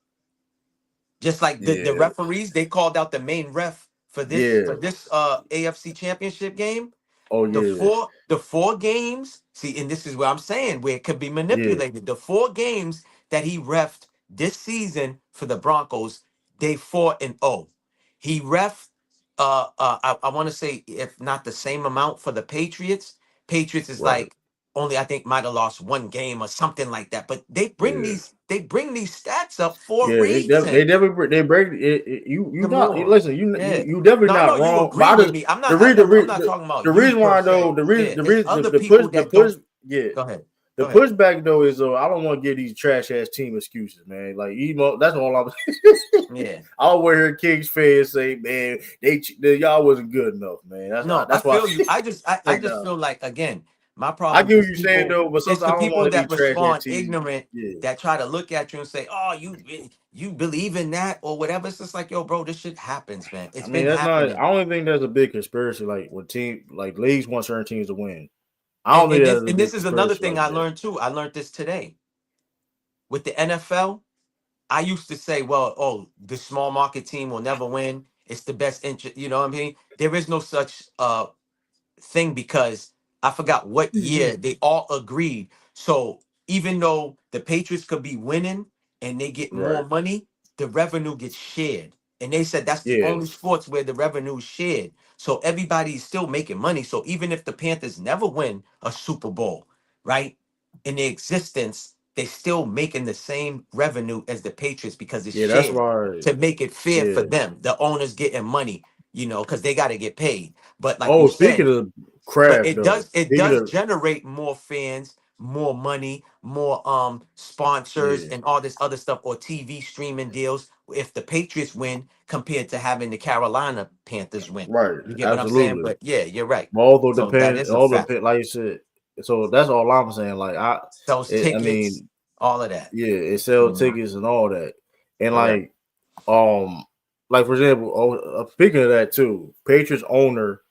Just like the yeah referees, they called out the main ref yeah. for this AFC championship game. Oh yeah The four games, see, and this is what I'm saying, where it could be yeah manipulated. The four games that he refed this season for the Broncos, they 4-0. He ref I want to say if not the same amount for the Patriots. Patriots is right like only I think might have lost one game or something like that. But yeah. they bring these stats up for a Yeah, they reason. never they break you Come not on. listen Yeah. you definitely No, I know not you wrong. But agree with me. I'm not talking The about you reason per why se. though Yeah, it's other people the that push don't. yeah Go ahead. the Go ahead. pushback though is I don't want to give these trash ass team excuses, man. Like that's all I'm. Yeah. I don't want to hear Kings fans say, man, they y'all wasn't good enough, man. No, I That's why feel you. I like just feel like again, my I problem get what is you're saying people. though, but It's sometimes the I don't people want to that these trash ass respond teams. ignorant Yeah. that try to look at you and say, "Oh, you believe in that or whatever." It's just like, yo, bro, this shit happens, man. It's I mean, been that's not. happening. I don't think there's a big conspiracy like when leagues want certain teams to win. I don't think there's a And big this is another conspiracy thing like I that. learned too. I learned this today with the NFL. I used to say, well, oh, the small market team will never win. It's the best interest. You know what I mean? There is no such thing because I forgot what year they all agreed. So even though the Patriots could be winning and they get Right? more money, the revenue gets shared. And they said that's the Yeah. only sports where the revenue is shared. So everybody is still making money. So even if the Panthers never win a Super Bowl, right, in their existence, they still making the same revenue as the Patriots because it's Yeah. That's shared why. to make it fair for Yeah. them. The owners getting money, because they got to get paid. But like you Oh, speaking said, of craft though, it speaking does of generate more fans, more money, more sponsors yeah. and all this other stuff or TV streaming deals if the Patriots win compared to having the Carolina Panthers win. Right. You get what I'm saying? Absolutely. But yeah, you're right. Although So that depend. is a All fact. depend. Like you said. So that's all I'm saying. Like Sells I tickets, mean, all of that. yeah, it sells Mhm. tickets and all that, and Correct. like for example, speaking of that too, Patriots owner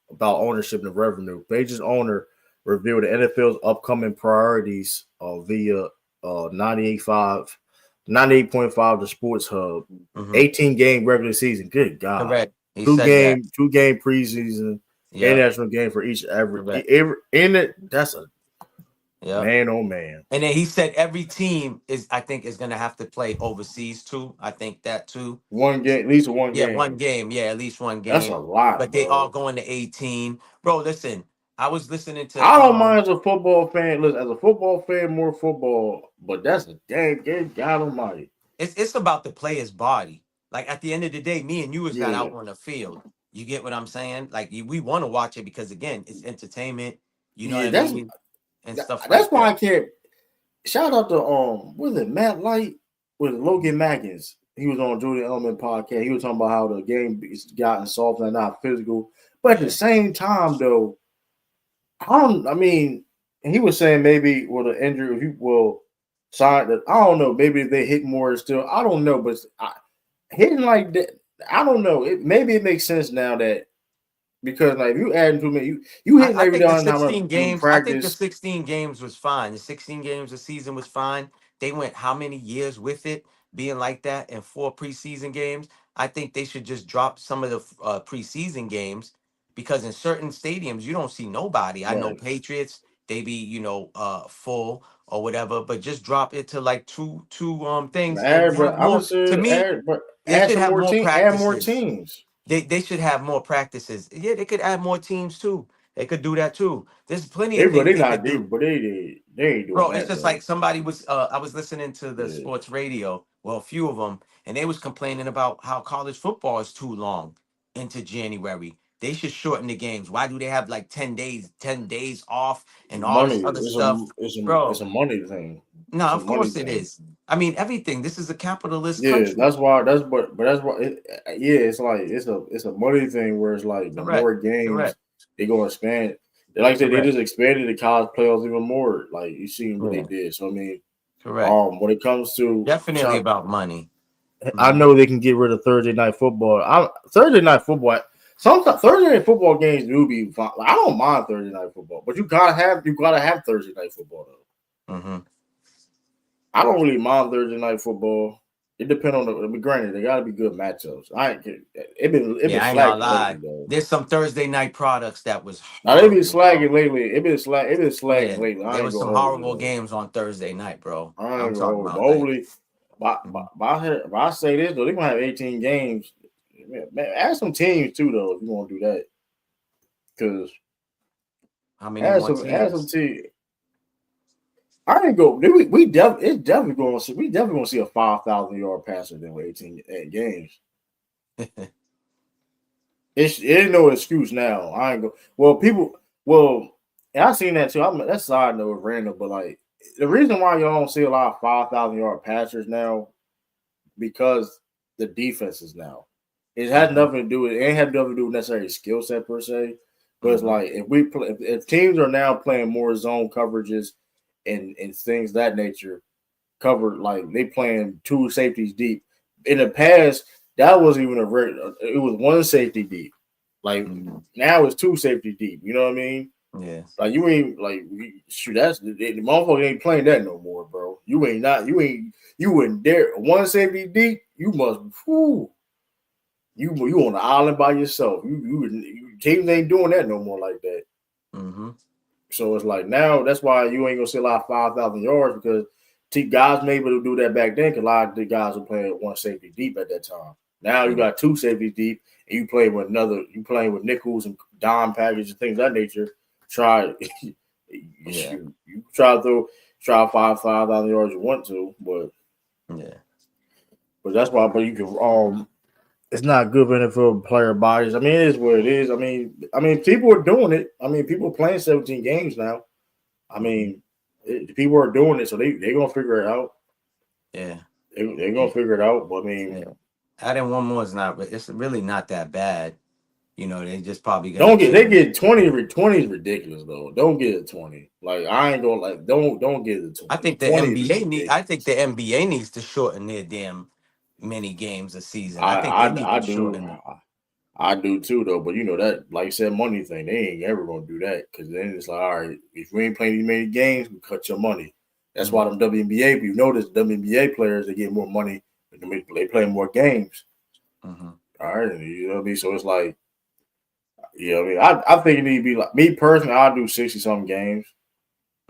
about ownership and revenue. Patriots owner revealed the NFL's upcoming priorities via 98.5, 98.5 the Sports Hub. Mhm. 18 game regular season. Good God. Correct. He said that. Two game preseason, Yep. international game for each Correct. every in it. That's a Yep. man, oh man. And then he said every team I think, is gonna have to play overseas too. I think that too. One game, at least one Yeah, one game. game. Yeah, at least one That's a game. lot, But they are bro. going to 18. Bro, listen, I was listening I to don't mind as a football fan. Listen, as a football fan, more football, but that's a dang good God Almighty. it's about the player's body. Like at the end of the day, me and you is not Yeah, out on the field. You get what I'm saying? Like we want to watch it because again, it's entertainment. You know what yeah. I mean? And stuff That's like why I that. can't. Shout out to was it Matt Light with Logan Mackins? He was on Jordan Element podcast. He was talking about how the game is gotten soft and not physical. But at the Yeah. same time, though, I mean, he was saying maybe with an injury, if you will sign that. I don't know. Maybe if they hit more, still, I don't know. But hitting like that, I don't know. Maybe it makes sense now that because like if you adding too many, you hitting I every think the time sixteen in games. I think the practice. 16 games was fine. The 16 games a season was fine. They went how many years with it being like that and 4 preseason games. I think they should just drop some of the preseason games because in certain stadiums you don't see nobody. I know Right. Patriots, they be full or whatever, but just drop it to like two things and Add, have but I'm more. just To saying, me, but they add should some have more more add more practices. teams. They should have more practices. Yeah, they could add more teams too. They could do that too. There's plenty of But things they they not could deep, do. but they ain't doing Bro, it's that just like though. somebody was I was listening to the Yeah, sports radio, well, a few of them, and they was complaining about how college football is too long into January. They should shorten the games. Why do they have like 10 days off and all money. this other stuff? It's Bro, a money thing. no, It's a of money course it thing. is. I mean, everything. This is a capitalist Yeah, country. that's why. But that's why. Yeah, it's like it's a money thing where it's like the Correct. more games Correct. they gonna expand. Like I said, they Correct. just expanded the college playoffs even more. Like you seen what they Yeah. did. So I mean, Correct. when it comes to Definitely about money. I Mhm. know they can get rid of Thursday night football. Thursday night football. Sometimes Thursday night football games do be fun. Like, I don't mind Thursday night football, but you gotta have Thursday night football though. Mhm. I don't really mind Thursday night football. It depends on the. Granted, they gotta be good matchups. It been Yeah, I ain't gonna slacking lately lie. though. There's some Thursday night products that was Now they been horrible, bro. slacking lately. It been slacking Yeah, lately. there I ain't was gonna some hold you horrible though. games on Thursday night, bro. I I'm ain't gonna talking hold you. But about like, hopefully, mhm. if I say this though, they gonna have 18 games. Man, add some teams too though if you want to do that. Because How many more add some teams? teams. I ain't go. It's definitely going to see. We definitely going to see a 5,000 yard passer than with 18 games. It ain't no excuse now. I ain't go. Well, people. Well, and I seen that too. That's side note random, but like the reason why y'all don't see a lot of 5,000 yard passers now because the defenses now. It has Mhm. nothing to do with. It ain't have nothing to do with necessarily skill set per se. But it's Mhm. like if we play, if teams are now playing more zone coverages and things that nature, covered like they playing two safeties deep. In the past, that wasn't even it was one safety deep. Like Mhm. now it's two safety deep. You know what I mean? Yeah. Like you ain't like shoot. That's the motherfucker ain't playing that no more, bro. You wouldn't dare one safety deep. You must. Whew, you on the island by yourself. Teams ain't doing that no more like that. Mhm. So it's like now that's why you ain't gonna see a lot of 5,000 yards because guys may be able to do that back then because a lot of the guys were playing one safety deep at that time. Now you Yeah. got two safeties deep and you playing with nickels and dime packages and things of that nature. Try Yeah. you try to try 5,000 yards you want to, Yeah. but that's why but you can it's not good for NFL player bodies. I mean, it is what it is. I mean, people are doing it. I mean, people are playing 17 games now. I Mhm. mean, people are doing it, so they gonna figure it out. Yeah. They gonna figure it out. But I mean, Yeah. Adding one more is not. It's really not that bad. You know, they just probably Don't get they chill. get 20. 20 is ridiculous though. Don't get it 20. Like I ain't gonna like don't get it 20. I think the 20 is NBA need. I ridiculous. think the NBA needs to shorten their damn many games a season. I think they need I to do. shorten it. I do too, though. But you know that, like you said, money thing, they ain't ever gonna do that because then it's like, all right, if we ain't playing these many games, we cut your money. That's why them WNBA, you notice WNBA players they get more money, they play more games. Mm-hmm. All right, you know what I mean. So it's like, you know what I mean. I think it need to be like me personally. I'll do 60-something games.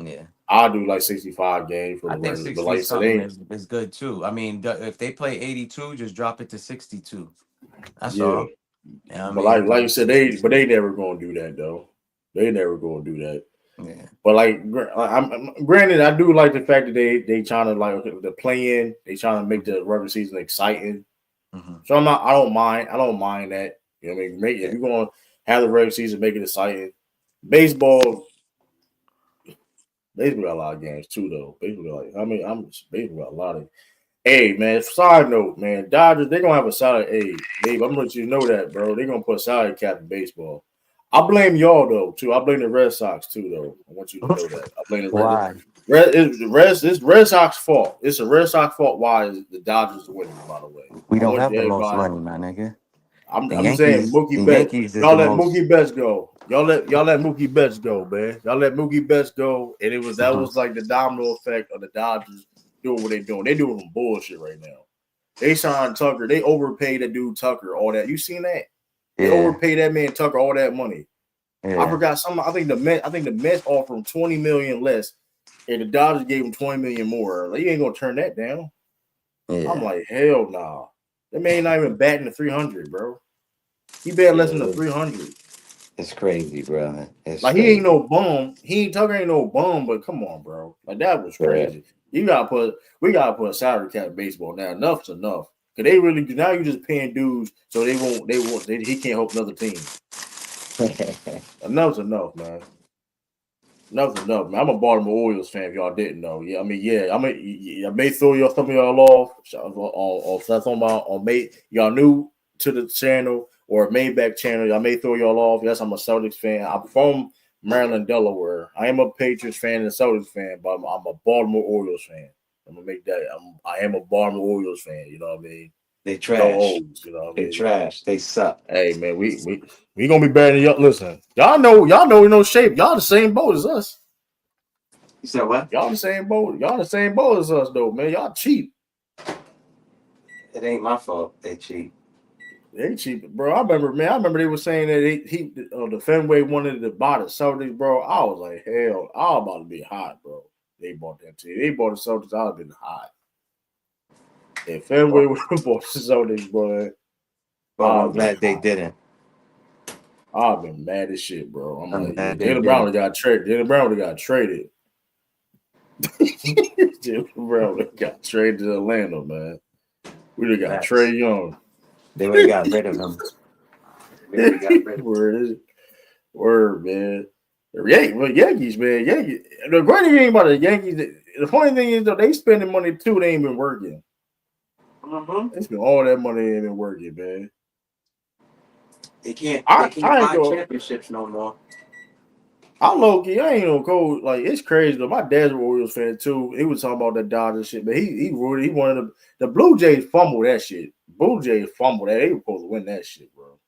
Yeah, I'll do like 65 games for I the think regular. But 60 like I said, something they is good too. I mean, if they play 82, just drop it to 62. That's yeah. all. Yeah, I But mean, like you said, they 62. never gonna do that though. They never gonna do that. Yeah. But like, granted, I do like the fact that they trying to like the play in. They trying to make the regular season exciting. Mm-hmm. So I'm not. I don't mind. I don't mind that. You know what I mean? If you're gonna have the regular season, make it exciting. Baseball got a lot of games too, though. Baseball, baseball got a lot of. Hey man, side note, man, Dodgers they gonna have a salary. Hey, babe, I'm gonna let you know that, bro. They gonna put a salary cap in baseball. I blame y'all though too. I blame the Red Sox too, though. I want you to know that. I blame the Why? It's Red Sox fault. It's a Red Sox fault. Why is the Dodgers winning? By the way, We I don't want have the most everybody. money, my nigga. I'm saying The Mookie Betts. Yankees is Y'all the let most. Mookie Betts go. Y'all let Mookie Betts go, man. Y'all let Mookie Betts go, and that was like the domino effect of the Dodgers doing what they doing. They doing some bullshit right now. They signed Tucker. They overpaid that dude Tucker all that. You seen that? They Yeah, overpaid that man Tucker all that money. I yeah, forgot some. I think the Mets offered him $20 million less, and the Dodgers gave him $20 million more. Like, you ain't gonna turn that down. I'm yeah. like, hell nah. That man not even batting the 300, bro. He bet less than the Yeah, 300. it's crazy, brother. It's Like he ain't crazy. no bum. Tucker ain't no bum. But come on, bro. Like that was Yeah. crazy. We gotta put a salary cap in baseball now. Enough's enough. Cause they really now you're just paying dudes so he can't help another team. Enough's enough, man. Enough's enough, man. I'm a Baltimore Orioles fan. If y'all didn't know, I may throw some of y'all off on something about on May. Y'all new to the channel or Maybach channel. I may throw y'all off. Yes, I'm a Celtics fan. I'm from Maryland, Delaware. I am a Patriots fan and a Celtics fan, but I'm a Baltimore Orioles fan. I'm gonna make that. I am a Baltimore Orioles fan. You know what I mean? They Go trash. O's. You know what I They mean? trash. They suck. Hey man, we gonna be better than y'all. Listen, y'all know we no shape. Y'all the same boat as us. You said what? Y'all the same boat. Y'all the same boat as us though, man. Y'all cheap. It ain't my fault. They cheat. They cheap, bro. I remember they were saying that the Fenway wanted to buy the Celtics, bro. I was like, hell, I was about to be hot, bro. They bought that team. They bought the Celtics. I'd have been hot. If Fenway would have bought the Celtics, bro, Well, I'm glad they didn't. I've been mad as shit, bro. I'm I'm like, yeah, glad they Jalen Brown didn't. got traded. Jalen Brown got traded. Jalen Brown got traded to Atlanta, man. We just got Trey Facts. Young. They would have got rid of him. They would have got rid of him. Word, man. Yankees, man. Yankees. The great thing about the Yankees, the funny thing is, though, they spending money too. They ain't been working. They spend all that money, they ain't been working, man. They can't I ain't buy go. championships no more. I low key, I ain't no cold. Like it's crazy though. My dad's an Orioles fan too. He was talking about that Dodgers shit, but he wanted the Blue Jays fumbled that shit. Blue Jays fumbled that. They were supposed to win that shit, bro.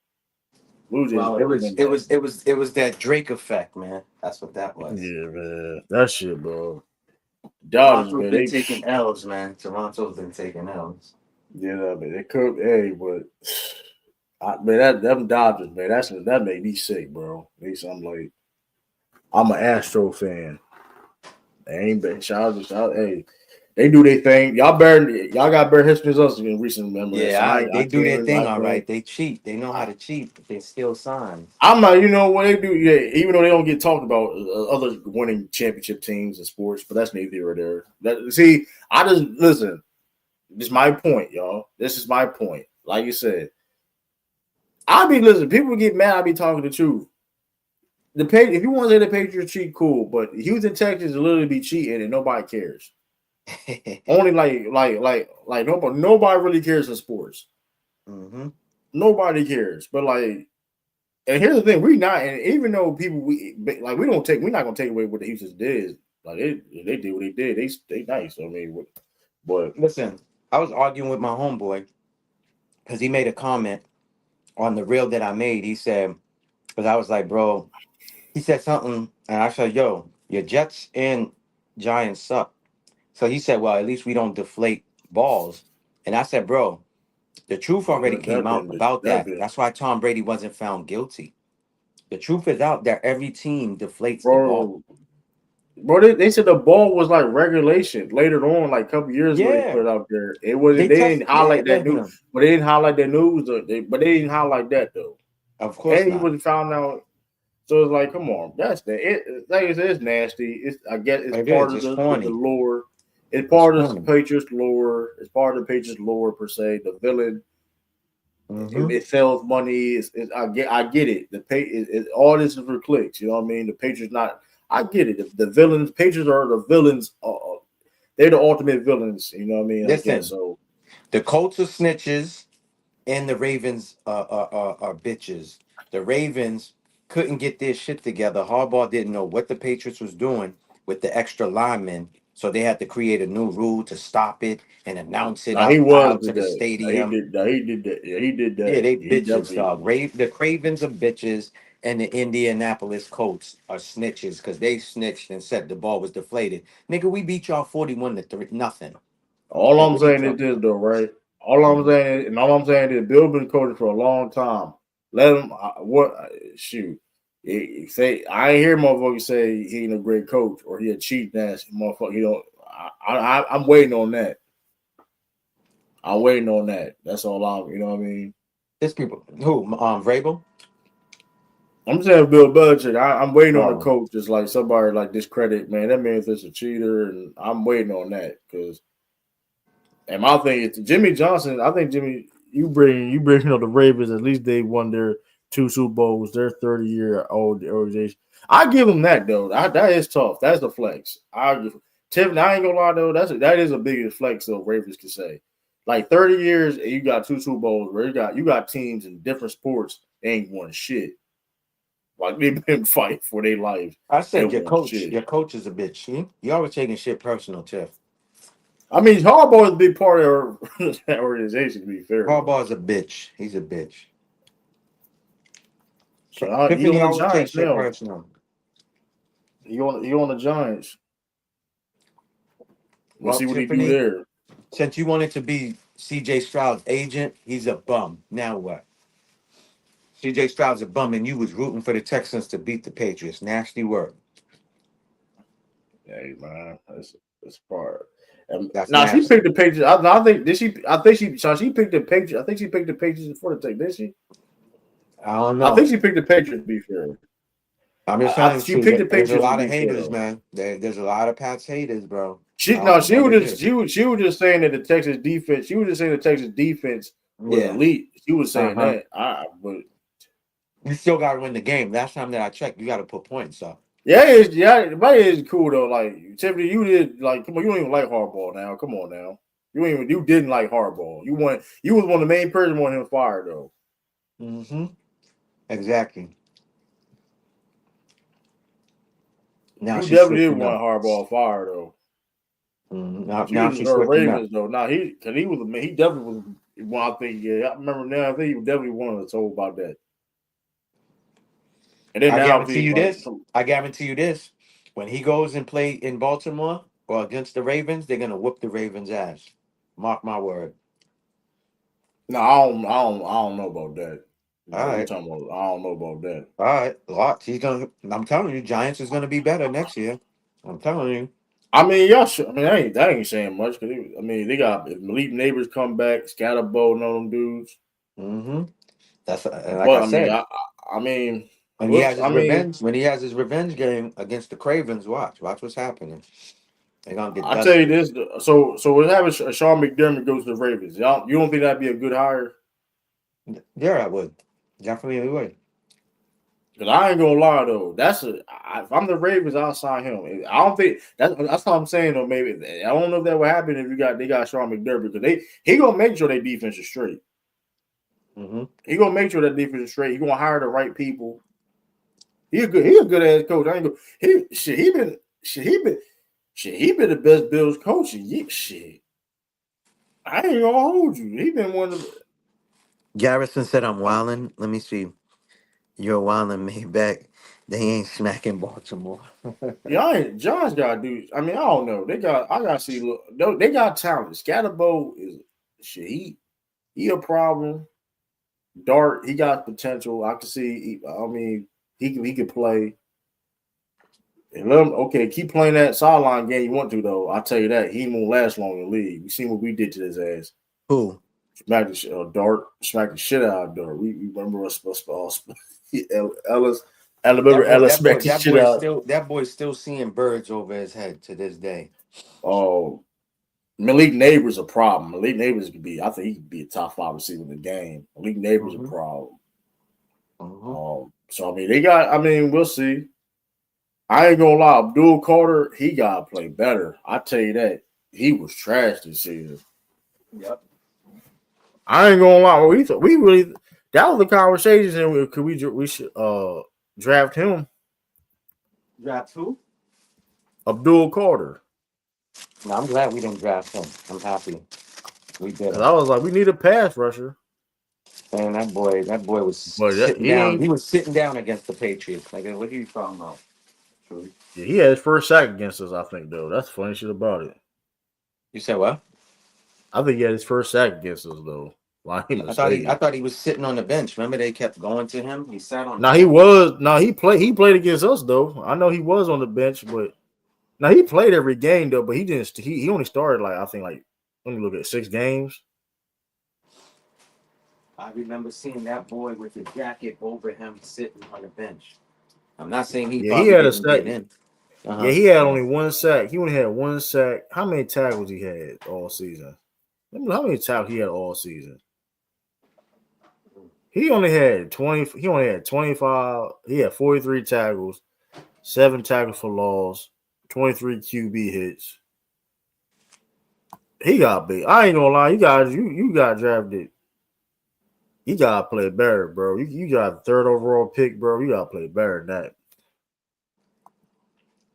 Blue Jays Well, supposed to win that. it was that Drake effect, man. That's what that was. Yeah, man. That shit, bro. Dodgers, Toronto's man. been taking L's, man. Toronto's been taking L's. Yeah, I mean, they could. Hey, but man, them Dodgers, man. That made me sick, bro. At least I'm an Astro fan. They ain't been shout. Hey, they do their thing. Y'all got better history than us in recent memory. So Yeah, I they do their can't. thing all right. They cheat. They know how to cheat, but they still sign. I'm not. You know what they do? Yeah, even though they don't get talked about, other winning championship teams in sports, but that's neither here or there. See, I just listen. This is my point, y'all. This is my point. Like you said, listen. People get mad. I be talking the truth. If you want to say the Patriots cheat, cool. But Houston Texans literally be cheating and nobody cares. Only like nobody really cares in sports. Mm-hmm. Nobody cares. But like And here's the thing: we're not, and even though people we're not gonna take away what the Houston did. Like they did what they did. They nice. I mean, but Listen, I was arguing with my homeboy because he made a comment on the reel that I made. He said, because I was like, bro, he said something, and I said, yo, your Jets and Giants suck. So he said, well, at least we don't deflate balls. And I said, bro, the truth already came out about that. That's why Tom Brady wasn't found guilty. The truth is out that every team deflates the ball. Bro, they said the ball was like regulation later on, like a couple years ago. They put it out there. It wasn't. They didn't highlight that news, but they didn't highlight that news. But they didn't highlight that though. Of course and not. He wasn't found out. So it's like, come on, that's it. Like I said, it's nasty. I guess it's part of the lore. It's part of the Patriots lore. It's part of the Patriots lore per se. The villain. Mm-hmm. It sells money. I get it. All this is for clicks. You know what I mean? The Patriots not. I get it. The villains, Patriots are the villains. They're the ultimate villains. You know what I mean? Listen, so the Colts are snitches, and the Ravens are bitches. The Ravens couldn't get their shit together. Harbaugh didn't know what the Patriots was doing with the extra linemen, so they had to create a new rule to stop it and announce it out to the stadium. He did that. Yeah, he did that. Yeah, they bitches, dog. The Cravens are bitches, and the Indianapolis Colts are snitches because they snitched and said the ball was deflated. Nigga, we beat y'all 41-0. All I'm saying is this, though, right? All I'm saying is Bill been coaching for a long time. Let him shoot. Say I ain't hear motherfucker say he ain't a great coach or he a cheat nasty motherfucker. He don't. I'm waiting on that. I'm waiting on that. That's all I'm. You know what I mean? There's people who Vrabel. I'm saying Bill Belichick. I'm waiting on the coach, just like somebody like discredit, man. That man is a cheater, and I'm waiting on that because. And my thing is Jimmy Johnson. I think Jimmy, you bring the Ravens. At least they won their 2 Super Bowls. Their 30-year-old organization. I give them that though. That is tough. That's a flex. Tiffany, I ain't gonna lie though. That is a biggest flex though. Ravens can say, like 30 years and you got 2 Super Bowls. Where you got teams in different sports. They ain't won shit. Like they've been fighting for their lives. I said your coach is a bitch. You always taking shit personal, Tiff. I mean, Harbaugh is a big part of that organization, to be fair. Harbaugh's a bitch. He's a bitch. So he on the Giants now. Personal. He on the Giants. We'll see what Tiffany, he do there. Since you wanted to be C.J. Stroud's agent, he's a bum. Now what? C.J. Stroud's a bum, and you was rooting for the Texans to beat the Patriots. Nasty word. Hey man, that's part. Now she picked the Patriots. I think she picked the Patriots. I think she picked the Patriots before the take. Did she? I don't know. I think she picked the Patriots. To be fair, I'm just telling you. She picked the Patriots. There's a lot of haters, man. There's a lot of Pats haters, bro. She was just saying that the Texas defense. She was just saying the Texas defense was elite. She was saying that. But you still got to win the game. Last time that I checked, you got to put points up. Yeah, it's cool though. Like Tiffany, you did come on. You don't even like Harbaugh now. Come on now. You didn't like Harbaugh. You was one of the main person wanting him fired though. Mm-hmm. Exactly. Now you definitely did want Harbaugh fired though. Mm-hmm. Now she's Ravens though. Now he definitely was one. I think I remember now. I think he was definitely one of the told about that. And then I guarantee you this. When he goes and play in Baltimore or against the Ravens, they're gonna whoop the Ravens' ass. Mark my word. No, I don't know about that. All right. I don't know about that. All right. Lots. I'm telling you, Giants is gonna be better next year. I'm telling you. I mean, that ain't saying much because they got Malik Neighbors come back, Scatterbo, and all them dudes. Mm-hmm. That's I said. I mean. When he has his revenge game against the Cravens, watch what's happening. They're gonna get. I tell you this. So what happens? Sean McDermott goes to the Ravens. You don't think that'd be a good hire? Yeah, I would. Definitely would. Because I ain't gonna lie though. If I'm the Ravens, I'll sign him. I don't think that's what I'm saying though. Maybe I don't know if that would happen if they got Sean McDermott because he gonna make sure their defense is straight. Mm-hmm. He gonna make sure that defense is straight. He gonna hire the right people. He a good ass coach. I ain't go. He been the best Bills coach. Shit. I ain't gonna hold you. He been one of the. Garrison said I'm wildin'. Let me see. You're wildin' me back. They ain't smacking Baltimore. Yeah, John's got dudes. I mean, I don't know. I gotta see. Look, they got talent. Scatterbo is shit. He a problem. Dart, he got potential. I can see. He could play. And let him, okay, keep playing that sideline game you want to though. I'll tell you that he won't last long in the league. We seen what we did to his ass. Who? Smacked the Dart, smacked the shit out of Dart. We remember us. Ellis. I remember Ellis smacked the shit out. That boy's still seeing birds over his head to this day. Oh, Malik Neighbors a problem. Malik Neighbors could be. I think he could be a top 5 receiver in the game. Malik Neighbors a problem. So I mean, they got. I mean, we'll see. I ain't gonna lie. Abdul Carter, he gotta play better. I tell you that. He was trash this season. Yep. I ain't gonna lie. We really that was the conversation. And could we should draft him? Draft who? Abdul Carter. No, I'm glad we didn't draft him. I'm happy we did. I was like, we need a pass rusher. And that boy was sitting down. He was sitting down against the Patriots. Like, what are you talking about? Yeah, he had his first sack against us, I think, though. That's the funny shit about it. You said what? I think he had his first sack against us, though. Like, I thought he was sitting on the bench. Remember they kept going to him? He sat on he played against us, though. I know he was on the bench, but now he played every game, though, but he only started let me look at 6 games. I remember seeing that boy with the jacket over him sitting on the bench. I'm not saying he had a sack. Get in. Yeah, he had only 1 sack. He only had 1 sack. How many tackles he had all season? How many tackles he had all season? He only had 20. He only had 25. He had 43 tackles, 7 tackles for loss, 23 QB hits. He got big. I ain't gonna lie. You got drafted. You gotta play better, bro. You got the 3rd overall pick, bro. You gotta play better than that.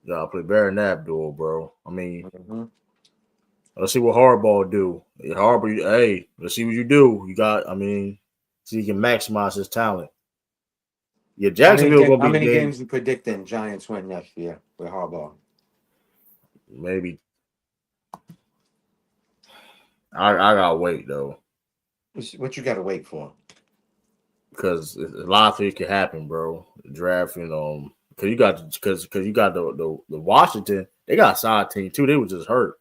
You gotta play better than that, Abdul, bro. I mean, let's see what Harbaugh do. Hey, let's see what you do. So you can maximize his talent. Yeah, Jacksonville gonna be. How many games you predicting Giants win next year with Harbaugh? Maybe. I gotta wait though. What you gotta wait for? Because a lot of things can happen, bro. Drafting, because you got the Washington. They got a side team too. They were just hurt.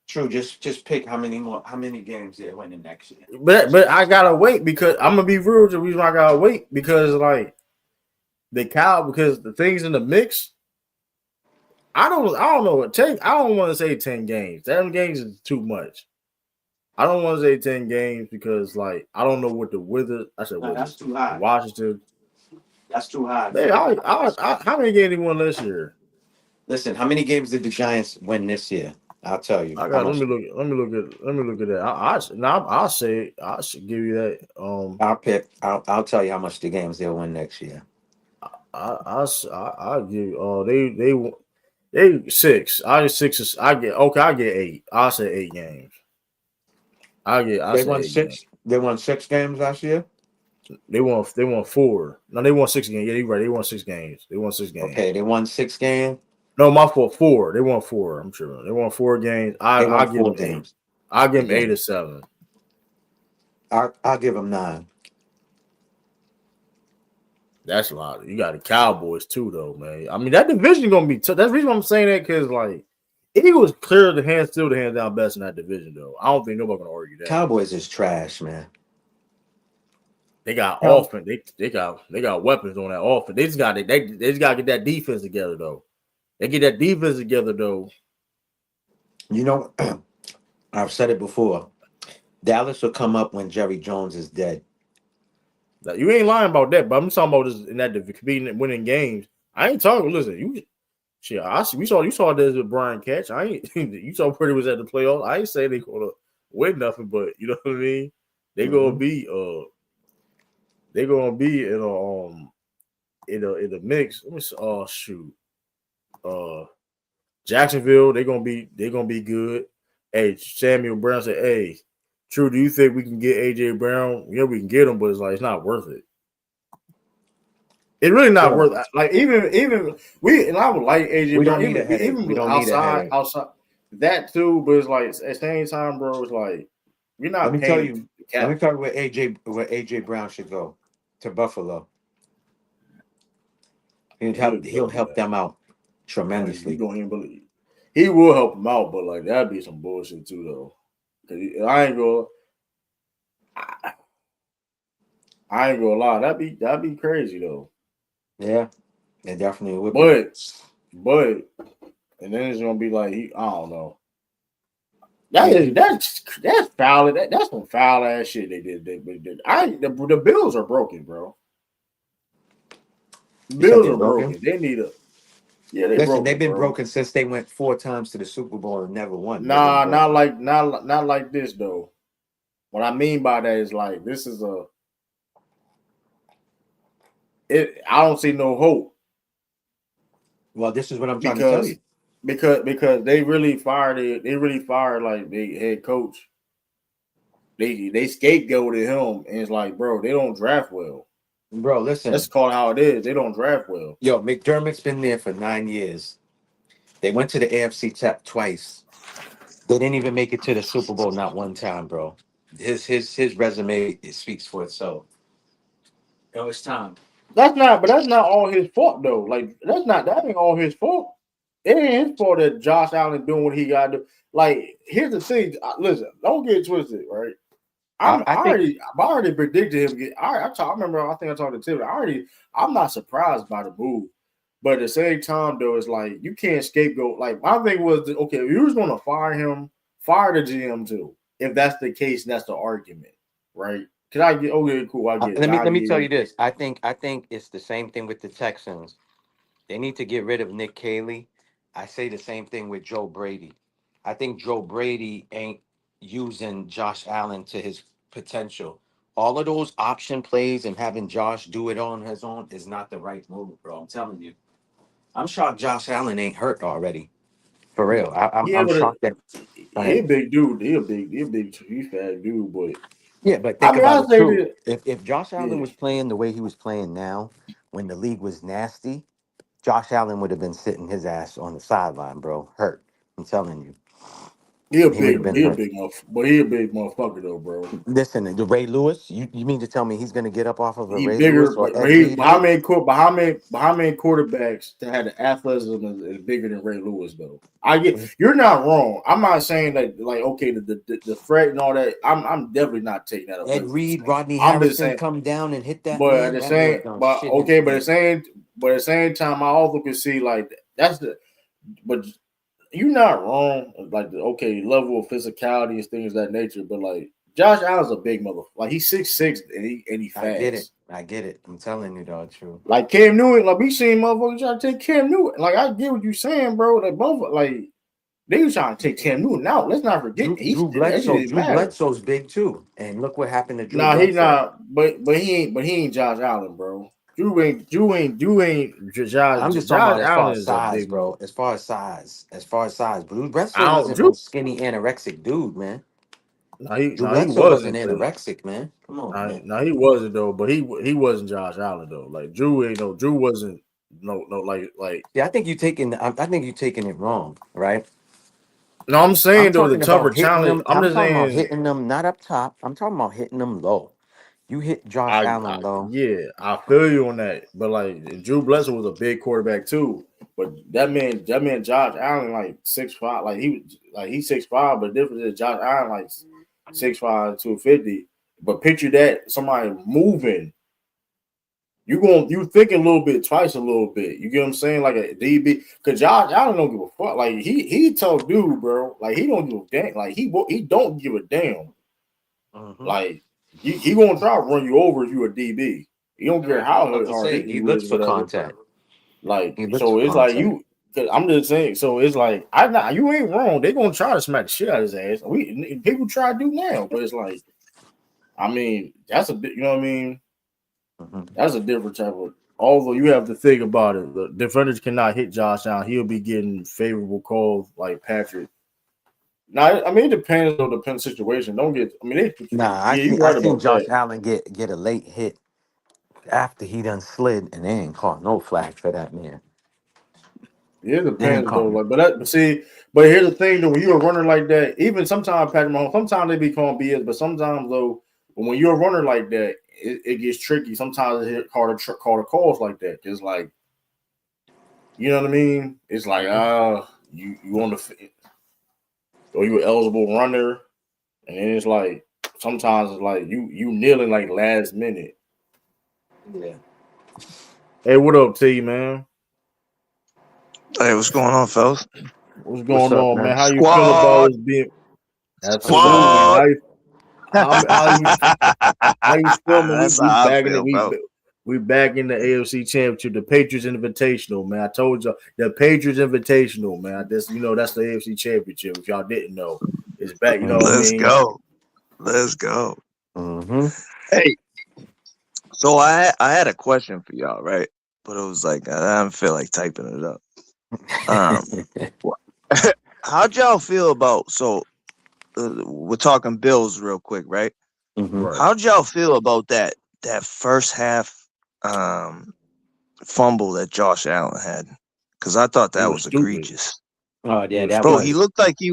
True. Just pick how many games they're winning next year. But I gotta wait because I'm gonna be real. The reason I gotta wait because because the things in the mix. I don't know what take. I don't want to say 10 games. 10 games is too much. I don't want to say 10 games because I don't know what the Wizards. That's too high. Washington. That's too high. Hey, how many games did he win this year? Listen, how many games did the Giants win this year? I'll tell you. Let me look at that. I'll say it. I should give you that. I'll tell you how much the games they'll win next year. I'll give you. They 6. I get 6. I get 8. I'll say 8 games. They won 6. They won 6 games last year. They won 4. No, they won 6 games. Yeah, you're right. They won 6 games. Okay, they won 6 games. No, my fault. 4. They won 4. I'm sure they won 4 games. I'll give them 8. I'll give them 8 or 7. I'll give them 9. That's a lot. You got the Cowboys too, though, man. I mean, that division gonna be tough. That's the reason I'm saying that because Eagles clear the hands down best in that division, though. I don't think nobody gonna argue that. Cowboys is trash, man. They got offense. They got weapons on that offense. They just got to get that defense together, though. They get that defense together, though. You know, I've said it before. Dallas will come up when Jerry Jones is dead. Now, you ain't lying about that, but I'm talking about this in that competing winning games. I ain't talking. Listen, you saw this with Brian Catch. You saw Purdy was at the playoffs. I ain't say they gonna win nothing, but you know what I mean. They gonna be they're gonna be in a mix. Let me see, shoot. Jacksonville, they're gonna be good. Hey, Samuel Brown said, "Hey, True, do you think we can get AJ Brown? Yeah, we can get him, but it's like it's not worth it. It's really not Bro, worth it. Like even we and I would like AJ we Brown, don't need a headache. We even don't need a outside headache. that too. But it's like at the same time, bro, it's like you're Let not me tell paying you. the Let me cap. tell you where AJ Brown should go to Buffalo. He'll He'll do help that. them out Like you tremendously. don't even believe he will help him out, but like that'd be some bullshit too, though. 'Cause I ain't gonna, I ain't gonna lie, that'd be crazy though. Yeah, it definitely would be. But but and then it's gonna be like I don't know. That's foul. That's some foul ass shit they did. They did. The Bills are broken, bro. The You said Bills they're are broken. broken. They need a they Listen, they've broken, been bro. broken since they went 4 times to the Super Bowl and never won. They've been Nah, broken. not like this though. What I mean by that is like this is I don't see no hope Well, this is what I'm trying to tell because you. because they really fired it. They really fired like the head coach. They scapegoated him and it's like, bro, they don't draft well. Bro, That's listen. called how it is. They don't draft well. Yo, McDermott's been there for 9 years. They went to the AFC Tap twice. They didn't even make it to the Super Bowl not one time, bro. His resume it speaks for itself. Yo, it's time. But that's not all his fault though. Like that ain't all his fault. It ain't his fault that Josh Allen doing what he got to do. Like, here's the thing. Listen, don't get it twisted, right? I think I already predicted him. I remember. I think I talked to Tim. I'm not surprised by the move, but at the same time, though, it's like you can't scapegoat. Like my thing was, okay, if you was going to fire him, fire the GM too. If that's the case, that's the argument, right? Cause I get okay, cool. I get it. let Johnny me gave tell him. you this. I think it's the same thing with the Texans. They need to get rid of Nick Caley. I say the same thing with Joe Brady. I think Joe Brady ain't using Josh Allen to his potential. All of those option plays and having Josh do it on his own is not the right move, bro. I'm telling you. I'm shocked Josh Allen ain't hurt already. For real. Yeah, I'm but shocked that. Go he a ahead. big dude. He fat dude. But Yeah, but I think mean, about I it say too. that. If Josh Allen Yeah, was playing the way he was playing now, when the league was nasty, Josh Allen would have been sitting his ass on the sideline, bro. Hurt. I'm telling you. He would have been hurt. he a big motherfucker though, bro. Listen, the Ray Lewis, you mean to tell me he's gonna get up off of a He Ray bigger, Lewis or but Ed Reed height? how many quarterbacks that had the athleticism is bigger than Ray Lewis though? I get you're not wrong. I'm not saying that like okay the threat and all that. I'm definitely not taking that away Ed from Reed, saying. Rodney I'm just Harrison saying, come down and hit that but at man. the That man same, gonna but shit his okay, pants. but at the same time, I also can see like that's the but you're not wrong. Like the okay level of physicality and things of that nature, but like Josh Allen's a big mother. Like he's 6'6" and he I get it. fast. I get it. I'm telling you, dog. True. Like Cam Newton, like we seen motherfuckers trying to take Cam Newton. Like I get what you saying, bro. Like both like they was trying to take Cam Newton out. Let's not forget that shit didn't Drew matter. Bledsoe's big too. And look what happened to Drew Nah, he Bledsoe. not. But he ain't Josh Allen, bro. I'm just talking Josh about as far Allen as is a size, big mother. bro. As far as size. Drew Bledsoe I don't wasn't no Drew. skinny anorexic dude, man. Drew No, he Bledsoe wasn't wasn't. But anorexic, man. Come on, man. no, he wasn't though. But he wasn't Josh Allen though. Like Drew ain't no. Drew wasn't no like. Yeah, I think you taking it wrong, right? No, I'm I'm saying though the talking tougher about hitting challenge. them. I'm I'm just talking about saying. hitting them not up top. I'm talking about hitting them low. You hit Josh Allen low. Yeah, I feel you on that. But like Drew Bledsoe was a big quarterback too. But that man Josh Allen like 6'5", he's 6'5", but the difference is Josh Allen like 6'5", 250. But picture that somebody moving, you thinking a little bit twice a little bit. You get what I'm saying? Like a DB, because Josh Allen don't give a fuck. Like he tough dude, bro. Like he don't give a damn. Like he don't give a damn. Mm-hmm. Like he gonna try to run you over if you a DB. He don't care I'm how about to hard say hitting he you is, looks for whatever. contact. Like He looks so, for it's like contact. you. Cause I'm just saying. So it's like you ain't wrong. They gonna try to smack the shit out of his ass. People try to do now, but it's like I mean that's a bit. You know what I mean? That's a different type of. Although you have to think about it, the defenders cannot hit Josh Allen. He'll be getting favorable calls like Patrick. Now, I mean, it depends on the situation. Don't get. I mean, Nah, yeah, you're I right seen about Josh that. Allen get a late hit after he done slid, and they ain't caught no flag for that man. Yeah, it They ain't depends though. caught. Like, but here's the thing though. When you're a runner like that, even sometimes Patrick Mahomes, sometimes they be calling BS, but sometimes though, when you're a runner like that, it gets tricky. Sometimes it's hard to call the calls like that. It's like, you know what I mean? It's like you want to, or you an eligible runner, and then it's like sometimes it's like you kneeling like last minute. Yeah. Hey, what up, T man? Hey, what's going on, fellas? What's What's going up, on, man? man? How you feel about Squad, us being absolutely? squad. How you feel, man? That's We how I back in it. feel, bro. We back in the AFC Championship, the Patriots Invitational, man. I told you the Patriots Invitational, man. That's that's the AFC Championship. If y'all didn't know, it's back. You know what I Let's mean? go. Let's go. Mm-hmm. Hey, so I had a question for y'all, right? But it was like I don't feel like typing it up. How'd y'all feel about we're talking Bills real quick, right? Mm-hmm. Right. How'd y'all feel about that first half fumble that Josh Allen had? Because I thought It that was was stupid. egregious. Oh It yeah, was that Bro, stupid. he was. looked like he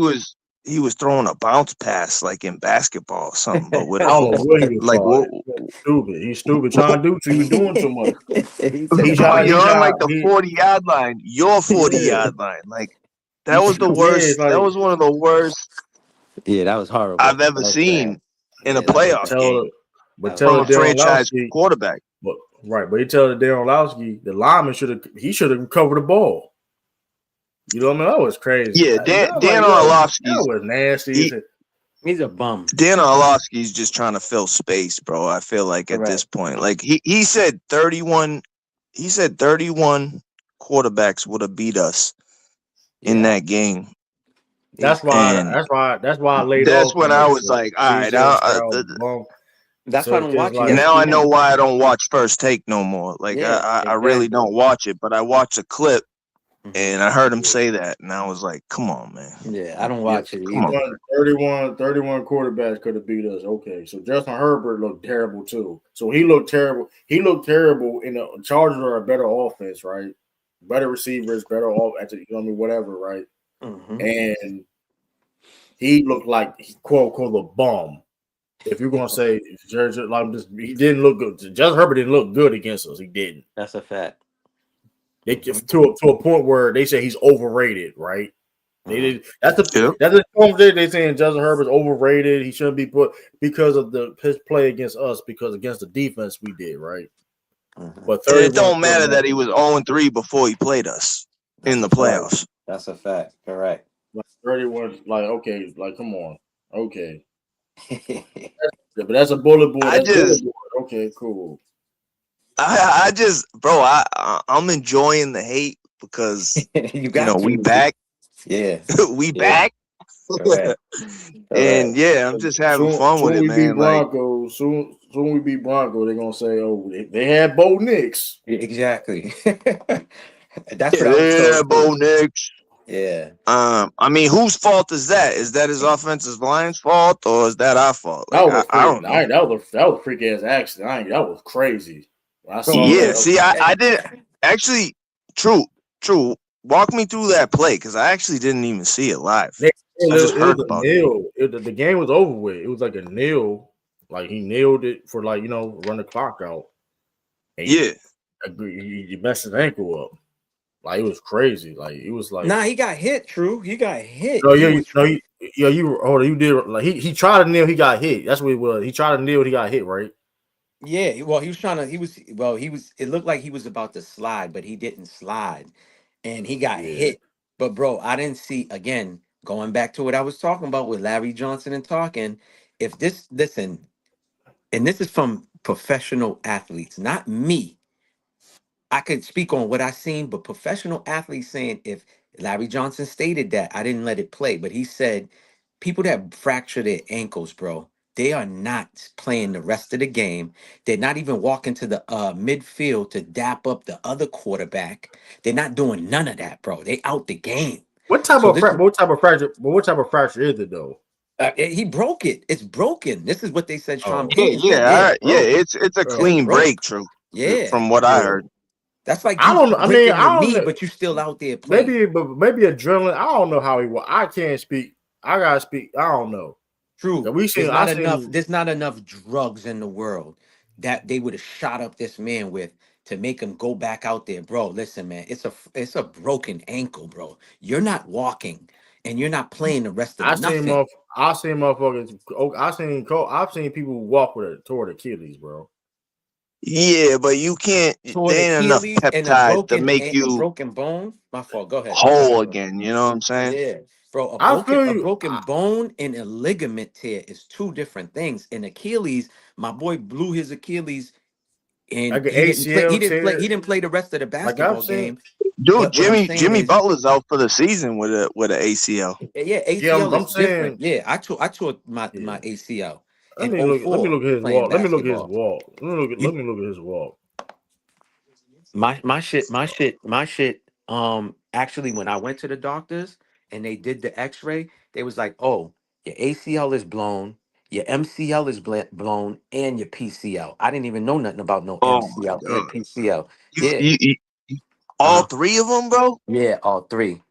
was throwing a bounce pass like in basketball or something, but with I don't know what he was like called. Stupid. He's stupid. Trying to do. He was doing too much. He said He about bro, tried. He you're on like tried. the 40-yard line. Your Yeah. 40-yard line. Like that was the Yeah. It's worst. like That was one of the worst yeah, that was horrible. I've ever That was bad. seen in a Yeah, that was but playoff bad. tell game That was tell from the a bad. Darren franchise Lowski. quarterback. But he tell the Darren Lowski the lineman should have covered the ball. You know what I mean? That was crazy. Yeah, That was like Dan that Orlovsky's was nasty. he He's a bum. Dan Orlovsky's just trying to fill space, bro. I feel like at this Correct. point. Like he said 31 quarterbacks would have beat us in Yeah. that game. He's And That's why I laid that's off when on I the was like, all right, CJ Stroud bump. that's why I So don't cause watch like now I know ESPN. why I don't watch First Take no more. Like Yeah, I really exactly. don't watch it, but I watched a clip Mhm. and I heard him say that, and I was like, come on, man. Yeah, I don't yeah, watch it Come on. either. 31 quarterbacks could have beat us. Okay, so Justin Herbert looked terrible too. So he looked terrible. He looked terrible. In the Chargers are a better offense, right? Better receivers, better offense. You know what I mean? Whatever, right? Mm-hmm. And he looked like quote unquote a bum. If you're gonna say he didn't look good. Justin Herbert didn't look good against us. He didn't. That's a fact. They to a point where they say he's overrated, right? They did. That's the point they saying Justin Herbert's overrated. He shouldn't be put because of his play against us. Because against the defense we did, right? Mm-hmm. But And it 31 don't matter that he was 0-3 before he played us in the playoffs. That's a fact. Correct. 31, like okay, like come on, okay. But that's a bullet board. I That's bullet just, board. Okay, cool. I just, bro, I'm enjoying the hate because You got we to. back, Yeah. we Yeah. back, Correct. and Correct. yeah, I'm just having fun with it, we beat man. Like, Broncos. Soon we beat Broncos. They're gonna say, "Oh, they had Bo Nix." Exactly. That's what I was yeah, told Bo too. Nix. Yeah. I mean, whose fault is that? Is that his offensive line's fault or is that our fault? That Like, was I freak. don't know. That was a freak ass accident. That was crazy. When I Bro, saw Yeah, that. see, I didn't actually. True. Walk me through that play because I actually didn't even see it live. I just It was heard a about it. nail. The game was over with. It was like a nail. Like he nailed it for run the clock out. And Yeah. he messed his ankle up. Like it was crazy. Like it was like. Nah, he got hit. True, he got hit. No, He yeah, was. you did like he tried to nail. He got hit. That's what it was. He tried to nail. He got hit. Right. Yeah. Well, he was trying to. He was. Well, he was. It looked like he was about to slide, but he didn't slide, and he got Yeah. hit. But bro, I didn't see again. Going back to what I was talking about with Larry Johnson and talking. If this listen, and this is from professional athletes, not me. I could speak on what I seen, but professional athletes saying if Larry Johnson stated that I didn't let it play, but he said people that fracture their ankles, bro, They are not playing the rest of the game. They're not even walking to the midfield to dap up the other quarterback. They're not doing none of that, bro. They out the game. What type So of this is, what type of fracture? But what type of fracture is it though? he broke it. It's broken. This is what they said. Sean Oh, Payton said, yeah, it's broke. It's a It's clean broke. break, true. Yeah. From what I yeah. heard. That's like I you don't know. I mean, breaking I your don't knee, know. but you still out there playing. Maybe adrenaline. I don't know how he was. I can't speak. I gotta speak. I don't know. True. There's There's not enough drugs in the world that they would have shot up this man with to make him go back out there, bro. Listen, man, it's a broken ankle, bro. You're not walking and you're not playing the rest of nothing. I seen motherfuckers. I've seen people walk with a torn Achilles, bro. Yeah, but you can't. Torn There ain't enough Achilles and a peptide to make a you broken bone. My fault. Go ahead. whole again. You know what I'm saying? Yeah, bro. I feel A you. broken bone and a ligament tear is two different things. And Achilles, my boy blew his Achilles, and Like an ACL tear. He didn't play the rest of the Like basketball I've seen. game. Dude, But what I'm saying Jimmy is, Butler's out for the season with an ACL. yeah, Yeah, ACL I'm is different. saying. Yeah, I tore my Yeah. ACL Let in me look. Let me 04 look at his playing walk. Let me look at his basketball. walk. Let You, me look at his walk. my shit. Actually, when I went to the doctors and they did the X-ray, they was like, "Oh, your ACL is blown, your MCL is blown, and your PCL." I didn't even know nothing about no Oh my MCL and god! PCL. You, Yeah, you, you all uh-huh. three of them, bro? Yeah, all three.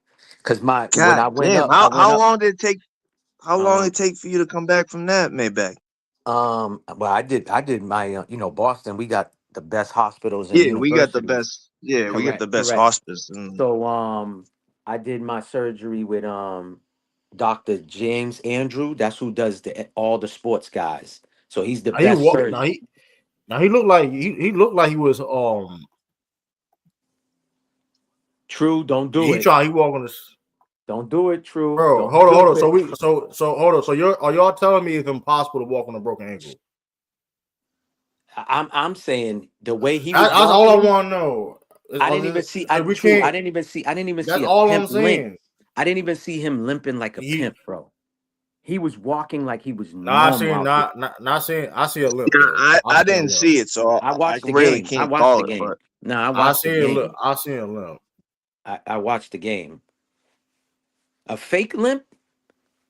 Cause when I God went damn! up, I went How up. long did it take? How long Um, did it take for you to come back from that, Maybach? well, I did my, Boston. We got the best hospitals and Yeah, we got the universities. best. Yeah, we got the best Correct. hospice. And So, I did my surgery with Dr. James Andrew. That's who does all the sports guys. So he's the Now he best walk. surgeon. Now he looked like he looked like he was True, don't do it. he walking this. Don't do it. True, Bro, don't do hold on. it. So hold on. So are y'all telling me it's impossible to walk on a broken ankle? I'm saying the way he was That's all I walking. want to know. I didn't even see. We True. I can't. didn't even see. I didn't even That's see a all I'm pimp limp. saying. I didn't even see him limping like a He pimp, bro. He was walking like he was not normal saying out there. not saying. I see a limp yeah, though. I I see a didn't limp. see it, so I I watched the really game. I can't watched call the it. game. But No, I watched the game. I see a limp. I watched the game. A fake limp,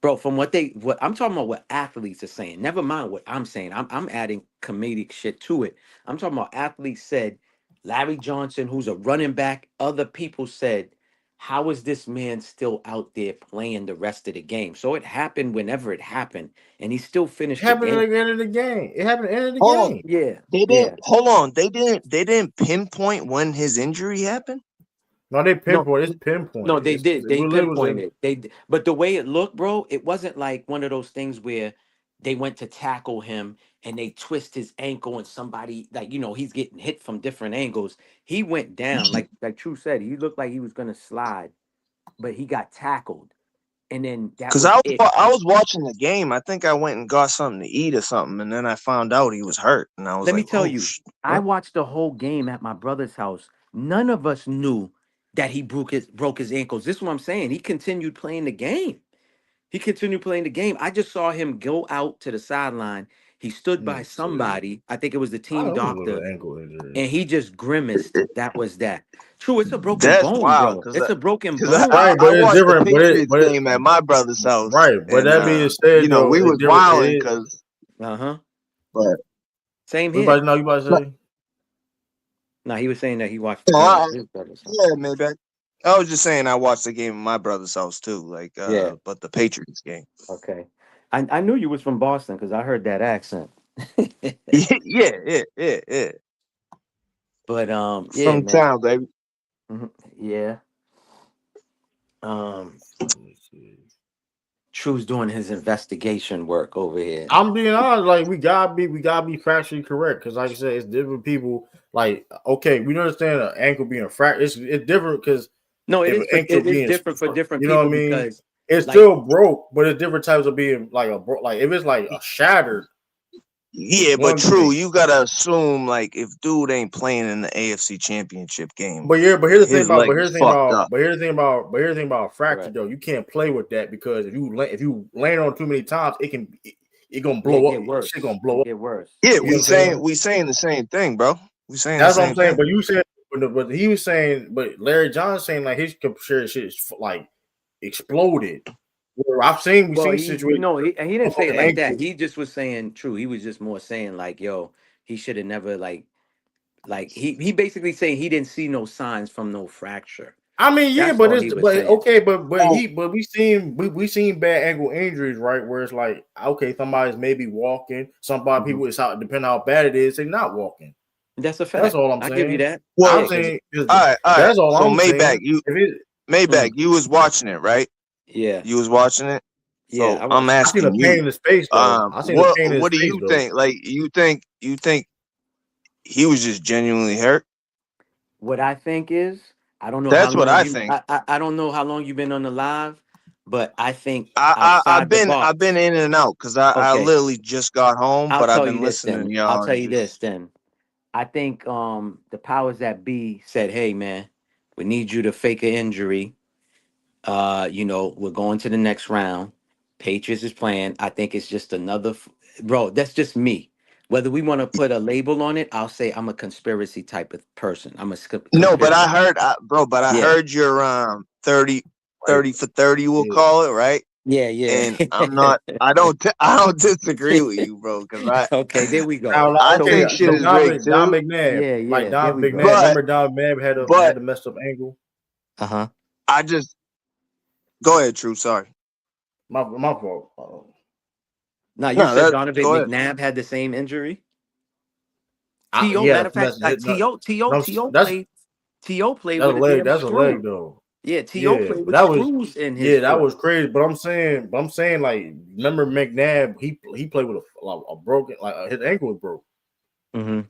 bro. From what I'm talking about, what athletes are saying. Never mind what I'm saying. I'm adding comedic shit to it. I'm talking about athletes said. Larry Johnson, who's a running back, other people said, "How is this man still out there playing the rest of the game?" So it happened whenever it happened, and he still It finished the happened game. at the end of the game. It happened at the end of the hold on, game. Yeah, they didn't. yeah. Hold on, they didn't pinpoint when his injury happened. No, they No, pinpoint. It's pinpointed. no, they did. It They really was in. pinpointed. But the way it looked, bro, it wasn't like one of those things where they went to tackle him and they twist his ankle and somebody like he's getting hit from different angles. He went down like True said. He looked like he was gonna slide, but he got tackled, and then that Because was it. I was watching the game. I think I went and got something to eat or something, and then I found out he was hurt, and I was Let me like, tell "Oh, you, I watched the whole game at my brother's house. None of us knew that he broke his ankles. This is what I'm saying. He continued playing the game. He continued playing the game. I just saw him go out to the sideline. He stood Let by me see. somebody. I think it was the I team don't look doctor, at ankle injury. and he just grimaced. That was that. True, it's a broken that's bone, wild." bro. It's a broken Because bone. Right, I but it's watched the different. Patriots game at my brother's house, Right, but and that being said, though, we it's was different. It wilding is. because, Uh-huh. but Same What about here. now? You about to say? No, he was saying that he watched the no, game at his brother's house. yeah, maybe I was just saying I watched the game at my brother's house too, like Yeah. but the Patriots game. Okay. I knew you was from Boston because I heard that accent. yeah. But yeah, From man. town, baby. Mhm. Yeah. Um Let me see. True's doing his investigation work over here. I'm being honest. Like we gotta be factually correct because, like I said, it's different people. Like, okay, we understand an ankle being a fracture. It's different because No, if an ankle it is being, different for different you know what people I mean, because it's like still broke, but it's different types of being like a broke. Like if it's like a shattered, Yeah, it's but one true, thing. you gotta assume like if dude ain't playing in the AFC Championship game, But here's the thing his about, leg is fucked up. but here's the thing about fracture correct. though. You can't play with that because if you land on too many times, it gonna Yeah, blow it up. get worse. Shit gonna blow It up. get worse. Yeah, You know what I'm saying? we saying the same thing, bro. We saying That's the what same I'm saying. thing. But you said, but he was saying, but Larry Johnson saying like his computer shit is like exploded. Where we've Well, seen he, situations and he didn't say on it the like that. ankle. He just was saying true. He was just more saying like, yo, he should have never like he basically saying he didn't see no signs from no fracture. I mean, yeah, That's but all it's he was but saying. okay, but we seen bad ankle injuries, right? Where it's like, okay, somebody's maybe walking, somebody Mhm. people it's how depending on how bad it is, they not walking. That's a That's fact. all I'm I give you saying. that. Well, I'm Yeah, 'cause saying all right. that's all So I'm Maybach, saying. If it, Maybach, you was watching it, right? yeah, You was watching it. yeah. So I I'm was. I seen the asking pain you, in his face though. I seen the pain in his what do face you though. think? Like, you think he was just genuinely hurt? What I think is, I don't know how That's what long I you. think. I don't know how long you've been on the live, but I think outside the I've been box. in and out because I Okay, literally just got home, I'll but I've tell you been this listening to then. I'll y'all tell and you this just then. I think the powers that be said, "Hey man, we need you to fake an injury. We're going to the next round. Patriots is playing. I think it's just another bro, that's just me. Whether we want to put a label on it, I'll say I'm a conspiracy type of person. I'm a no, but conspiracy. but I Yeah. heard your 30 Like, for 30, we'll yeah. call it, right? Yeah, yeah. And I don't disagree with you, bro, because Okay, there we go. Now, I So okay, think we shit so so is rigged Don too. McNabb, yeah, like yeah, there Don we McNabb. go. But Remember Don McNabb but had a messed up ankle. Uh-huh. I just go ahead, True. Sorry. My fault. Now you No, said that Donovan go ahead. McNabb had the same injury. T.O. He had Matter a of fact, mess. like No, T.O. that's played. T.O. played that's a with a leg. damn That's a leg screw. though. Yeah, T.O. Yeah, played but with screws in his that foot. was crazy. But I'm saying, like, remember McNabb? He played with a broken, like his ankle was broke. Mm-hmm.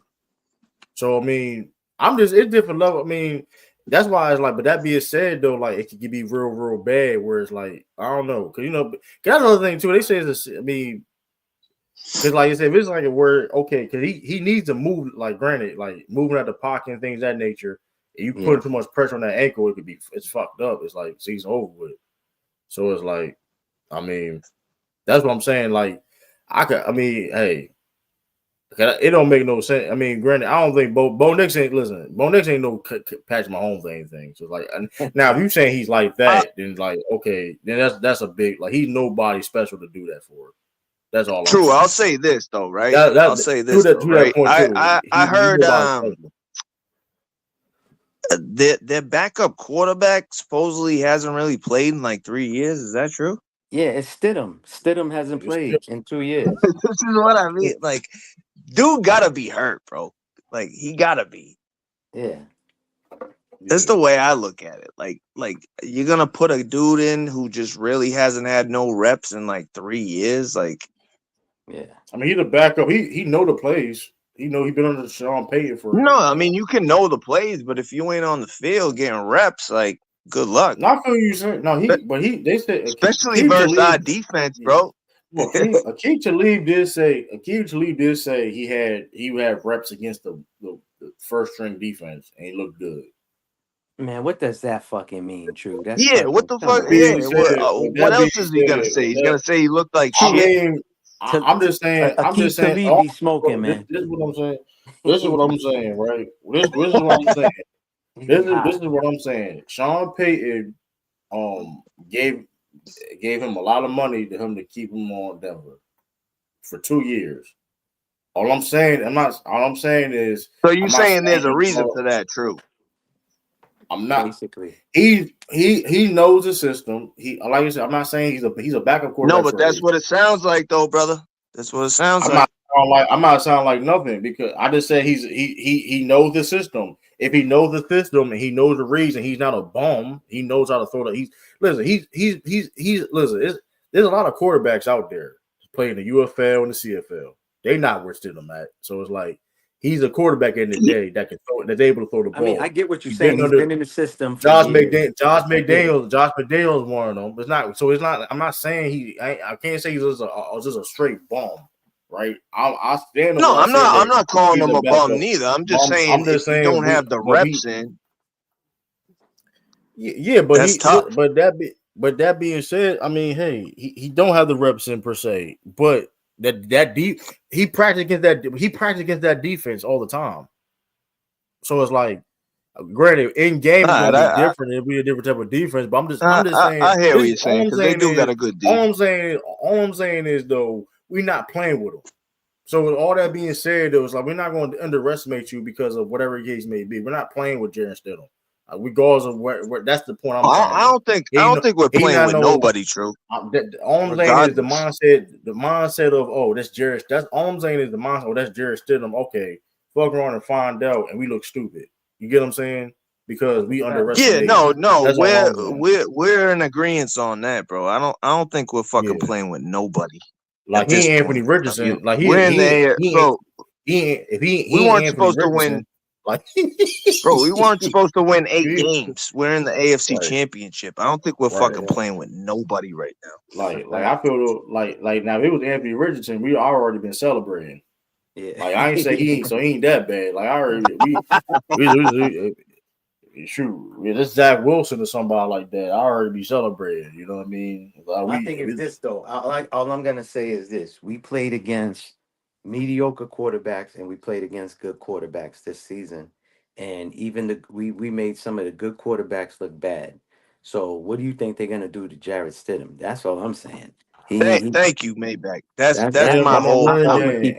So I mean, it's different level. I mean, that's why it's like. But that being said, though, like it could be real bad. Where it's like I don't know, because that's another thing too. They say it's. I mean, because like I said, if it's like a word, okay, because he needs to move. Like granted, like moving out the pocket and things of that nature. If you Yeah. put too much pressure on that ankle, it's fucked up. It's like season over with. So it's like, I mean, that's what I'm saying. Like, hey, it don't make no sense. I mean, granted, I don't think Bo Nix ain't Bo Nix ain't no Patch Mahomes or anything. So like, now if you saying he's like that, then like, okay, then that's a big like he's nobody special to do that for. That's all I'm True. saying. I'll say this though, right? That I'll say to this though, that right? point too. I He's heard nobody special. their backup quarterback supposedly hasn't really played in like 3 years. Is that true? Yeah, it's Stidham. Stidham hasn't played in 2 years. This is what I mean. Like, dude gotta be hurt, bro. Like, he gotta be. Yeah. That's the way I look at it. Like you're gonna put a dude in who just really hasn't had no reps in like 3 years. Like, Yeah. I mean, he's a backup. He know the plays. He been under Sean Payton for. no, I mean you can know the plays, but if you ain't on the field getting reps, like, good luck. Not for you saying no. They said Especially Akeem versus our Talib. defense, Yeah. bro. Well, Akeem Talib did say he had reps against the first string defense and he looked good. Man, what does that fucking mean, True? That's Yeah, what fucking the come fuck? That on. being Yeah, said, what else is he gonna say? He's gonna say he looked like I shit. mean, I'm just saying. Akeem Talib be smoking, man. This is what I'm saying. This is what I'm saying, right? This is what I'm saying. He This be is hot. what I'm saying. Sean Payton gave him a lot of money to him to keep him on Denver for 2 years. All I'm saying is So you I'm not saying there's a saying reason for that? True. I'm not. Basically. He knows the system. He like I said, I'm not saying he's a backup No, quarterback but for a that's reason. what it sounds like, though, brother. That's what it sounds like. I'm not sounding like nothing because I just said he knows the system. If he knows the system and he knows the reason, he's not a bum. He knows how to throw the. Listen. There's a lot of quarterbacks out there playing the UFL and the CFL. They not where Stidham at. So it's like he's a quarterback in the day that can throw. That's able to throw the ball. I mean, I get what you're saying. He's been in the system for Josh years. McDaniels one of them. It's not. So it's not. I'm not saying I can't say he's just a straight bum. Right, I stand on No, what I I'm said. not calling He's him a a bum backup. neither. I'm just saying I'm if just you saying don't have the reps in, that's tough. but that being said, I mean, hey, he don't have the reps in per se, but He practiced against that defense all the time. So it's like, granted, in game it's gonna be different. It'll be a different type of defense. But I'm just saying. I hear what you're saying because they do got a good defense. All I'm saying is though, we're not playing with them. So with all that being said, though, it's like we're not going to underestimate you because of whatever the case may be. We're not playing with Jaron Stidham. Regardless of where that's the point I'm trying to make. I don't think we're playing with nobody, True. All I'm saying is the mindset of that's Jared. That's all I'm saying is the mindset. That's Jared Stidham. Okay, fuck around and find out, and we look stupid. You get what I'm saying? Because we underestimate. Yeah, no, we're in agreement on that, bro. I don't think we're fucking playing with nobody. Like he ain't Anthony Richardson. Like we're in there, bro. We weren't supposed to win. Like, bro, we weren't supposed to win 8 games. We're in the AFC Championship. I don't think we're fucking playing with nobody right now. Like I feel like now if it was Anthony Richardson, we already been celebrating. Yeah. Like I ain't say he ain't that bad. Like I already shoot, this Zach Wilson or somebody like that. I already be celebrating. You know what I mean? Like, I think it's this though. All I'm gonna say is this: we played against mediocre quarterbacks and we played against good quarterbacks this season, and even we made some of the good quarterbacks look bad. So what do you think they're gonna do to Jarrett Stidham? That's all I'm saying. Thank you, Maybach. That's my whole point.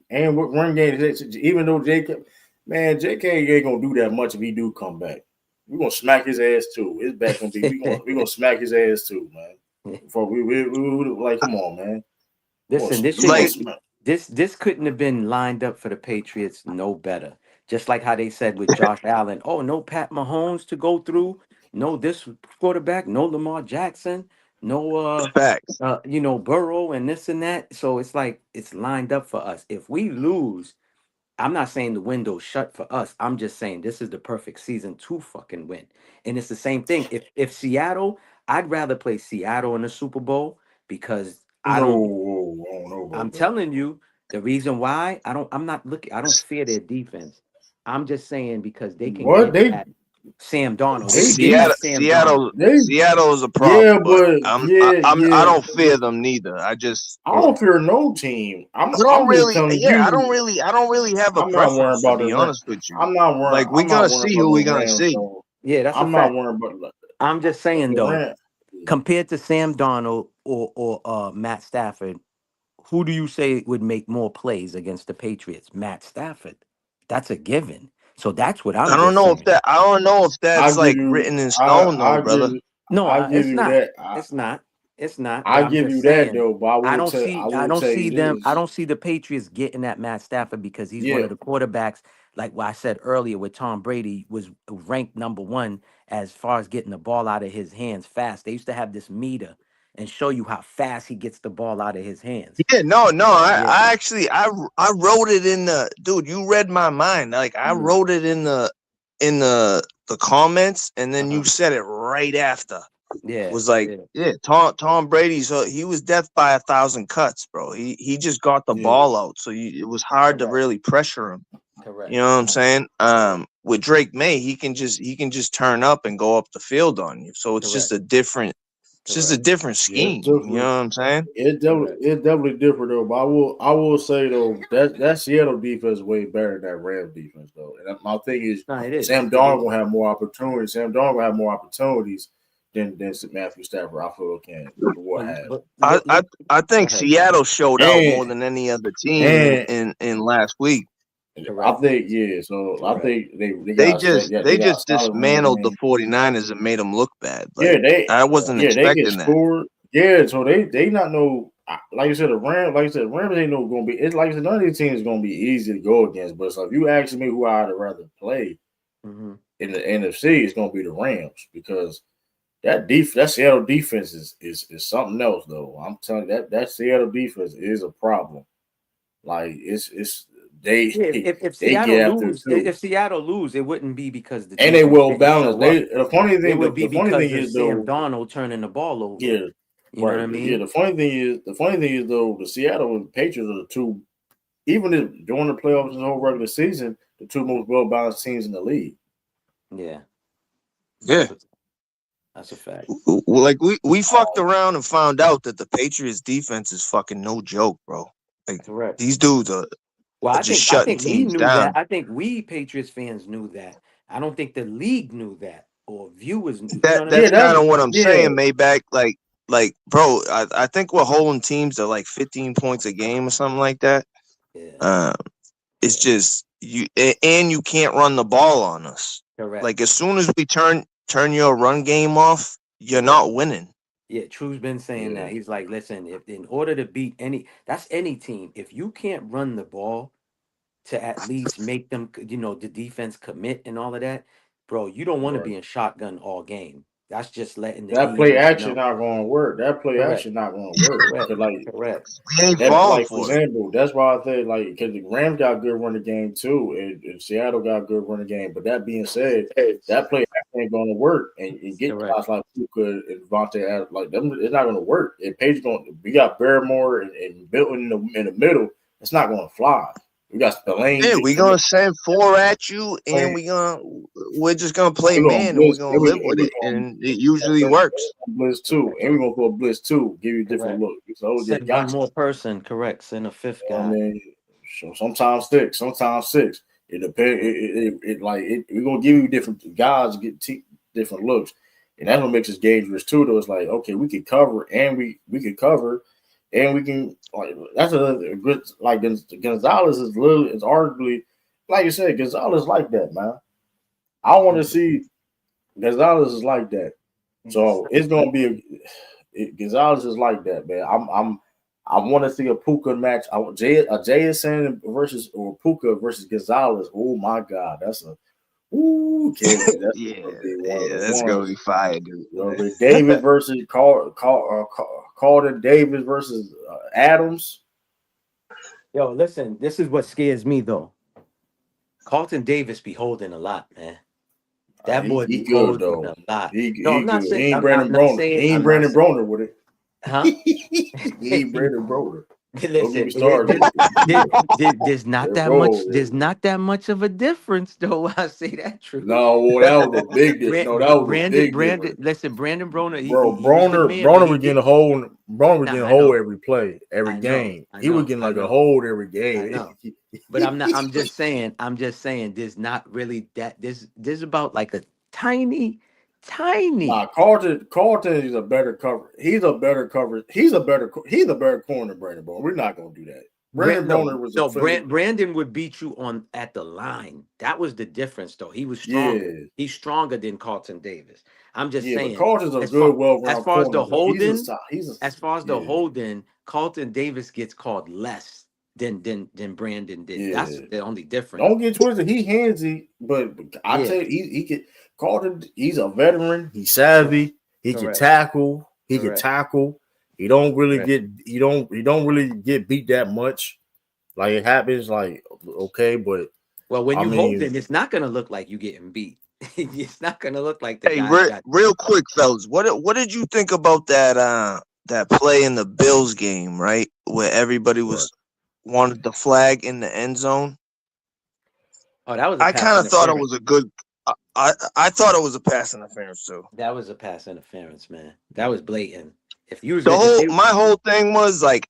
And what run game is it? Even though JK ain't gonna do that much if he do come back. We're gonna smack his ass too. His back gonna be we gonna smack his ass too, man. Before we like, come on, man. Listen, this couldn't have been lined up for the Patriots no better. Just like how they said with Josh Allen, no Pat Mahomes to go through, no this quarterback, no Lamar Jackson, no Burrow and this and that. So it's like it's lined up for us. If we lose, I'm not saying the window's shut for us. I'm just saying this is the perfect season to fucking win. And it's the same thing. If Seattle, I'd rather play Seattle in the Super Bowl because I'm telling you the reason why I don't fear their defense. I'm just saying because they can get at Sam Darnold. Seattle is a problem. Yeah, I don't fear them neither. I don't fear no team. I don't really have a preference, to be honest with you. I'm not worried. Like we're gonna see who we're gonna see. Yeah, that's I'm not worried about. I'm just saying though, compared to Sam Darnold or Matt Stafford, who do you say would make more plays against the Patriots? Matt Stafford. That's a given. So that's what I don't know if that's like written in stone, though, brother. No, it's not. It's not. I give you that though, but I don't see the Patriots getting at Matt Stafford because he's one of the quarterbacks. Like what I said earlier, with Tom Brady was ranked number 1 as far as getting the ball out of his hands fast. They used to have this meter and show you how fast he gets the ball out of his hands. Yeah, I actually wrote it in the dude. You read my mind. Like I wrote it in the comments, and then you said it right after. Yeah, it was like Tom Brady. So he was death by 1,000 cuts, bro. He just got the ball out, so it was hard to really pressure him. Correct. You know what I'm saying? With Drake May, he can just turn up and go up the field on you. So it's just a different. It's just a different scheme. You know what I'm saying? It's definitely different though. But I will say though that Seattle defense is way better than that Rams defense though. And my thing is, Sam Darnold gonna have more opportunities. Sam Darnold gonna have more opportunities than Matthew Stafford. I feel can. I think Seattle showed out more than any other team in last week. I think So I think they just dismantled the 49ers and made them look bad. Like, I wasn't expecting that. Yeah, so they not know. Like you said, the Rams ain't no gonna be. It's like I said, none of these teams is gonna be easy to go against. But so if you ask me who I'd rather play in the NFC, it's gonna be the Rams because that Seattle defense is something else though. I'm telling you that Seattle defense is a problem. Like it's. If Seattle lose, it wouldn't be because and they will balance. The funny thing is Sam Darnold turning the ball over. Yeah, you know what I mean. Yeah, the funny thing is though, the Seattle and Patriots are the two. Even during the playoffs and the whole regular season, the two most well balanced teams in the league. Yeah. That's a fact. Like we fucked around and found out that the Patriots defense is fucking no joke, bro. Like Correct. these dudes are Well, I just think shutting we teams knew down. that. I think we Patriots fans knew that. I don't think the league knew that or viewers knew. You know what I mean? That's kind of what I'm yeah. saying, Maybach. Like, bro, I think we're holding teams to like 15 points a game or something like that. Yeah. It's just and you can't run the ball on us. Correct. Like as soon as we turn your run game off, you're not winning. Yeah, True's been saying that. He's like, listen, if in order to beat any team, if you can't run the ball to at least make them, the defense commit and all of that, bro, you don't want to be in shotgun all game. That's just letting that play action not going to work. That play action not going to work. Correct. We ain't falling for for example, that's why I think because the Rams got good running game too, and Seattle got good running game. But that being said, that play action ain't going to work, and get guys like Puka and Devontae like them, it's not going to work. And Page we got Barrymore and Milton in the middle. It's not going to fly. We got Spillane. Yeah, we're gonna send 4 at you, and we're just gonna play man, and we're gonna live with it, and it usually works. Blitz 2, and we're gonna go blitz 2, give you a different look. So send one more person, correct? Send a fifth guy. I mean, so sometimes 6, sometimes 6. It depends. We're gonna give you different guys, get different looks, and that's what makes us dangerous too. Though it's like, okay, we can cover, and we can cover. And we can that's a good Gonzalez is arguably, like you said, Gonzalez like that, man. I want to see Gonzalez is like that. So it's gonna be Gonzalez is like that, man. I want to see a Puka match. I want JSN versus Puka versus Gonzalez. Oh my God, that's a that's gonna be fire, dude. Davis versus Carlton Davis versus Adams. Yo, listen, this is what scares me though. Carlton Davis be holding a lot, man. That boy be holding a lot. I'm not saying he ain't Brandon Broner. He ain't Brandon Broner with it. Huh? He ain't Brandon Broner. Listen, there's not that much of a difference, though. I say that true. No, that was a big difference. No, that was a big difference. Listen, Brandon Broner. Broner was getting a hold. Broner was getting a hold every play, every game. He was getting like a hold every game. But I'm just saying. There's not really that. There's about like a tiny. Nah, Carlton is a better cover. He's a better corner than Brandon Broner. We're not gonna do that. Brandon would beat you at the line. That was the difference, though. He was stronger. Yeah. He's stronger than Carlton Davis. I'm just saying. Carlton's a good, well-rounded as far as the holding, holding, Carlton Davis gets called less than Brandon did. Yeah. That's the only difference. Don't get twisted. He handsy, but I tell you, he could. Carlton, he's a veteran. He's savvy. He can tackle. He can tackle. He don't really get beat that much. Like it happens, like okay, but when you holding, it's not gonna look like you getting beat. It's not gonna look like that. Hey, real quick, fellas, what did you think about that play in the Bills game, right? Where everybody wanted the flag in the end zone. Oh, that was. I kind of thought it was a good. I thought it was a pass interference too. That was a pass interference, man. That was blatant. If you my whole thing was like,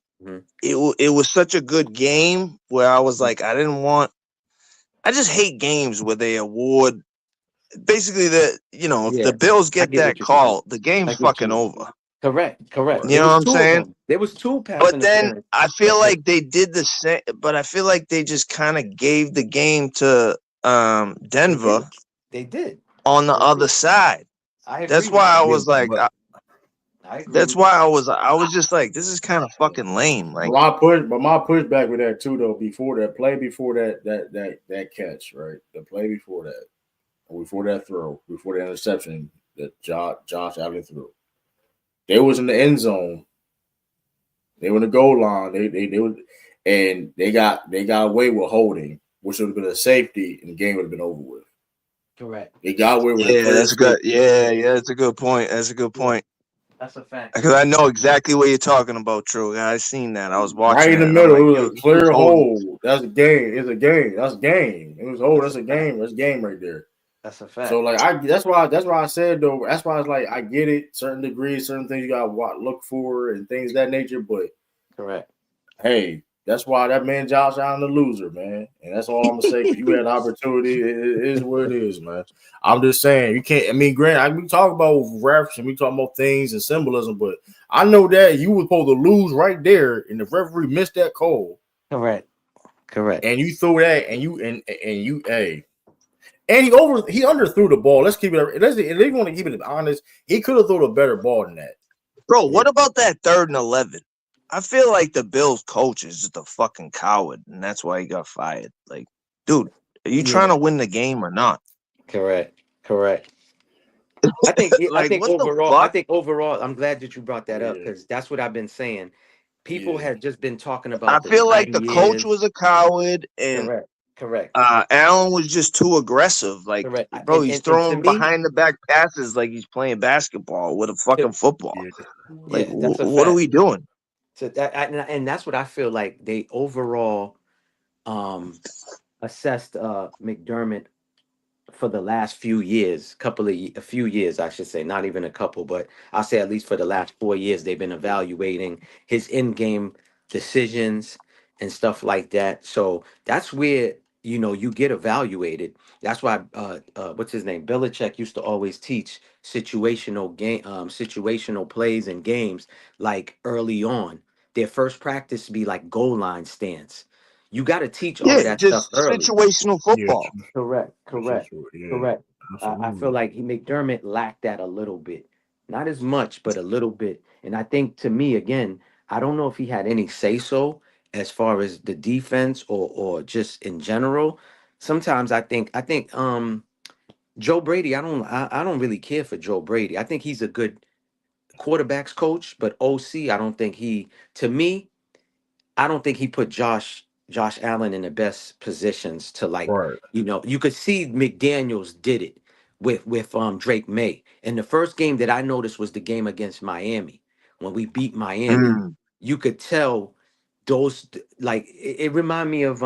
it was such a good game where I was like, I just hate games where they award basically if the Bills get that call, the game's fucking over. Correct. You know what I'm saying? There was 2 pass But then I feel like they did the same, but I feel like they just kind of gave the game to Denver. They did on the other side. That's why I was like, that's why I was just like, this is kind of fucking lame. Like my pushback with that too, though, before that catch, right? The play before that throw, before the interception that Josh Allen threw, they was in the end zone. They were in the goal line. They got away with holding, which would have been a safety, and the game would have been over with. Correct. They got away with it. Yeah, that's good. Yeah, that's a good point. That's a fact. Because I know exactly what you're talking about, True. I seen that. I was watching. Right in the middle, it was a clear hole. That's a game. It's a game. That's game. It was that's a game. That's game right there. That's a fact. So like that's why I said though. That's why it's like I get it. Certain degrees, certain things you gotta look for and things of that nature. But Correct. hey, that's why that man Josh Allen the loser, man. And that's all I'm gonna say. You had opportunity. It is what it is, man. I'm just saying you can't. I mean, granted, we talk about refs and we talk about things and symbolism, but I know that you were supposed to lose right there, and the referee missed that call. Correct. And you throw that, and you, hey. And he underthrew the ball. Let's keep it. If they want to keep it honest, he could have thrown a better ball than that. Bro, what about that 3rd and 11? I feel like the Bills coach is just a fucking coward, and that's why he got fired. Like, dude, are you trying to win the game or not? Correct. I think overall, I'm glad that you brought that up because that's what I've been saying. People had just been talking about. I feel like the coach was a coward, and correct. Allen was just too aggressive. Like, bro, he's throwing behind the back passes like he's playing basketball with a fucking football. Like, what are we doing? So and that's what I feel like they overall assessed McDermott for the last few years, a few years, I should say, not even a couple, but I'll say at least for the last 4 years, they've been evaluating his in-game decisions and stuff like that. So that's where, you get evaluated. That's why, what's his name? Belichick used to always teach situational plays and games like early on. Their first practice be like goal line stance. You got to teach all of that stuff early. Situational football. Correct. I feel like McDermott lacked that a little bit. Not as much, but a little bit. And I think to me, again, I don't know if he had any say-so as far as the defense or just in general. Sometimes I think Joe Brady, I don't really care for Joe Brady. I think he's a good quarterbacks coach, but OC, to me, I don't think he put Josh Allen in the best positions to you could see McDaniels did it with Drake May. And the first game that I noticed was the game against Miami. When we beat Miami, you could tell those it reminded me of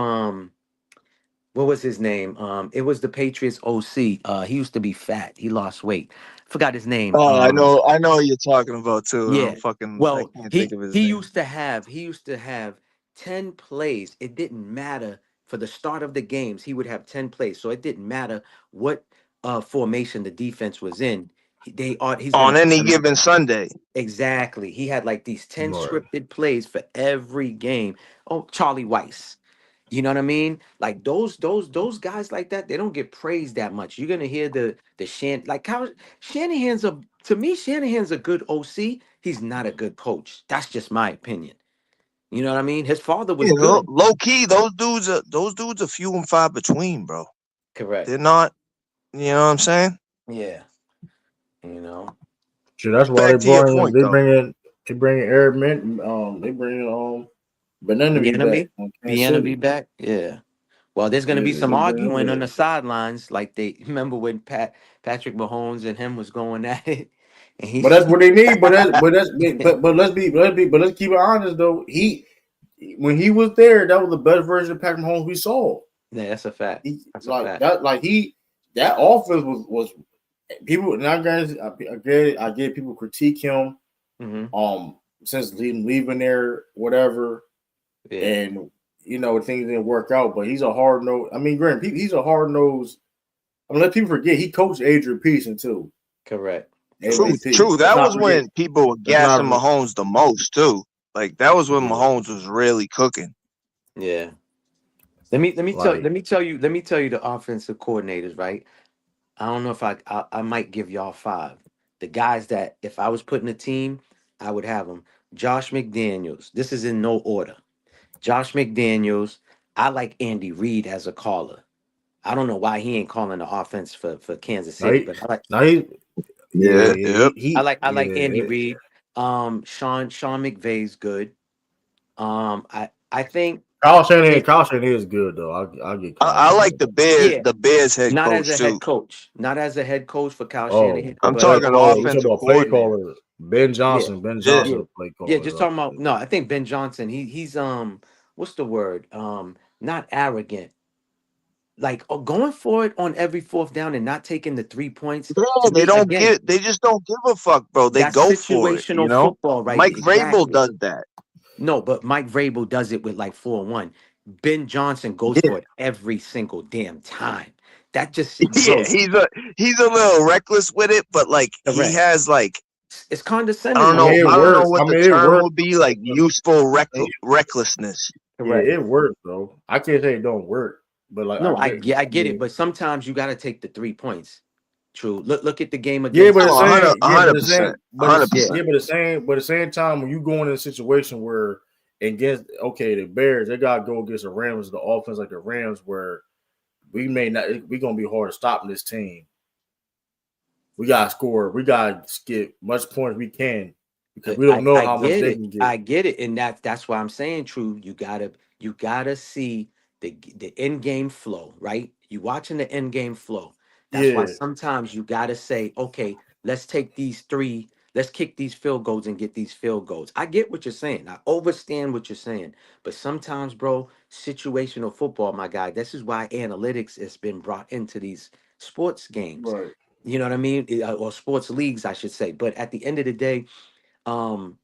what was his name? It was the Patriots OC. He used to be fat. He lost weight. Forgot his name. Oh, I know what you're talking about too. Yeah. I can't think of his name. He used to have 10 plays. It didn't matter for the start of the games. He would have 10 plays. So it didn't matter what formation the defense was in. He's on any given Sunday. Exactly. He had like these 10 scripted plays for every game. Oh, Charlie Weiss. You know what I mean? Like those guys like that, they don't get praised that much. You're gonna hear the Shanahan's a good OC. He's not a good coach. That's just my opinion. You know what I mean? His father was good. Low key, those dudes are few and far between, bro. Correct. They're not. You know what I'm saying? Yeah. Sure, that's why they bring in Eric Mint. They bring in Bieniemy back. Yeah. Well, there's going to be some arguing on the sidelines, like they remember when Patrick Mahomes and him was going at it. But that's what they need. But let's keep it honest though. When he was there, that was the best version of Patrick Mahomes we saw. Yeah, that's a fact. That offense was people. And I get people critique him. Mm-hmm. Since leaving there, whatever. Yeah. And things didn't work out, but he's a hard nose. I mean, granted, he's a hard nose. I mean, let people forget he coached Adrian Peterson too. Correct. True. That was when people were gassing Mahomes the most too. Like that was when Mahomes was really cooking. Yeah. Let me tell you the offensive coordinators, right? I don't know if I might give y'all 5. The guys that if I was putting a team, I would have them. Josh McDaniels. This is in no order. Josh McDaniels. I like Andy Reid as a caller. I don't know why he ain't calling the offense for Kansas City, but I like. I like Andy Reid. Sean McVay's good. I think Kyle Shanahan is good though. I like the Bears. Yeah. The Bears head not coach as a too. head coach. Not as a head coach for Kyle Shanahan. I'm talking offensive play caller. Ben Johnson. Yeah. Ben Johnson play caller. Yeah, just talking about no. I think Ben Johnson. He's what's the word? Not arrogant. like going for it on every fourth down and not taking the 3 points. Yeah, To they me, don't again, they just don't give a fuck, bro. They that's go for it, you situational know. football, right? Mike Vrabel Exactly. does that. No, but Mike Vrabel does it with like 4-1. Ben Johnson goes Yeah, for it every single damn time. That just, bro, yeah, he's a little reckless with it, but like he correct. has like It's I condescending don't I though. mean, know it I don't know works. I what the mean, it term works. would be, like useful It- recklessness. Yeah, Correct. it works, though. I can't say it don't work, but like I No, get. I I get it, mean, but sometimes you got to take the 3 points. True. Look at the game yeah, against but the Oh, same, yeah, but the 100%, same, but it's 100%. yeah. yeah, but the same time when you go in a situation where against okay, the Bears, they gotta go against the Rams, the offense like the Rams, where we may not, we gonna be hard to stop in this team. We gotta score, we gotta get much points we can because we don't know I how much get they it. can get. I get it, and that's why I'm saying, true. You gotta see the end game flow, right? You watching the end game flow. That's why Yeah, sometimes you gotta say, okay, let's take these three, let's kick these field goals and get these field goals. I get what you're saying. I understand what you're saying, but sometimes, bro, situational football, my guy. This is why analytics has been brought into these sports games. right. You know what I mean? Or sports leagues, I should say. But at the end of the day, um,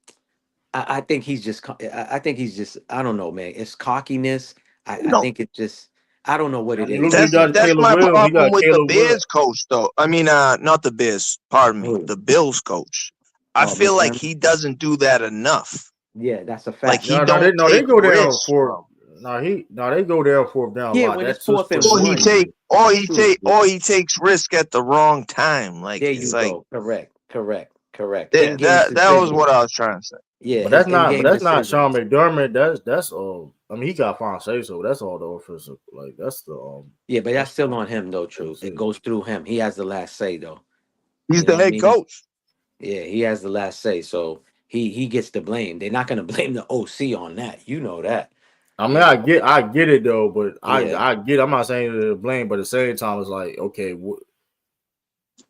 I think he's just. I think he's just. I don't know, man. It's cockiness. I No, think it just. I don't know what I it mean, is. look, he It's got just that's Caleb my Williams. He problem got with the Caleb Williams. Bears coach, though. I mean, not the Bears. Pardon me, oh, the Bills coach. I feel like McClellan. he doesn't do that enough. Yeah, that's a Like fact. he No, don't no, they take go down risks, for. bro. No, they go down fourth down a Yeah, lot. when it's That's his fourth and Or first he one. take, game. True. or he takes risk at the wrong time. Like There it's you like go. Correct. In game that was decision. what I was trying to say. Yeah, But his that's in not. But game that's not Sean decisions. McDermott. That's all. I mean, he got fine say so. That's all the offensive. Like that's the Yeah, but that's that's still on him though. the True. It decision. goes through him. He has the last say though. He's You know the what I head mean? coach. Yeah, he has the last say. So he gets the blame. They're not gonna blame the OC on that. You know that. I mean, You know. I get it though, but Yeah. I get. I'm not saying to blame, but at the same time, it's like okay,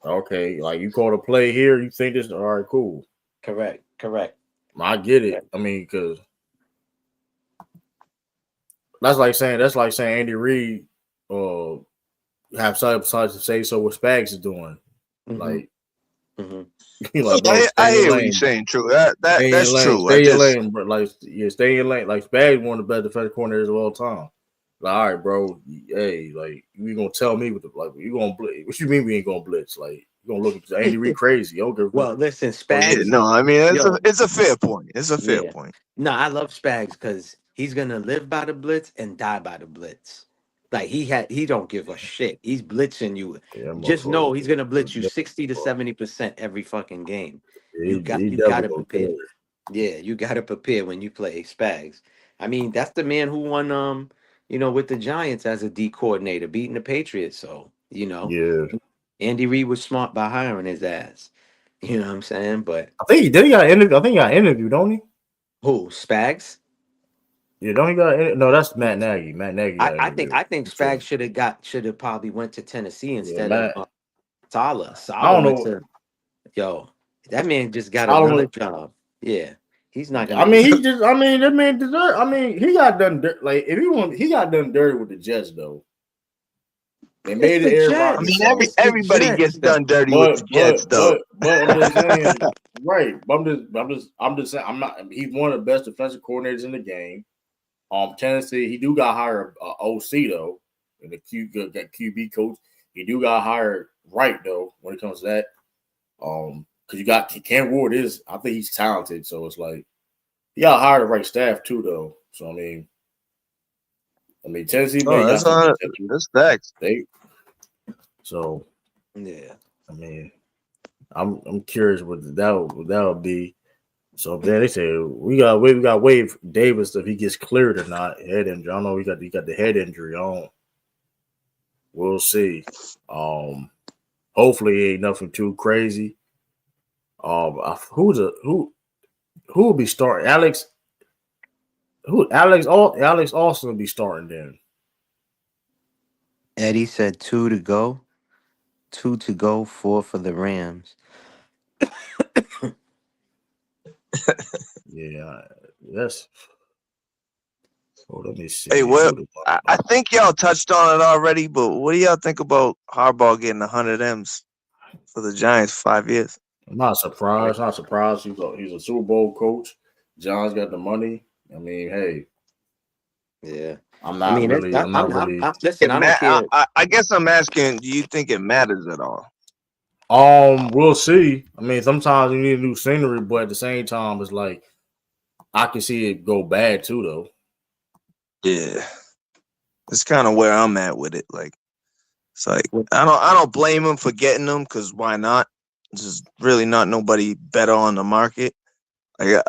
okay, like you call a play here, you think this all right, cool. Correct. I get it. Correct. I mean, because that's like saying Andy Reid uh have something to say so what Spags is doing. Mm-hmm. Like Mm-hmm. you like, bro, I stay in your hear what you're lane, bro. saying. True. Stay in your That's lane. true. I Stay in your just lane, bro. Like, yeah, stay in your lane. Like, Spags one of the best defensive coordinators of all time. Like, all right, bro. Hey, like, you gonna tell me what the like? You gonna blitz? What you mean we ain't gonna blitz? Like, you gonna look at Andy Reid crazy? Okay, Well, listen, oh yeah, yeah, Spags. no. I mean, Yo, it's a fair point. It's a fair yeah. point. No, I love Spags because he's gonna live by the blitz and die by the blitz. Like he don't give a shit. He's blitzing you. yeah, Just know motherfucker. he's gonna blitz you 60 to 70% every fucking game. He You definitely gotta gonna prepare. kill Yeah, you gotta prepare when you play Spags. I mean, that's the man who won with the Giants as a D coordinator, beating the Patriots. So, it. Yeah, Andy Reid was smart by hiring his ass. You know what I'm saying? But I think he did. He got interview. I think he got interviewed, don't he? who, Spags? Yeah, don't he got? No, that's Matt Nagy. Matt Nagy got interviewed. I think I'm tripping. Spags should have probably went to Tennessee Yeah, instead of Matt. Sala. I Sala don't went know. to yo. That man just got I don't another know. job. Yeah, he's not I gonna. mean, he just. I mean, that man deserve. I mean, he got done. Like, if he want, he got done dirty with the Jets though. They It's made it the Aaron I Rodgers mean, Jets. fault. It's the everybody gets Jets, done though. dirty with the Jets, though. I'm just saying, right? I'm just saying, I'm not. He's one of the best defensive coordinators in the game. Tennessee, he do got hired OC though, and the got QB coach. He do got hired right though when it comes to that. Because you got Cam Ward is, I think he's talented, so it's like he got hired the right staff too though. So I mean Tennessee Oh, man got some potential. that's facts. They so Yeah. I mean I'm curious what that'll be. So then they say we got Wave Davis if he gets cleared or not. Head injury. I don't know. He got the head injury on. We'll see. Hopefully it ain't nothing too crazy. Who will be starting? Alex Austin will be starting then. Eddie said 2 to go, 2 to go, 4 for the Rams. Yeah, yes. Oh, let me see. Hey, well, I think y'all touched on it already, but what do y'all think about Harbaugh getting 100 M's for the Giants for 5 years? I'm not surprised. Not surprised. He's a Super Bowl coach. John's got the money. I mean, hey, Yeah. I'm not really. Listen, I don't care. I guess I'm asking, do you think it matters at all? We'll see. I mean, sometimes you need new scenery, but at the same time, it's like I can see it go bad too, though. Yeah, it's kind of where I'm at with it. Like, it's like I don't blame him for getting them because why not? There's really not nobody better on the market. Like,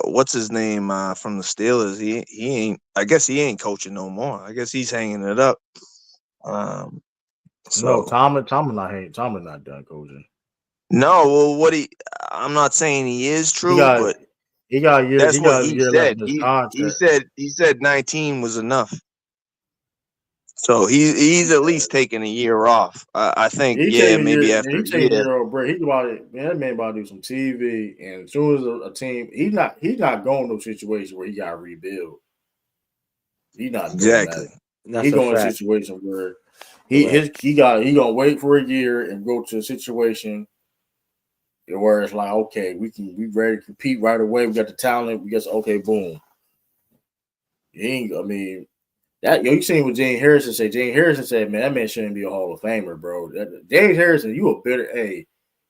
what's his name from the Steelers? He ain't. I guess he ain't coaching no more. I guess he's hanging it up. No, Tomlin not done coaching. No, well, I'm not saying he is true, but he got a year. That's he what got he a year said. left in his contract. He said 19 was enough. So he's at least taking a year off. I think, maybe after a taking a year. year off break. That man about to do some TV, and as soon as a team, he's not going to a situation where he got to rebuild. He's not doing that. He's going to a situation where he gonna wait for a year and go to a situation where it's like, okay, we ready to compete right away. We got the talent. We got boom. You seen what James Harrison said. James Harrison said, man, that man shouldn't be a Hall of Famer, bro. James Harrison, you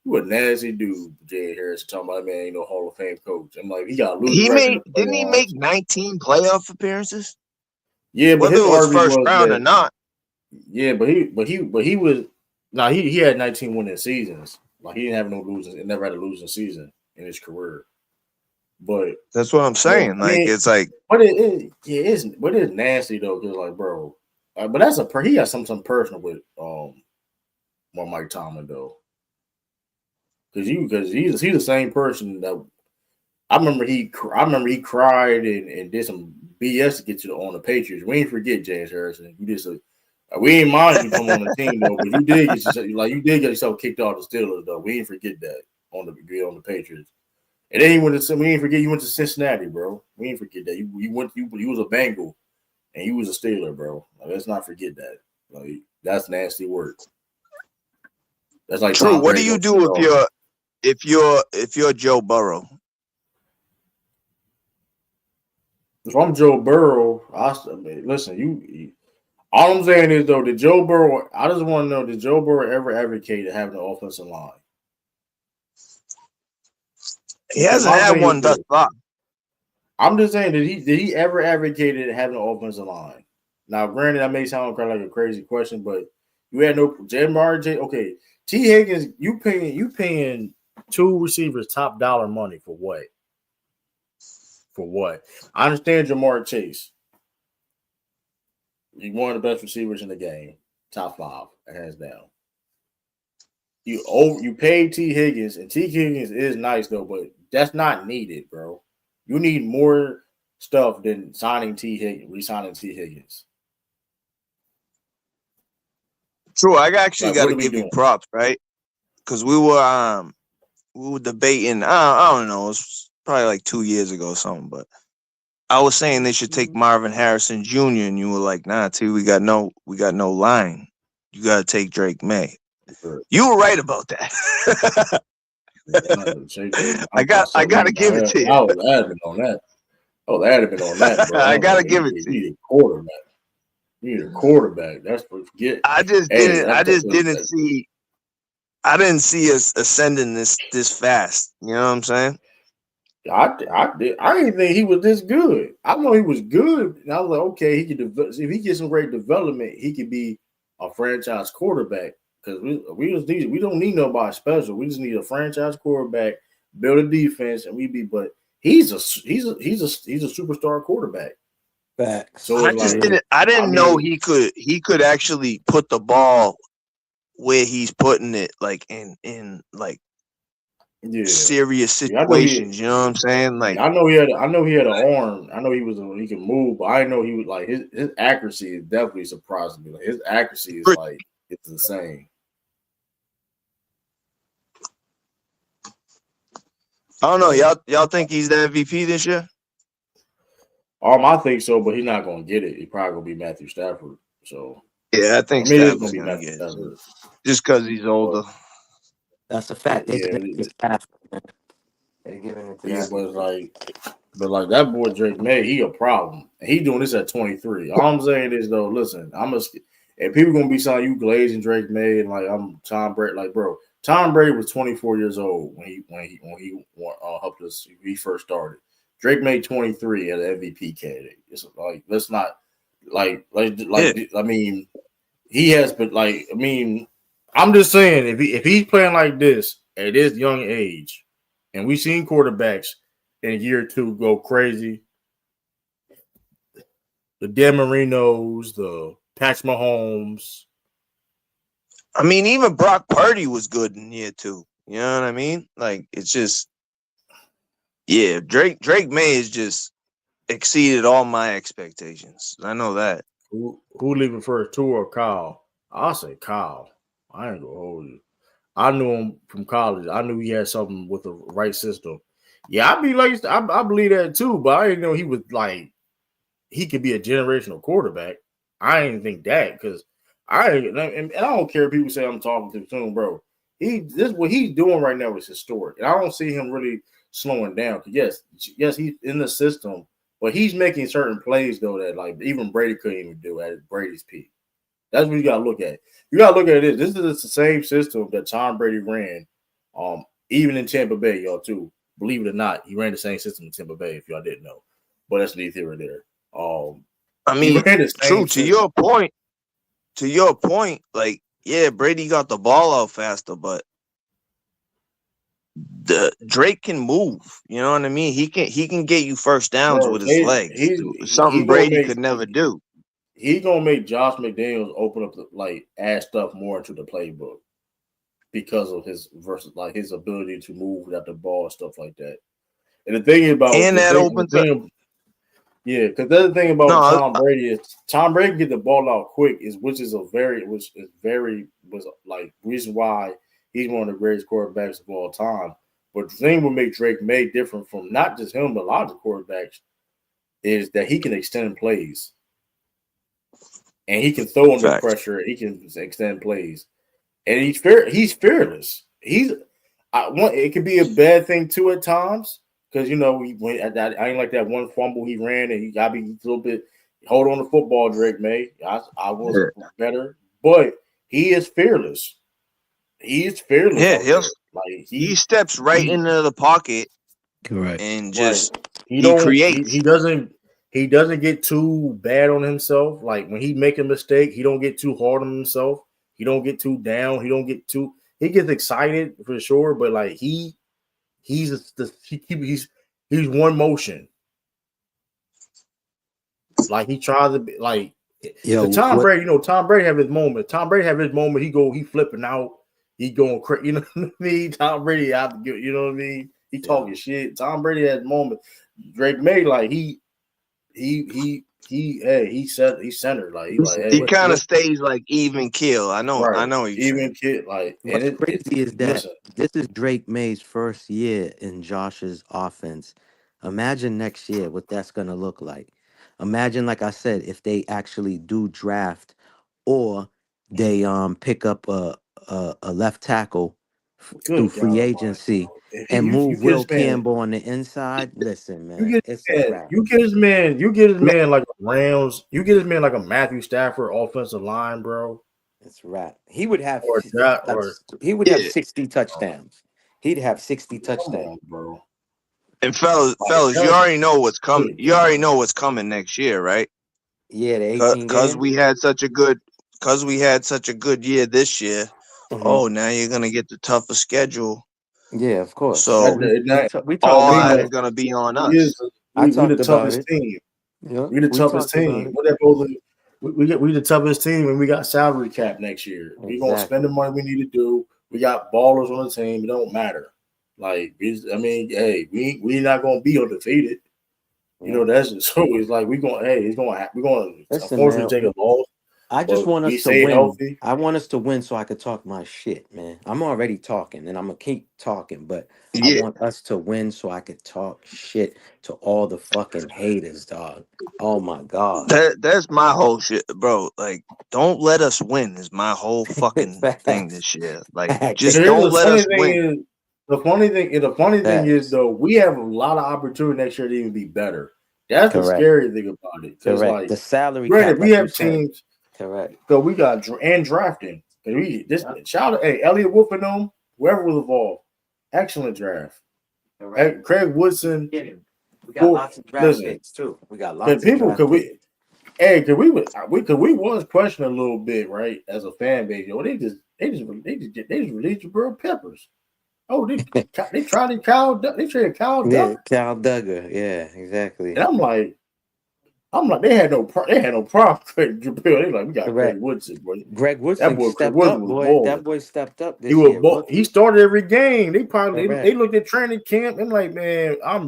a nasty dude, James Harrison, talking about, man, ain't no Hall of Fame coach. I'm like, he got to lose. Didn't he make 19 playoff appearances? Yeah, but whether it was first round or not. Yeah, but he was he had 19 winning seasons. Like, he didn't have no losing, and never had a losing season in his career. But that's what I'm saying. It's like, but it is nasty though, because like, bro, but he has something personal with Mike Tomlin though, because he's the same person that I remember he cried and did some BS to get you on the Patriots. We ain't forget James Harrison. We ain't mind you come on the team though, but you did get yourself kicked off the Steelers though. We ain't forget that on the Patriots. And then we ain't forget you went to Cincinnati, bro. We ain't forget that. You was a Bengal and you was a Steeler, bro. Like, let's not forget that. Like, that's nasty work. That's like true. What do you do if you're Joe Burrow? If I'm Joe Burrow, listen, all I'm saying is though, I just want to know, did Joe Burrow ever advocate having an offensive line? He hasn't had one thus far. I'm just saying, did he ever advocated having an offensive line? Now, granted, that may sound kind of like a crazy question, but you had no okay. T. Higgins, you paying two receivers top dollar money for what? For what? I understand Jamar Chase. You're one of the best receivers in the game, top 5, hands down. You paid T. Higgins, and T. Higgins is nice though, but that's not needed, bro. You need more stuff than re-signing T. Higgins. True, I actually got to give you props, right? Because we were debating. I don't know, it was probably like 2 years ago or something, but I was saying they should take Marvin Harrison Jr. and you were like, nah, T, we got no line. You got to take Drake May. Sure. You were right about that. I got to give it to you. I was adamant on that. Bro. I got to give it to you. You need a quarterback. You need a quarterback. That's what forget. I didn't see us ascending this fast. You know what I'm saying? I didn't think he was this good. I know he was good, and I was like, okay, he could if he gets some great development, he could be a franchise quarterback. Because we don't need nobody special. We just need a franchise quarterback, build a defense, and But he's a superstar quarterback. Facts. So I didn't know he could actually put the ball where he's putting it, like in like serious situations. You know what I'm saying? Like, I know he had an arm. I know he could move, but I know he was like his accuracy is definitely surprising me. Like, his accuracy is like it's insane. I don't know. Y'all think he's the MVP this year? I think so, but he's not gonna get it. He probably gonna be Matthew Stafford. So Yeah, I think I mean, it's Stafford's gonna be gonna Matthew get it Stafford. just because he's older. That's a fact. They're Yeah, giving it to Stafford. They're giving it to yeah, that. but like that boy Drake May, he a problem. And he doing this at 23. All I'm saying is though, listen, and people gonna be saying you glazing Drake May and like I'm Tom Brady. Like, bro, Tom Brady was 24 years old when he helped us. He first started. Drake May 23 as an MVP candidate. It's like let's not Yeah. I mean he has, but like I mean I'm just saying if he's playing like this at this young age, and we've seen quarterbacks in year two go crazy. The Dan Marinos, the Patch Mahomes. I mean, even Brock Purdy was good in year two. You know what I mean? Like, it's just, yeah, Drake May has just exceeded all my expectations. I know that. Who leaving first, Tua or Kyle? I'll say Kyle. I ain't gonna hold you. I knew him from college. I knew he had something with the right system. Yeah, I believe that too, but I didn't know he was like he could be a generational quarterback. I didn't think that because and I don't care if people say I'm talking too soon, bro. What he's doing right now is historic, and I don't see him really slowing down. Yes, he's in the system, but he's making certain plays though that like even Brady couldn't even do at Brady's peak. That's what you gotta look at. You gotta look at it. This is the same system that Tom Brady ran, even in Tampa Bay, y'all too. Believe it or not, he ran the same system in Tampa Bay. If y'all didn't know, but that's neither here or there. I He mean, ran the same true system. to your point, like, yeah, Brady got the ball out faster, but the Drake can move. You know what I mean? He can get you first downs Bro, with his legs. he Something gonna Brady make could never do. he gonna make Josh McDaniels open up add stuff more into the playbook because of his his ability to move without the ball and stuff like that. And the thing about And that opens up. yeah, because the other thing about No, Tom Brady is Tom Brady can get the ball out quick, which is like reason why he's one of the greatest quarterbacks of all time. But the thing will make Drake May different from not just him, but a lot of the quarterbacks is that he can extend plays. And he can throw under facts. pressure. He can extend plays, and he's fearless. It could be a bad thing too at times because I ain't like that one fumble he ran, and he got to be a little bit hold on the football, Drake May. I was better, but he is fearless. He's fearless Yeah, out there. Like he steps right into the pocket Correct. and just He creates. he doesn't get too bad on himself. Like when he make a mistake, he don't get too hard on himself. He don't get too down. He gets excited for sure, but like he's one motion. Like he tries to be like Tom Brady. Tom Brady have his moment. He flipping out. He going crazy. You know what I mean? Tom Brady out to get. You know what I mean? He talking shit. Tom Brady has moment. Drake May like he's centered. Like He kind of stays like even keel. I know what you're even saying. kid like What's crazy is that listen. this is Drake May's first year in Josh's offense. Imagine next year what that's gonna look like. Imagine, like I said, if they actually do draft or they pick up a left tackle through Good free God Almighty, agency bro. If and you move get Will this man, Campbell on the inside. Listen, you man, get it's a wrap. you get his man like a Rams. You get his man like a Matthew Stafford offensive line, bro. It's a wrap. He would have Or that, or Yeah. 60 touchdowns. He'd have 60 come touchdowns. on, bro. And fellas, you already know what's coming. You already know what's coming next year, right? Yeah, the 18 Because games. we had such a good year this year. Mhm. Oh, now you're gonna get the tougher schedule. Yeah, of course. So We talked all about eyes it. gonna be on We us. I we talked the about toughest it. team. Yeah, We the we toughest talked about team. it. What that supposed to we the toughest team, and we got salary cap next year. We gonna spend the Exactly. money we need to do. We got ballers on the team. It don't matter. Like we not gonna be undefeated. You know that's just, so it's like we're gonna Listen, unfortunately man. take a loss. I just but want we us to stay win. healthy. I want us to win so I could talk my shit, man. I'm already talking and I'm gonna keep talking, but I Yeah, want us to win so I could talk shit to all the fucking haters, dog. Oh my god. that's my whole shit, bro. Like, don't let us win is my whole fucking thing Facts. this year. Like, Facts. just Here's don't the let funny us thing win. is the funny thing is Facts. though, we have a lot of opportunity next year to even be better. That's the Correct. scary thing about it. Because Correct. like, The salary cap, granted, we like you have said. teams. Correct. So we got and drafting. And we this shout out, hey, Elliot Wolf and them, whoever was involved. Excellent draft. Hey, Correct. Craig Woodson. Get him. We got For, lots of draft listen, picks too. We got can lots of people draft could picks. we hey, could we was questioning a little bit, right? As a fan base, yo, they just released Jabril Peppers. Oh, they tried they traded Kyle Yeah, Duggar, Cal Duggar. Yeah, exactly. and I'm like they had no problem with Jabril. They like we got Craig Correct. Woodson, boy. Greg That Woodson boy Craig stepped Woodson up, was boy. That balling. boy stepped up this year. He Rookie. started every game. They Correct. looked at training camp and like, man, I'm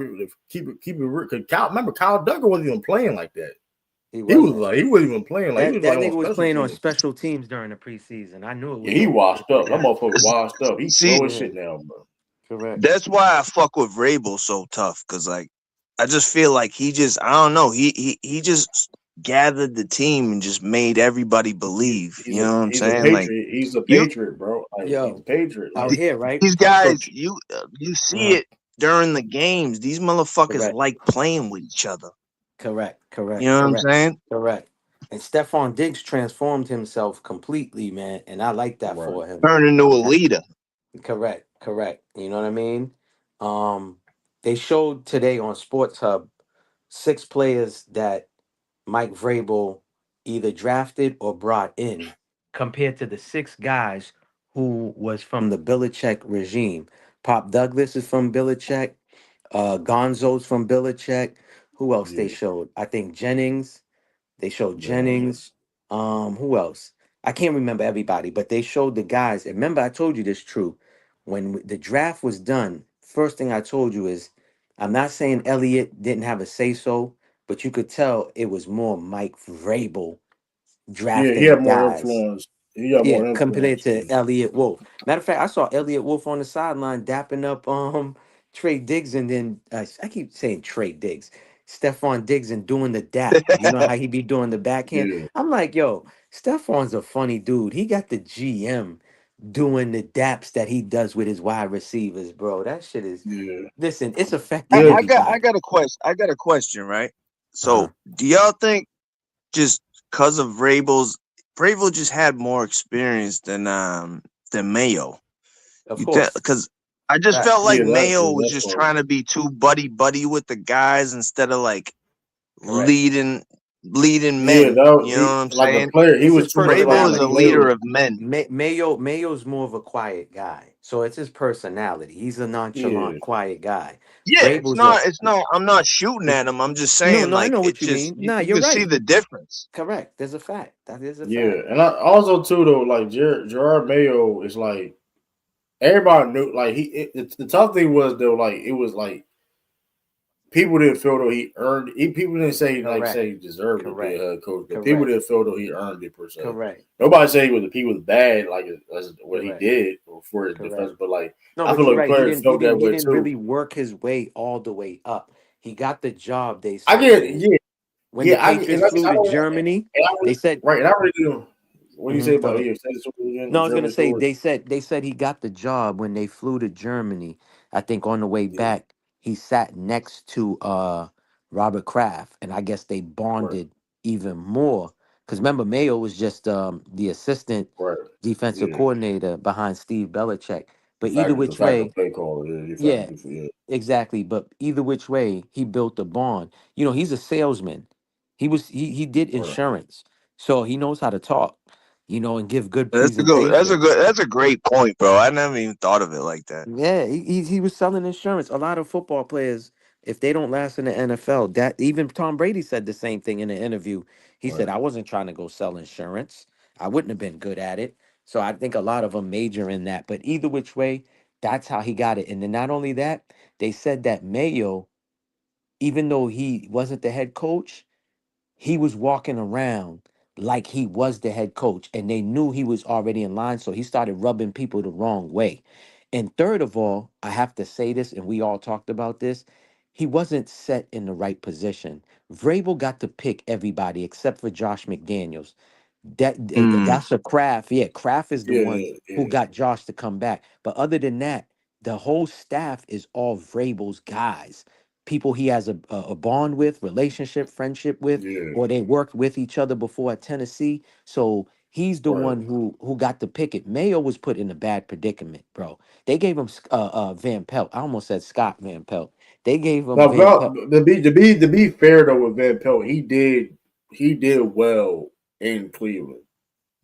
keep it real. Cause remember Kyle Duggar wasn't even playing like that. He wasn't. He wasn't even playing like he That was like that on nigga was special playing on teams. special teams during the preseason. I knew it Yeah, was he over washed with up. with That him. motherfucker washed up. He See, slow as Yeah, shit now, bro. correct. that's why I fuck with Rabel so tough, because like I just feel like he just, I don't know, he just gathered the team and just made everybody believe. You know what I'm He's a saying? Like, patriot. He's a you patriot, bro. Like he's a Yo, patriot. out Like here, right? these So, guys, you see uh it during the games. These motherfuckers correct, like playing with each other. correct, You correct, know what I'm correct, saying? correct. And Stephon Diggs transformed himself completely, man, and I like that right. for him. Turn into a leader. Correct, correct. You know what I mean? Um, they showed today on Sports Hub 6 players that Mike Vrabel either drafted or brought in, compared to the 6 guys who was from the Belichick regime. Pop Douglas is from Belichick. Gonzo's from Belichick. Who else they Yeah. showed? I think Jennings. They showed Yeah. Jennings. Who else? I can't remember everybody, but they showed the guys. And remember, I told you this true. When the draft was done, first thing I told you is, I'm not saying Elliott didn't have a say so, but you could tell it was more Mike Vrabel Yeah, he drafting the had more guys. influence. He got Yeah, more compared influence. to Elliot Wolf. Matter of fact, I saw Elliot Wolf on the sideline dapping up Trey Diggs, and then I keep saying Trey Diggs, Stephon Diggs, and doing the dap. You know how he be doing the backhand. Yeah. I'm like, yo, Stephon's a funny dude. He got the GM doing the daps that he does with his wide receivers, bro. That shit is. Yeah. Listen, it's I, affecting Yeah. I got I everybody. got a question. I got a question, right? Uh huh. So, do y'all think just because of Vrabel just had more experience than Mayo? Of You think, course. because I just felt Facts. like Yeah, Mayo was that's just part. trying to be too buddy with the guys instead of like Correct. leading Yeah, men. that You know what he I'm like a saying? player. He It's was his too much like Vrabel is a a personality player. leader too. of men. Mayo's more of a quiet guy, so it's his personality. He's a Yeah. nonchalant, quiet guy. Yeah, Vrabel's a it's not. I'm not shooting at him. I'm just no, saying, no. I like, know it what you just mean. Nah, you you're can see right. the difference. Correct. There's a fact. That is a Yeah. fact. And I also too though, like Gerard Mayo is like everybody knew like the tough thing was though, like it was like people didn't feel though he earned it. People didn't Correct. say he deserved to be a Correct. head coach, but people Correct. didn't feel though he earned it per se. Correct. Nobody said he was bad like as what he Correct. did for his defense, Correct. but like No, I but feel you're like right. He players didn't. He felt that didn't. He way didn't too. really work his way all the way up. He got the job. They I said get yeah, when the and Patriots flew I to don't Germany, and I they really, said. right, and I really do. What do you say Go about ahead. here? Say the story again, No, the I was gonna German say story. they said he got the job when they flew to Germany. I think on the way Yeah, back, he sat next to Robert Kraft, and I guess they right, bonded even more. Because remember, Mayo was just the assistant right. defensive Yeah, coordinator behind Steve Belichick. But either the which factor way, play caller. Yeah, the factor yeah, do for yeah. exactly. But either which way, he built a bond. You know, he's a salesman. He did Right. insurance, so he knows how to talk. You know, and give good That's a good. presentations. That's a great point, bro. I never even thought of it like that. Yeah, he was selling insurance. A lot of football players, if they don't last in the NFL, that even Tom Brady said the same thing in an interview. He said, Right. "I wasn't trying to go sell insurance. I wouldn't have been good at it." So I think a lot of them major in that. But either which way, that's how he got it. And then not only that, they said that Mayo, even though he wasn't the head coach, he was walking around like he was the head coach, and they knew he was already in line, so he started rubbing people the wrong way. And third of all, I have to say this, and we all talked about this, he wasn't set in the right position. Vrabel got to pick everybody except for Josh McDaniels. That's a Kraft. Yeah, Kraft is the one who Yeah. got Josh to come back. But other than that, the whole staff is all Vrabel's guys. People he has a bond with, relationship, friendship with, Yeah. or they worked with each other before at Tennessee. So he's the Right. one who got to pick it. Mayo was put in a bad predicament, bro. They gave him Van Pelt. I almost said Scott Van Pelt. They gave him Now, Van Pelt. to be fair though with Van Pelt, he did well in Cleveland,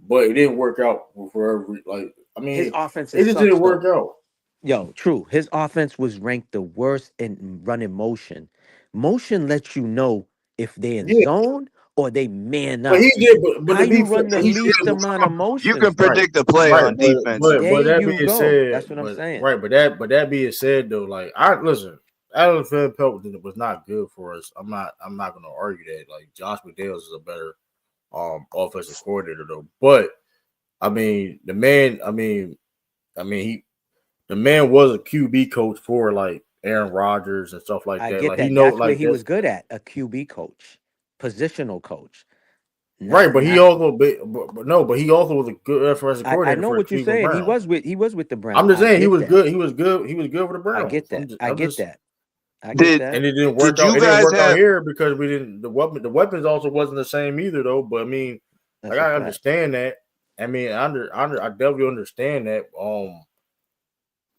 but it didn't work out for every like. I His mean, offenses it just didn't sucks work though. out. Yo, true. His offense was ranked the worst in running motion. Motion lets you know if they in Yeah, zone or they man but up. he did. But How to be you fair, run the he least did amount of You motions, can bro? right, predict the play right. on defense. There But that you being go. said, That's what I'm saying. but that being said though, like I listen, Adam Van Pelt was not good for us. I'm not going to argue that. Like Josh McDaniels is a better offensive coordinator though, but I mean the man. I mean he the man was a QB coach for like Aaron Rodgers and stuff like I that. get Like he that. know That's where like he was that's good at, a QB coach, positional coach. right. Not But he not also but no, but he also was a good offensive I coordinator know for the what you're Cleveland saying. Browns. He was with the Browns. I'm just I saying he get was that. good. He was good for the I Browns. get that. I I'm get just that. I get Did that. and it didn't work did out. you It didn't guys work out have here because we didn't the weapons also wasn't the same either though. But I mean, like That's a I fact. understand that. I mean, I definitely understand that.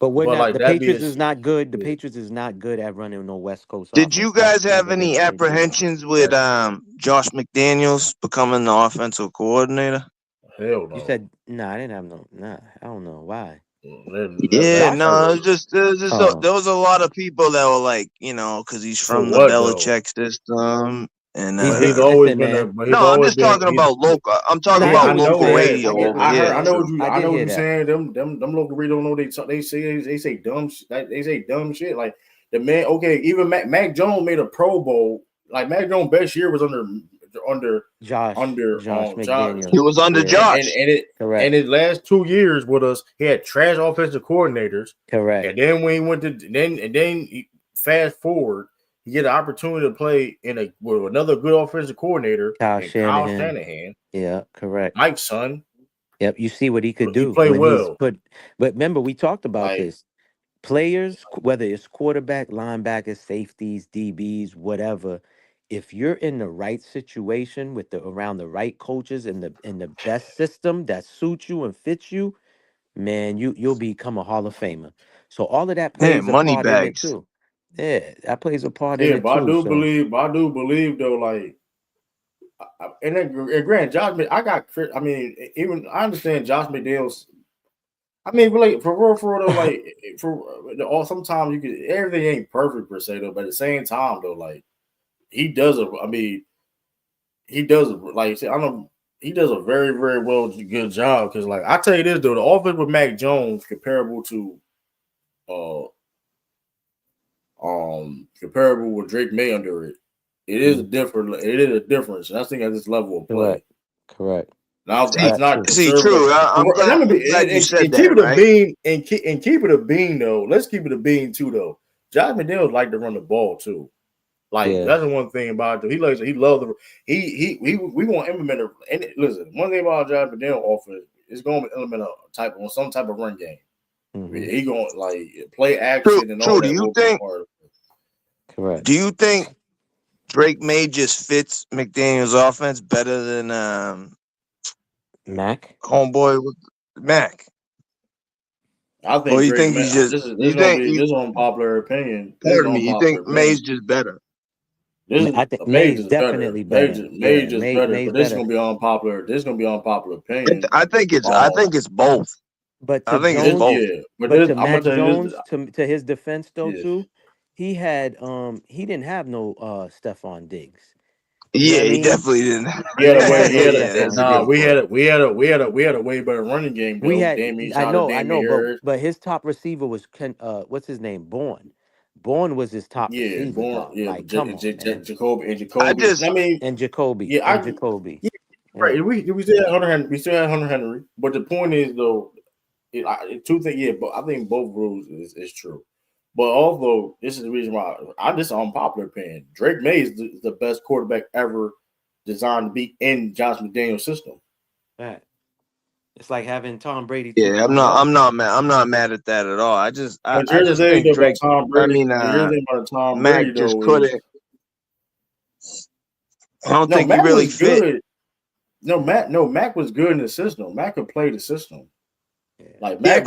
But we're But not. like The that being Patriots is not good. The yeah. Patriots is not good at running no West Coast did you offense. That's guys have never been any the Patriots. apprehensions with That Josh McDaniels becoming the offensive coordinator? hell You no. said nah. I didn't have no nah. I don't know why. Yeah, Never, Josh. no, never. there was a lot of people that were like, because he's For from the what though? Belichick system, and He's But he's always listen, been man. but he's no, I'm always just been talking about local. I'm talking No, I yeah, get about I what you're know local saying. that. radio I get over what you're I heard. here. I saying. know what So you. I I did know what hear you're that. saying. Them local radio don't know they say dumb. They say dumb shit. Like the man. Okay, even Mac Jones made a Pro Bowl. Like Mac Jones' best year was under Josh Josh. he McDaniels. was under Yeah, Josh. And correct, his last 2 years with us, he had trash offensive coordinators. correct. And then when he went to fast forward, he get an opportunity to play with another good offensive coordinator Kyle and Kyle Shanahan. Shanahan, Yeah, correct. Mike's son. Yep. You see what he could He do played when he's well. put. But remember, we talked about Like this. Players, whether it's quarterback, linebackers, safeties, DBs, whatever, if you're in the right situation with the around the right coaches and the best system that suits you and fits you, man, you'll become a Hall of Famer. So all of that Yeah, plays a money part in it bags. too. Yeah, that plays a part in yeah, it too. So but I do believe though, like and granted, I mean, even I understand Josh McDaniels. I mean, really, for real though, like all sometimes you can everything ain't perfect per se though, but at the same time though, like he does a. I mean, he does like I know he does a very very well good job because like I tell you this though, the offense with Mac Jones comparable to uh comparable with Drake May under it. It is a mm, different. It is a difference, and I think at this level of play. correct, correct. Now See, it's That's not true. conservative. true. Let me I'm be glad you said and keep that. it a Right? bean and keep it a bean though. Let's keep it a bean too though. Josh McDaniels like to run the ball too. Like Yeah. that's the one thing about it. He loves the we want to implement it. And listen, one thing about Josh McDaniels offense is going to implement some type of run game. Hmm. He going to like play True. action and all True. that will be part of it. Correct. Do you think Drake May just fits McDaniel's offense better than Mac. homeboy with Mac? I Or think you Drake think May. he's just This is you gonna think be you this is unpopular opinion. This is pardon me, you unpopular think May's opinion. just better? This is I think Mage May's is better. definitely better. Yeah, Mage is better, May's but this is better. gonna be unpopular. This is gonna be unpopular opinion. I think it's both. But I to think it's This Jones, both. yeah, but but this to I'm gonna Mac tell you this. Jones, to his defense though Yeah, too, he didn't have no Stephon Diggs. You know what Yeah, I he mean? definitely didn't. he He had a didn't way. have He no had Yeah, a that's Stephon a nah. good Diggs. point. We had a way better running game We though. had Damien, I shout out to know, Damien but Harris. his top receiver was what's his name? Bourne. Bourne was his top Yeah, receiver, born. dog. Yeah, Like, come on, man. Jacoby and I Jacoby. just I mean, And Jacoby. yeah, And Jacoby. Right. We still had Hunter Henry. We still had Hunter Henry. But the point is, though, two things. Yeah, but I think both rules is true. But although this is the reason why this is unpopular opinion. Drake May is the best quarterback ever designed to be in Josh McDaniel's system. Right. It's like having Tom Brady. Yeah, I'm not mad at that at all. I just Thing think Drake. Tom Brady. I mean, Thing about Tom Mac Brady just though couldn't. I don't think he Mac really was fit. good. Mac was good in the system. Mac could play the system. Like Mac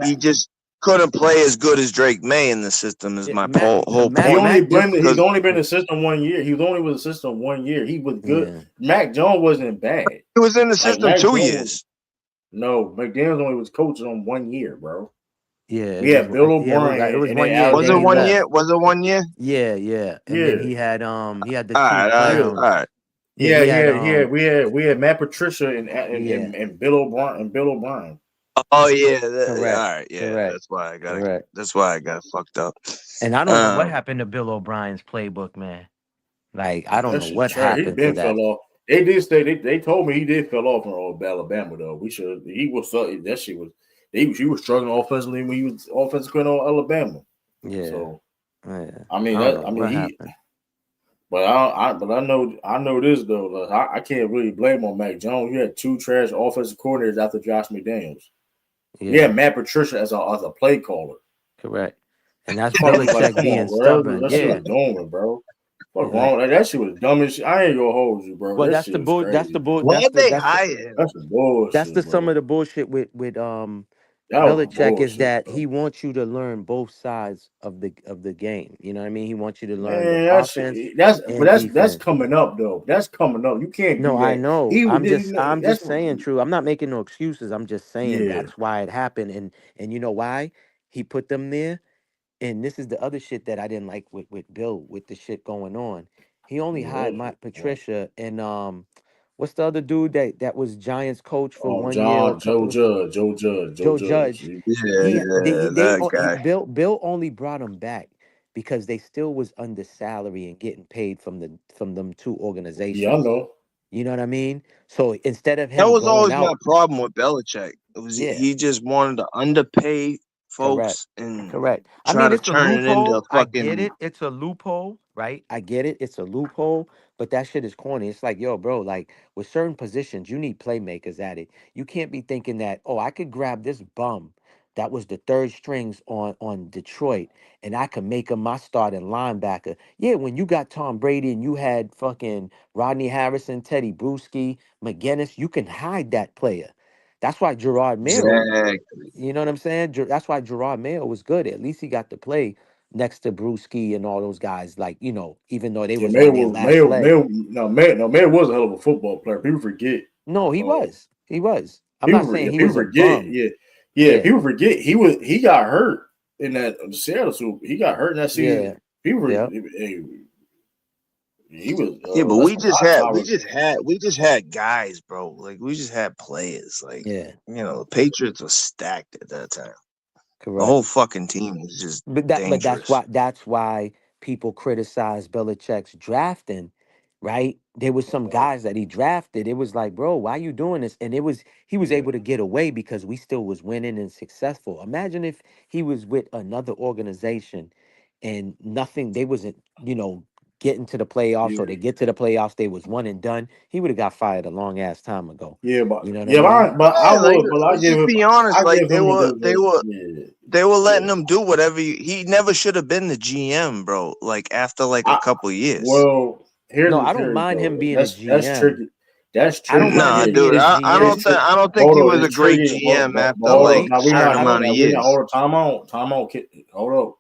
he just couldn't play as good as Drake May in the system. Is my whole point. He's only been in the system 1 year. He was only with the system 1 year. He was good. Yeah. Mac Jones wasn't bad. He was in the system 2 years. No, McDaniels only was coaching on 1 year, bro. Yeah, we had Bill O'Brien. Yeah, it was 1 year. Was it 1 year? Was it 1 year? Yeah. And then he had the two clowns. All right. Yeah, we had Matt Patricia and Bill O'Brien. Oh yeah, all right, yeah. Correct. That's why I got fucked up. And I don't know what happened to Bill O'Brien's playbook, man. Like I don't know what happened to that. Fell off. They did say they told me he did fell off from Alabama though. He was struggling offensively when he was offensive coordinator on Alabama. Yeah. So I know this though. Like, I can't really blame on Mac Jones. You had two trash offensive coordinators after Josh McDaniels. Yeah, Matt Patricia as a play caller. Correct. And that's Belichick being stubborn. That shit was doing, bro. What's wrong? Like, that shit was dumb as shit. I ain't gonna hold you, bro. Well, that's the bull. That's the bull. Why they hired? That's the bullshit. That's the some of the bullshit with Belichick is that he wants you to learn both sides of the game. You know what I mean? He wants you to learn the offense. That's coming up though. That's coming up. You can't. No, do that. I know. I'm just saying, true. I'm not making no excuses. I'm just saying that's why it happened, and you know why he put them there. And this is the other shit that I didn't like with Bill with the shit going on. He only hired Matt Patricia and what's the other dude that was Giants coach for 1 year? Joe Judge. That guy. Bill only brought him back because they still was under salary and getting paid from them two organizations. Yeah, I know. You know what I mean? So instead of him, that was always my problem with Belichick. It was he just wanted to underpay folks and I mean, it's a loophole. I get it. It's a loophole, right? I get it. It's a loophole, but that shit is corny. It's like, yo, bro, like with certain positions, you need playmakers at it. You can't be thinking that, oh, I could grab this bum that was the third strings on Detroit and I could make him my starting linebacker. Yeah, when you got Tom Brady and you had fucking Rodney Harrison, Teddy Bruschi, McGinnis, you can hide that player. That's why Gerard Mayo, you know what I'm saying? That's why Gerard Mayo was good. At least he got to play next to Bruschi and all those guys. Like, you know, even though they was Mayo was a hell of a football player. People forget. No, he was. I'm not saying he was forget. People forget he got hurt in that Seattle Super. He got hurt in that season. He was but we just had guys, bro. Like we just had players. Like the Patriots were stacked at that time. Correct. The whole fucking team was just dangerous. But that's why people criticize Belichick's drafting, right? There was some guys that he drafted. It was like, bro, why you doing this? And he was able to get away because we still was winning and successful. Imagine if he was with another organization and nothing, they wasn't, getting to the playoffs or they get to the playoffs, they was one and done. He would have got fired a long ass time ago. Yeah, but you know I just be honest, like they were letting him do whatever. He never should have been the GM, bro. Like after a couple years. Well, I don't mind him being a GM. That's tricky. That's true. Nah, dude. I don't think he was a great GM after a certain amount of years. Time on. Hold up.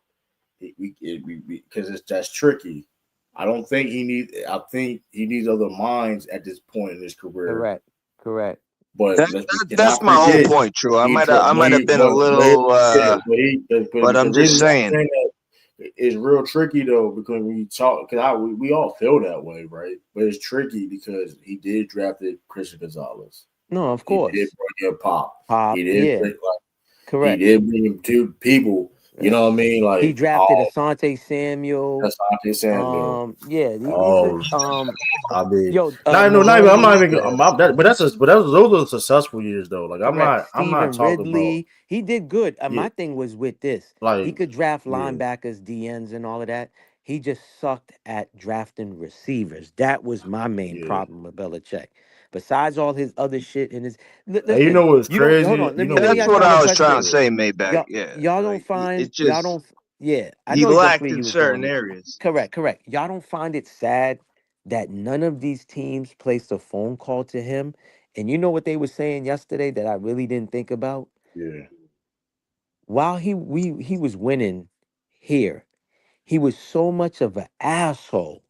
Because that's tricky. I don't think he needs. I think he needs other minds at this point in his career. Correct. But that's my whole point. True. I might have been a little. But I'm just saying. It's real tricky though because when you talk, because we all feel that way, right? But it's tricky because he did draft Christian Gonzalez. No, of course. He did bring in Pop. He did. Correct. He did bring him two people You know what I mean? He Like, drafted Asante Samuel. that's Monte Samuel. Yeah, these Oh, are I mean, yo, no, not even. I'm not Mahomes. even. But those are successful years though. Like, Correct. I'm not Stephen talking about. Ridley. He did good. Yeah, My thing was with this. He like, could draft yeah, linebackers, DNs, and all of that. He just sucked at drafting receivers. That was my main yeah. problem with Belichick. Besides all his other shit and his And you know listen, what's you don't hold crazy? on. You know Let me what? That's ask what y'all a I was trying question. to say, Maybach. Y'all Yeah, y'all don't like find it's just yeah, I he know that's lacked where in you was going. certain areas. Correct. Y'all don't find it sad that none of these teams placed a phone call to him. And you know what they were saying yesterday that I really didn't think about? Yeah, While he was winning here, he was so much of an asshole.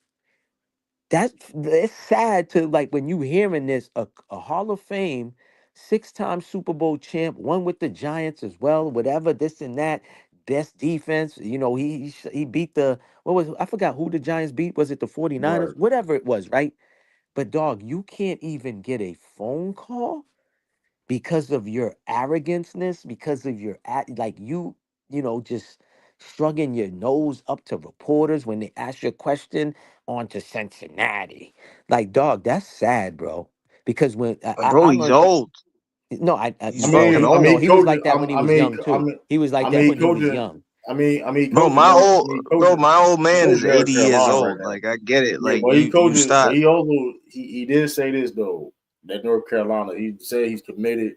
It's sad to like when you hearing this a Hall of Fame, 6-time Super Bowl champ, one with the Giants as well, whatever this and that, best defense. You know he beat the what was I forgot who the Giants beat. Was it the 49ers? right. Whatever it was, right? But dog, you can't even get a phone call because of your arroganceness, because of your like just shrugging your nose up to reporters when they ask you a question on to Cincinnati. Like, dog, that's sad, bro. Because when But bro, I he's learned, old. no, I He's bro, fucking he I old. no, mean, he was coaching. like that when he was young too. He was like that when he was Coaching. young. Bro, Coaching. my old Coaching. bro, my old He man coaches is North 80 years Carolina right old. now. Like I get it. Yeah, Like but he you coaches. But start. he also he did say this though that North Carolina. He said he's committed.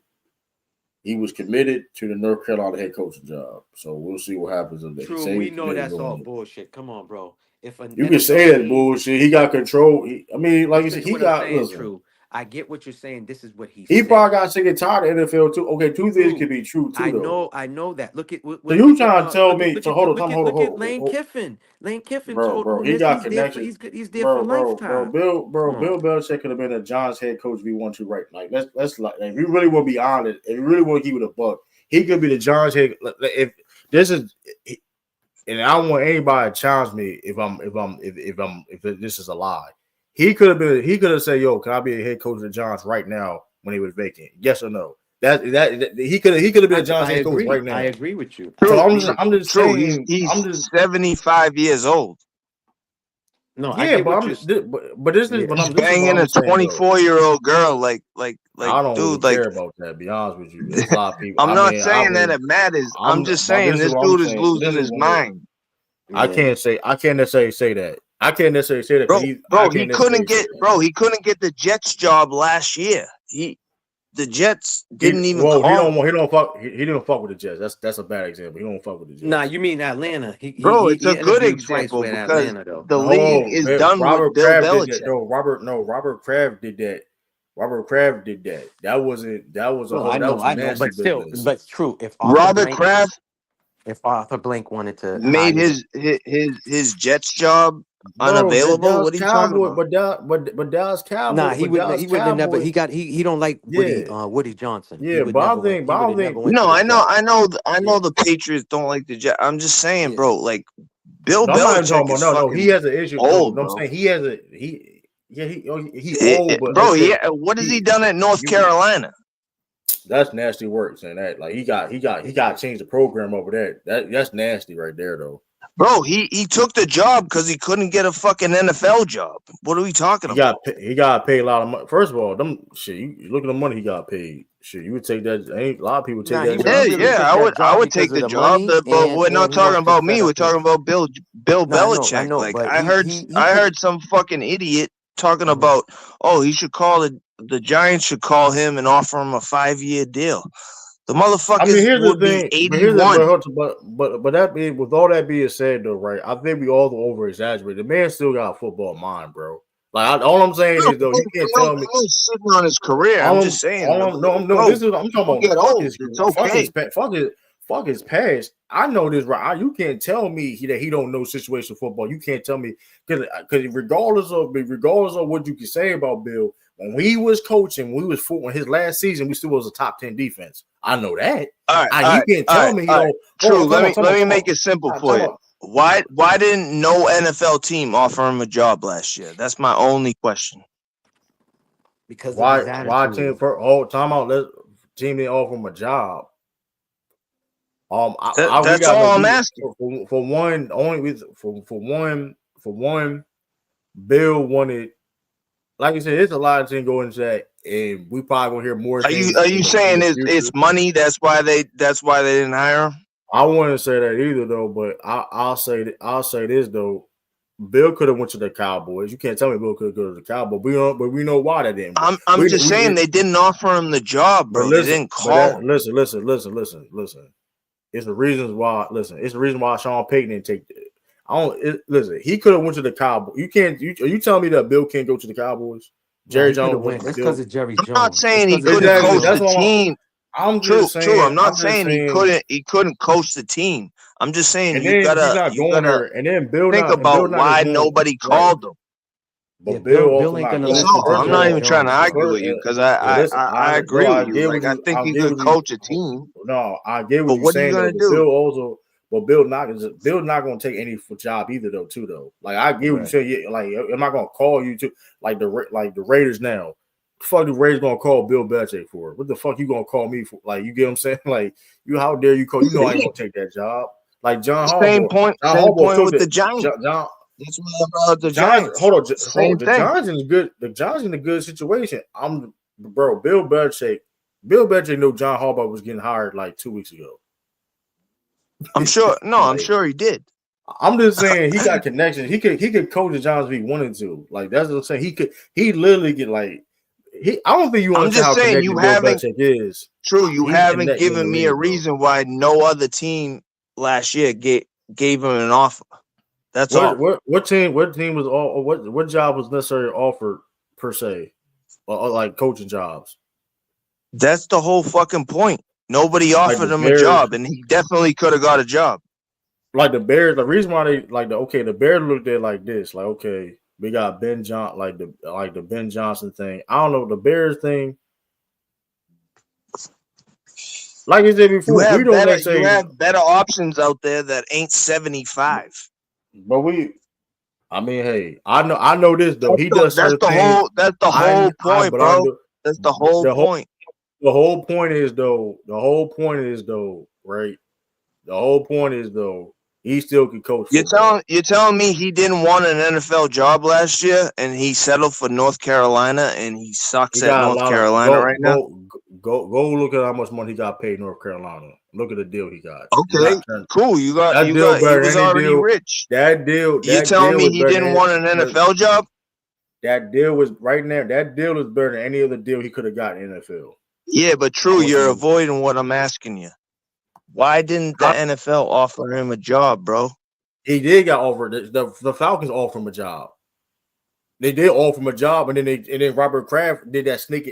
He was committed to the North Carolina head coaching job. So we'll see what happens in there. He True, said he we was know committed to that's all doing it. bullshit. Come on, bro. If an You can NFL say that team bullshit. He got control. I mean, like you listen said, to he what I'm got saying, listen. True. I get what you're saying. This is what he He said. probably got sick and tired of NFL too. Okay, two things could True. be true too though. I know that. Look at So you trying to tell look at me? So hold on, look at hold Lane on. Kiffin. Lane Kiffin told Bro. on He this. got He's there for connections. he's there for lifetime. Come on. Bill Belichick could have been a Giants head coach if he wanted to, right? Like let's like if you really want to be honest, if you really want to keep it a buck, he could be the Giants head. If this is, and I don't want anybody to challenge me if this is a lie. He could have been. He could have said, "Yo, can I be a head coach of the Giants right now when he was vacant? Yes or no?" That he could have been a Giants head coach right I now. agree with you. I So True, agree with you. true. He's 75 years old. No, I yeah, get but what I'm you just but this is yeah. but He's I'm this is what banging I'm a saying though. 24-year-old girl. Like I don't really dude, like care about that. To be honest with you, there's a lot of people. I'm I not mean, saying that it matters. I'm just but saying this is this what I'm dude is saying. losing his mind. I Yeah. can't necessarily say that. I can't necessarily say that because I can't necessarily say that. He couldn't get the Jets job last year. The Jets didn't even He call him. he didn't fuck with the Jets. That's a bad example. He don't fuck with the Nah, Jets. you mean Atlanta. Bro, it's He a good interviewed twice example with because Atlanta though. the league No, is done with Robert Bill Kraft did that. Belichick. Robert Kraft did that. Robert Kraft did that. That was No, I that know, was some I know, nasty but still, business. but it's true. Robert Kraft If Arthur Blank wanted to made hire, his Jets job Bro, that unavailable. Dallas What are you talking Cowboy, about? nah, Dallas he would have never. Cowboy, He don't like yeah, Woody Johnson. He yeah. would But never went. He I would don't have never think went to No, the Jets. I Yeah, know the Patriots don't like the Jets. I'm just saying, yeah. bro. Like Bill no, I'm not even Belichick talking about is no. He fucking has an issue. old, No, I'm bro. saying he has a he old, but Bro, okay, what has he he done at North you Carolina? that's nasty work saying that. Like he got to change the program over that. That's nasty right there though. Bro, he took the job because he couldn't get a fucking NFL job. What are we talking about? He got paid a lot of money. First of all, them shit. You look at the money he got paid. Shit, you would take that. Ain't a lot of people take Nah, that he job really too. took that I job would because take of the the job, money, but we're not and he talking wants to about set me. We're up talking his. about Bill No, I Belichick. know, Like but he I could. heard some fucking idiot talking Mhm. about, oh, he should call the Giants should call him and offer him a 5-year deal. The I mean, motherfuckers here's the would be thing. But here's the 81. but that being with all that being said though, right? I think we all over exaggerate. The man still got a football mind, bro. Like all I'm saying is though, you can't tell me. I'm not sitting on his career. I'm just saying, no. bro, This is I'm talking you about. get old. It's okay. Fuck his past. I know this right. You can't tell me that he don't know situational football. You can't tell me because regardless of what you can say about Bill, when he was coaching, when his last season, we still was a top 10 defense. I know that. All right, You can't tell me he don't. True. Hold on, Let me make it simple for you. Why didn't no NFL team offer him a job last year? That's my only question. Because of his Why team attitude. for time out? Team didn't offer him a job. We That's got all I'm no asking. for one. Only with for one. Bill wanted, like I said, it's a lot of things going into that, and we probably gonna hear more Are things. you saying it's money? That's why they didn't hire him. I wouldn't say that either, though. But I'll say this though. Bill could have went to the Cowboys. You can't tell me Bill could go to the Cowboys. But we know why that didn't. I'm just saying they didn't offer him the job, bro. They didn't call him. Listen. It's the reasons why. Listen, it's the reason why Sean Payton didn't take. Listen. He could have went to the Cowboys. You can't. Are you telling me that Bill can't go to the Cowboys? Jerry Jones went. It's because of Jerry I'm Jones. not saying he couldn't Exactly. coach That's the what team. I'm just saying. True. I'm not saying he couldn't coach the team. I'm just saying And you then gotta he's not going there. And then Bill think not, about Bill not why going, nobody right. called him. But Yeah, Bill Bill also ain't not gonna going. listen to I'm not Jerry even trying to Jones, argue with you because I agree with you. Like I think you could coach a team. No, I get what But you're what are you saying. gonna Though, do? Bill also, but Bill's not going to take any job either though. Too though. Like I get what you say. Yeah, like am I going to call you to like the Raiders now? The fuck the Raiders going to call Bill Belichick for? What the fuck you going to call me for? Like you get what I'm saying? Like you, how dare you call? You know I ain't going to take that job. Like John Harbaugh. Same point with the Giants. That's why I brought up the Giants. Hold on. Same The thing. Giants is good. The Giants in a good situation. Bill Belichick. Bill Belichick knew John Harbaugh was getting hired like 2 weeks ago. I'm sure. No, I'm sure he did. I'm just saying he got connections. He could coach the Giants if he wanted to. Like that's what I'm saying. He literally get like I don't think you understand how connected Bill Belichick is. True, you haven't given me a reason why no other team last year gave him an offer. That's all. What team was all what job was necessarily offered per se, or like coaching jobs? That's the whole fucking point. Nobody offered him a job, and he definitely could have got a job. Like the Bears, the reason why they the Bears looked at it like this, like okay, we got Ben Johnson, like the Ben Johnson thing. I don't know the Bears thing. Like I said before, you have better options out there that ain't 75. But I mean, hey, I know this though. He does certain things. That's the whole point, bro. That's the whole point. The whole point is though, right? The whole point is though, he still can coach. You're telling me he didn't want an NFL job last year and he settled for North Carolina and he sucks at North Carolina right now? Go look at how much money he got paid North Carolina. Look at the deal he got. Okay, cool. He was already rich. That deal. You telling me he didn't want an NFL job? That deal was right now. That deal is better than any other deal he could have got in the NFL. Yeah, but true, you're avoiding what I'm asking you. Why didn't the NFL offer him a job, bro? He did get offered. The Falcons offered him a job. They did offer him a job, and then Robert Kraft did that snake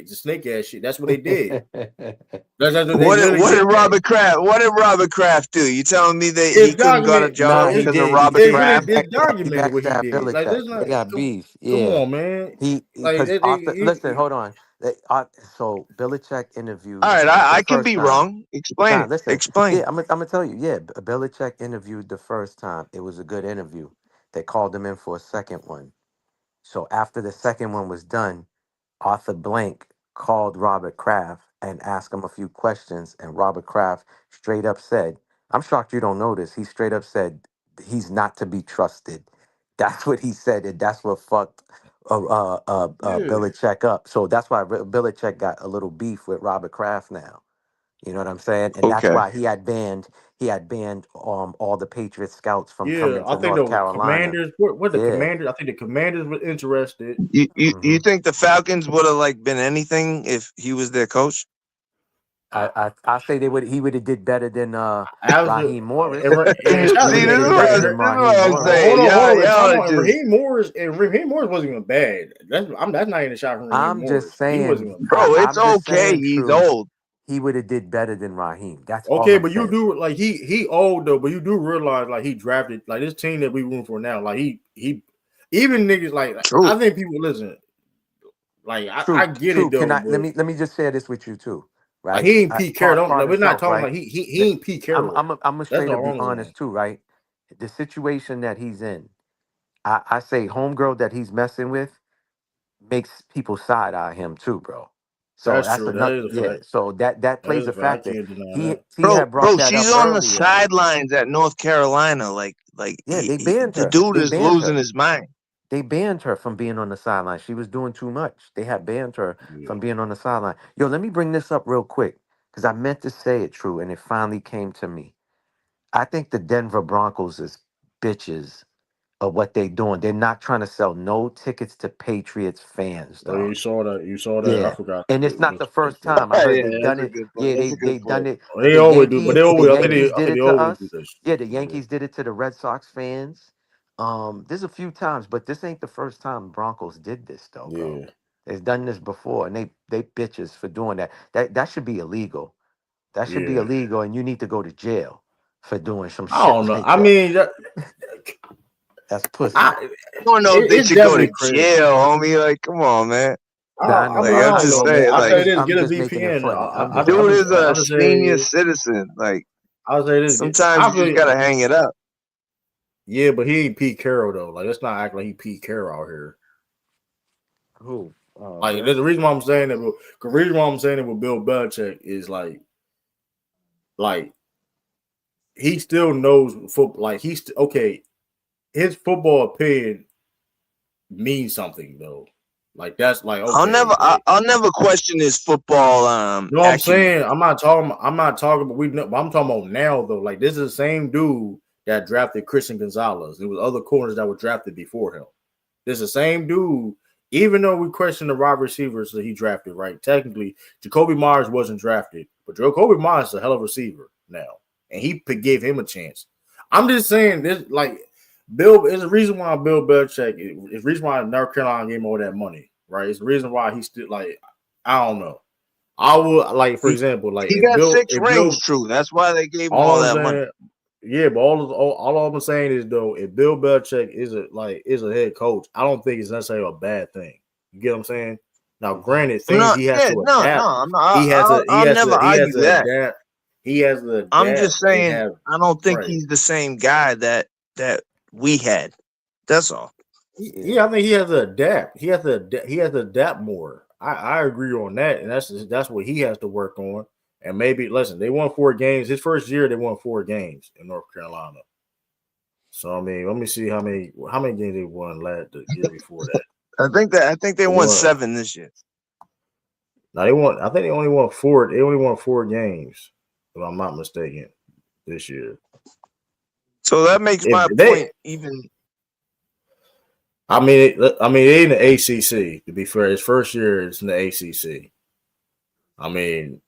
ass shit. That's what they did. What did Robert Kraft do? You telling me that he couldn't got a job because of Robert Kraft? It's documented what he did. Like, they got beef. Yeah. Come on, man. Listen, hold on. So Belichick interviewed. All right, I can be wrong. Explain. Explain. Yeah, I'm gonna tell you. Yeah, Belichick interviewed the first time. It was a good interview. They called him in for a second one. So after the second one was done, Arthur Blank called Robert Kraft and asked him a few questions, and Robert Kraft straight up said, "I'm shocked you don't know this." He straight up said he's not to be trusted. That's what he said, and that's what fucked Belichick up. So that's why Belichick got a little beef with Robert Kraft now. You know what I'm saying? And that's why he had banned all the Patriots scouts from coming to North Carolina. Commanders, what the Commanders? I think the Commanders were interested. You think the Falcons would have been anything if he was their coach? I say he would have did better than Raheem Morris. See, this is what I'm saying. Raheem Morris wasn't even bad. That's not even a shot from Raheem Morris. Just saying, bro. It's okay. He's old. He would have did better than Raheem. That's okay, but you do like he old though. But you do realize like he drafted like this team that we room for now. Like he even niggas like I think people listen. Like I get it though. Let me just share this with you too. Right? Like, he ain't Pete Carroll. We're not talking like he ain't Pete Carroll. I'm gonna straight up be honest too, right? The situation that he's in, I say homegirl that he's messing with makes people side eye him too, bro. So That's that's true. That another, is a yeah. fact. So that That plays is a a fact. I factor. can't deny He that. he had brought Bro, that up she's on the earlier. sidelines at North Carolina. Yeah, they banned The her. dude They is banned losing her. his mind. They banned her from being on the sideline. She was doing too much. They had banned her Yeah. from being on the sideline. Yo, let me bring this up real quick because I meant to say it true and it finally came to me. I think the Denver Broncos is bitches of what they doing. They're not trying to sell no tickets to Patriots fans, Oh, you dog. saw that. You saw that. I Yeah. forgot. And it's not the first time. I heard Yeah, they've that's done a it. good point. Yeah, That's a they good done point. it. They The always do, but Yankees, the I Yankees did think they it to always do us. this. Yeah, the Yeah. Yankees did it to the Red Sox fans. There's a few times, but this ain't the first time Broncos did this though, bro. Yeah. They've done this before, and they bitches for doing that. That should be illegal. That should be Yeah. illegal, and you need to go to jail for doing some I shit don't know. like I that. mean, That's pussy. I I don't know if they it's should go to definitely crazy. jail, homie. Like, come on, man. I know, Like, I I'm don't just know, I man. saying, I I'm like, say just this: I'm get a just making it VPN. funny. I'm the just dude making is it a funny. I just senior say citizen. Like, I say this. sometimes I you just feel gotta hang it up. yeah, but he ain't Pete Carroll though. Like, let's not act like he Pete Carroll out here. Who? Like, Bill? there's the reason why I'm saying that. The reason why I'm saying it with Bill Belichick is like he still knows football. Like okay. His football opinion means something though. Like that's like okay. Like I'll never question his football no, I'm acumen. saying I'm not talking. I'm not talking. But I'm talking about now though. Like this is the same dude that drafted Christian Gonzalez. There was other corners that were drafted before him. This is the same dude. Even though we question the wide receivers that he drafted, right? Technically, Jacoby Myers wasn't drafted, but Jacoby Myers is a hell of a receiver now, and he gave him a chance. I'm just saying this, like Bill. Is the reason why Bill Belichick. It's the reason why North Carolina gave him all that money, right? It's the reason why he still like. I don't know. I would like, for example, like He got six if rings, Bill, true. That's why they gave him all all I'm that money. saying, yeah, but all I'm saying is though, if Bill Belichick is a head coach, I don't think it's necessarily a bad thing. You get what I'm saying? Now, granted, things No, he has yeah, to no, adapt. I'm not, I'll never He has argue to that. adapt. He has to I'm just adapt and saying have I don't think right. he's the same guy that we had. That's all. Yeah, I think he has to adapt. He has to adapt more. I agree on that, and that's what he has to work on. And maybe listen, they won 4 games. His first year, they won 4 games in North Carolina. So I mean, let me see how many games they won the year before that. I think they They won won. 7 this year. Now they won. I think they only won 4. They only won 4 games, if I'm not mistaken, this year. So that makes If my they, point even. I mean, they in the ACC. To be fair, his first year is in the ACC. I mean,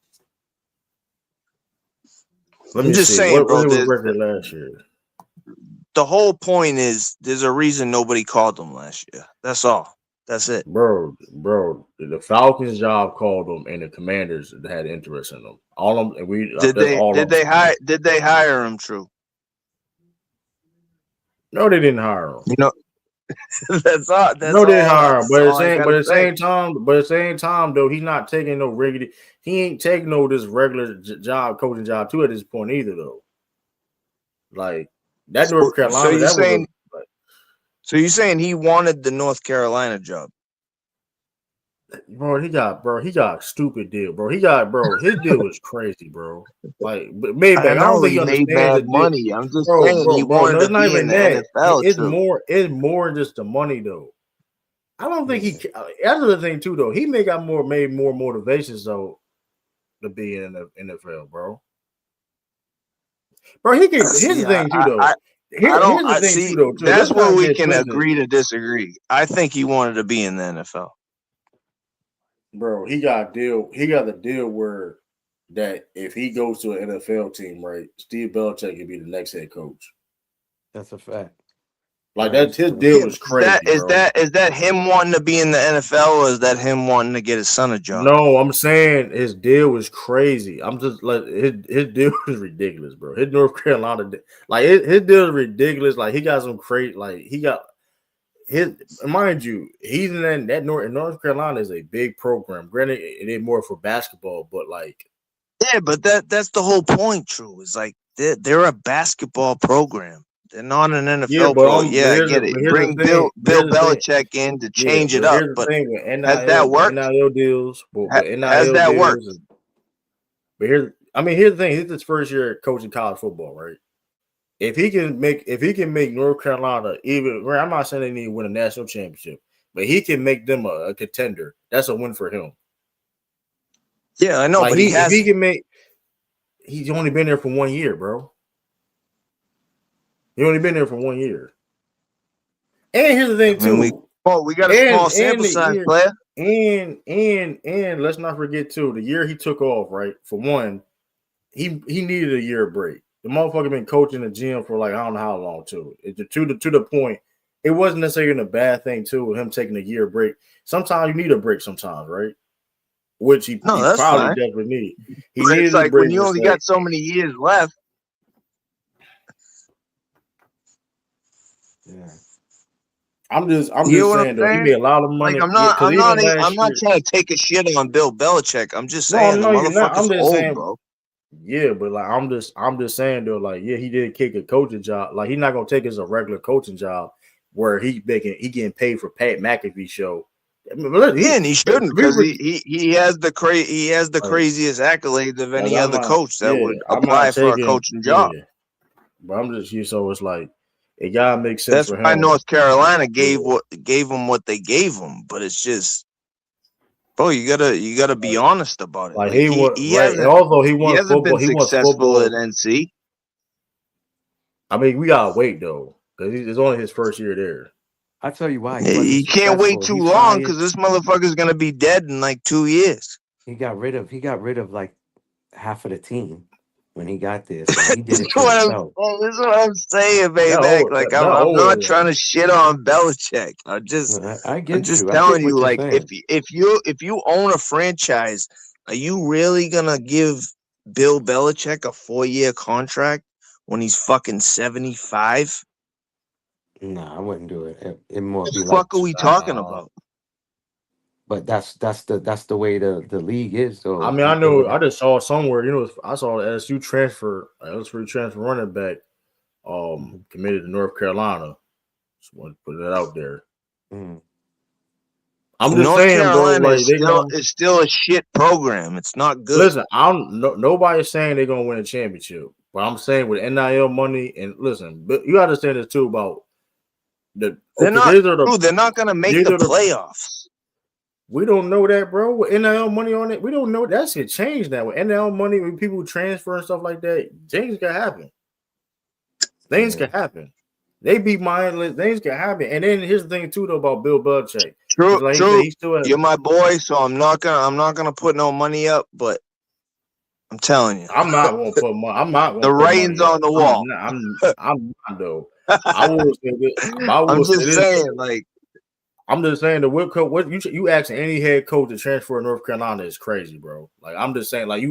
let I'm me just see saying, what bro. he was record last year. The whole point is there's a reason nobody called him last year. That's all. That's it. Bro, the Falcons' job called them, and the Commanders had interest in them. All of them, and we that's all Did I'm saying. they hire him? True. No, they didn't hire him. You know, that's all. No, they didn't hire him. That's all I gotta say. But at the same time, though, he's not taking no regular. He ain't taking no this regular job, coaching job too at this point either, though. Like that North So Carolina, you're that was saying So you're saying he wanted the North Carolina job? bro. He got a stupid deal, bro. His deal was crazy, bro. Like, but Maybach, I I don't know think he he made understands the mad deal, money. I'm just bro, saying bro, he bro. No, wanted to it's not be in even the that. NFL. True. It's more than just the money, though. I don't think he. That's the thing too, though. He made more motivations though to be in the NFL, bro. Bro, he can. Here's the thing too, though. Here's the thing too, See. though. Too. That's Let's where not we get can twisted, agree to disagree. I think he wanted to be in the NFL. bro. He got the deal where that if he goes to an NFL team, right, Steve Belichick could be the next head coach. That's a fact. Like that's his deal is crazy, bro. Is that him wanting to be in the NFL, or is that him wanting to get his son a job? No, I'm saying his deal is crazy. I'm just like his deal is ridiculous, bro. His North Carolina, like his deal is ridiculous. Like he got some crazy, like he got his. Mind you, he's in that North Carolina is a big program. Granted, it ain't more for basketball, but like Yeah, but that's the whole point. True, is like they're a basketball program. They're not an NFL Yeah, pro. Yeah, I get it. Bring Bill Belichick in to change it up. Here's the But thing with NIL, has that worked? NIL deals, but NIL has that deals, worked? But here's the thing. He's his first year coaching college football, right? If he can make North Carolina even, I'm not saying they need to win a national championship, but he can make them a contender. That's a win for him. Yeah, I know, like but if he can make, he's only been there for 1 year, bro. He only been there for 1 year. And here's the thing too. We got a small sample size, player. And let's not forget too, the year he took off, right? For one, he needed a year break. The motherfucker been coaching the gym for like I don't know how long too. To the point, it wasn't necessarily a bad thing too with him taking a year break. Sometimes you need a break, sometimes, right? Which he probably fine. definitely need. He but needed it's like a break when you only got so many years left. Yeah. I'm just saying though, he made a lot of money. Like I'm not trying to take a shit on Bill Belichick. I'm just saying the motherfucker's old, bro. Yeah, but like I'm just saying though, like yeah, he did kick a coaching job. Like he's not gonna take it as a regular coaching job where he getting paid for Pat McAfee show. I mean, and he shouldn't because he has the craziest accolades of any other coach that would apply for a coaching job. But I'm just here, so it's like it gotta make sense for him. That's why North Carolina gave him what they gave him, but it's just, bro, you gotta be honest about it. Like he hasn't been successful at NC. I mean, we gotta wait though, because it's only his first year there. I'll tell you why. He can't wait too long because this motherfucker's gonna be dead in like 2 years. He got rid of like half of the team when he got there. So he did it This is what I'm saying, baby. I'm not trying to shit on Belichick. I'm just telling you, like, if you own a franchise, are you really gonna give Bill Belichick a 4-year contract when he's fucking 75? No, I wouldn't do it. It more be what the fuck are we talking about? But that's the way the league is. So I mean, I know. I just saw somewhere. I saw the LSU transfer running back, committed to North Carolina. Just want to put that out there. Mm. I'm just saying, Carolina, bro. Like it's still a shit program. It's not good. Listen, nobody's saying they're gonna win a championship, but I'm saying with NIL money and listen, but you understand this too about the. They're not gonna make the playoffs. We don't know that, bro. With NIL money on it, we don't know. That shit changed now. With NIL money, when people transfer and stuff like that, things can happen. Things can happen. They be mindless. Things can happen. And then here's the thing too, though, about Bill Belichick. True. You're my boy, so I'm not gonna put no money up. But I'm telling you, I'm not gonna put money. I'm not. The writing's on the wall. I'm not though. I will say this. I'm just saying, like. I'm just saying the whip coach. What you asking any head coach to transfer to North Carolina is crazy, bro. Like I'm just saying, like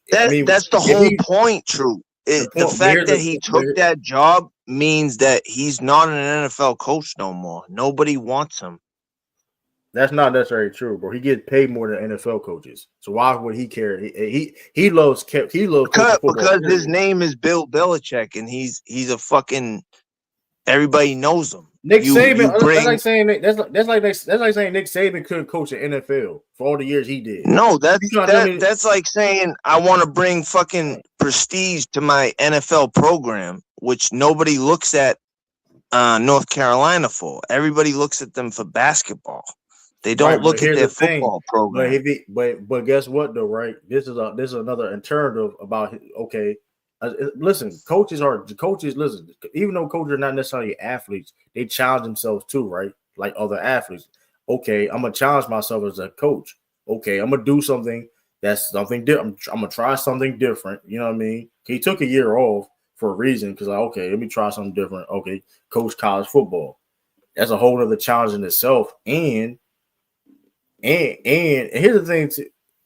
that's the whole point, True. The fact that he took that job means that he's not an NFL coach no more. Nobody wants him. That's not necessarily true, bro. He gets paid more than NFL coaches. So why would he care? He loves because his name is Bill Belichick and he's a fucking everybody knows him. Nick Saban. That's like saying Nick Saban couldn't coach the NFL for all the years he did. No, that's like saying I want to bring fucking prestige to my NFL program, which nobody looks at North Carolina for. Everybody looks at them for basketball. They don't look at their football program. But guess what though, right? This is another alternative about okay. Listen, coaches. Listen, even though coaches are not necessarily athletes, they challenge themselves too, right? Like other athletes. Okay, I'm gonna challenge myself as a coach. Okay, I'm gonna do something that's something different. I'm gonna try something different. You know what I mean? He took a year off for a reason because okay, let me try something different. Okay, coach college football. That's a whole other challenge in itself. And here's the thing: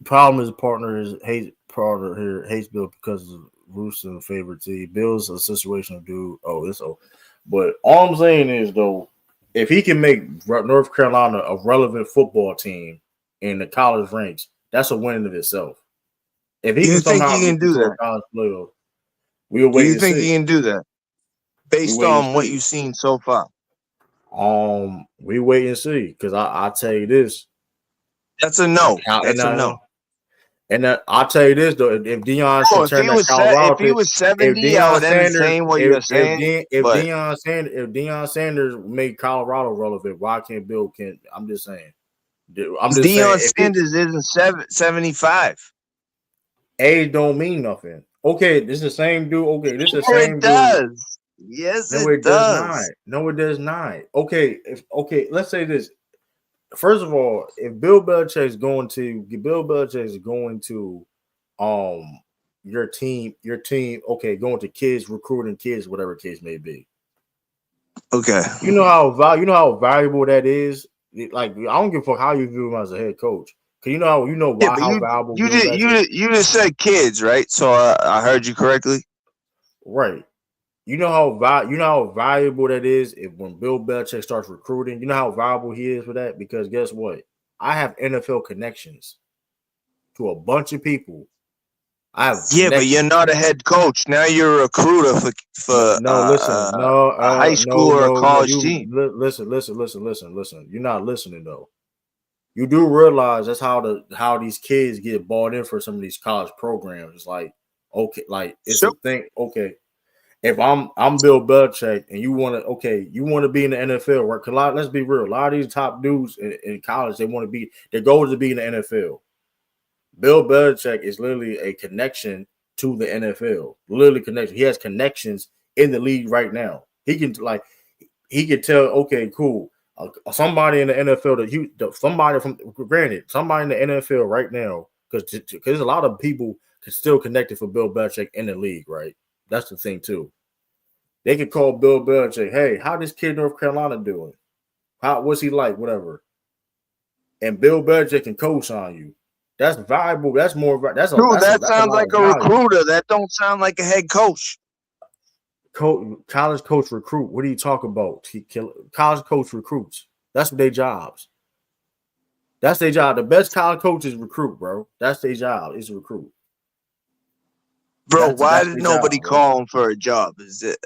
problem is partner hates Bill because of Roos's favorite team. Bill's a situational dude. But all I'm saying is though, if he can make North Carolina a relevant football team in the college ranks, that's a win in itself. If he can somehow do that, college playoff, we'll wait. Do you think he can do that? based wait and on what see. you've seen so far? We wait and see because I tell you this. That's a no. That's a no. And I'll tell you this though, if Deion Oh, can turn that if Colorado he pick, was if 70, I Deion would Sanders, entertain what you're saying. if But Deion Sanders made Colorado relevant, why can't Bill Kent? I'm just saying. I'm just saying Deion if Sanders isn't 75. age don't mean nothing. Okay, this is the same dude. Okay, this is the Sure same it dude. does. Yes, No, it it does not. does. No, it does not. Okay, let's say this. First of all, if Bill Belichick is going to your team, okay, going to kids, recruiting kids, whatever case may be. Okay. You know how valuable that is. Like I don't give a fuck how you view him as a head coach. Cause how valuable you Bill did Belichick is. you just said kids, right? So I heard you correctly. Right. You know how valuable that is when Bill Belichick starts recruiting. You know how valuable he is for that because guess what? I have NFL connections to a bunch of people. I have But you're not a head coach. Now you're a recruiter for a high school or a college team. Listen. You're not listening though. You do realize that's how these kids get bought in for some of these college programs. It's like okay, like it's a thing. Okay, if I'm Bill Belichick and you want to be in the NFL, right? Because let's be real, a lot of these top dudes in college their goal is to be in the NFL. Bill Belichick is literally a connection to the NFL. Literally connection. He has connections in the league right now. He can tell. Okay, cool. Somebody in the NFL somebody in the NFL right now because a lot of people can still connect it for Bill Belichick in the league, right? That's the thing too. They could call Bill Belichick, hey, how this kid North Carolina doing? What's he like? Whatever. And Bill Belichick can co-sign you. That's valuable. That's more. That sounds like a recruiter. That don't sound like a head coach. College coach recruit. What are you talking about? College coach recruits. That's their jobs. That's their job. The best college coaches recruit, bro. That's their job. Is recruit. Bro, why did nobody call him for a job? Is it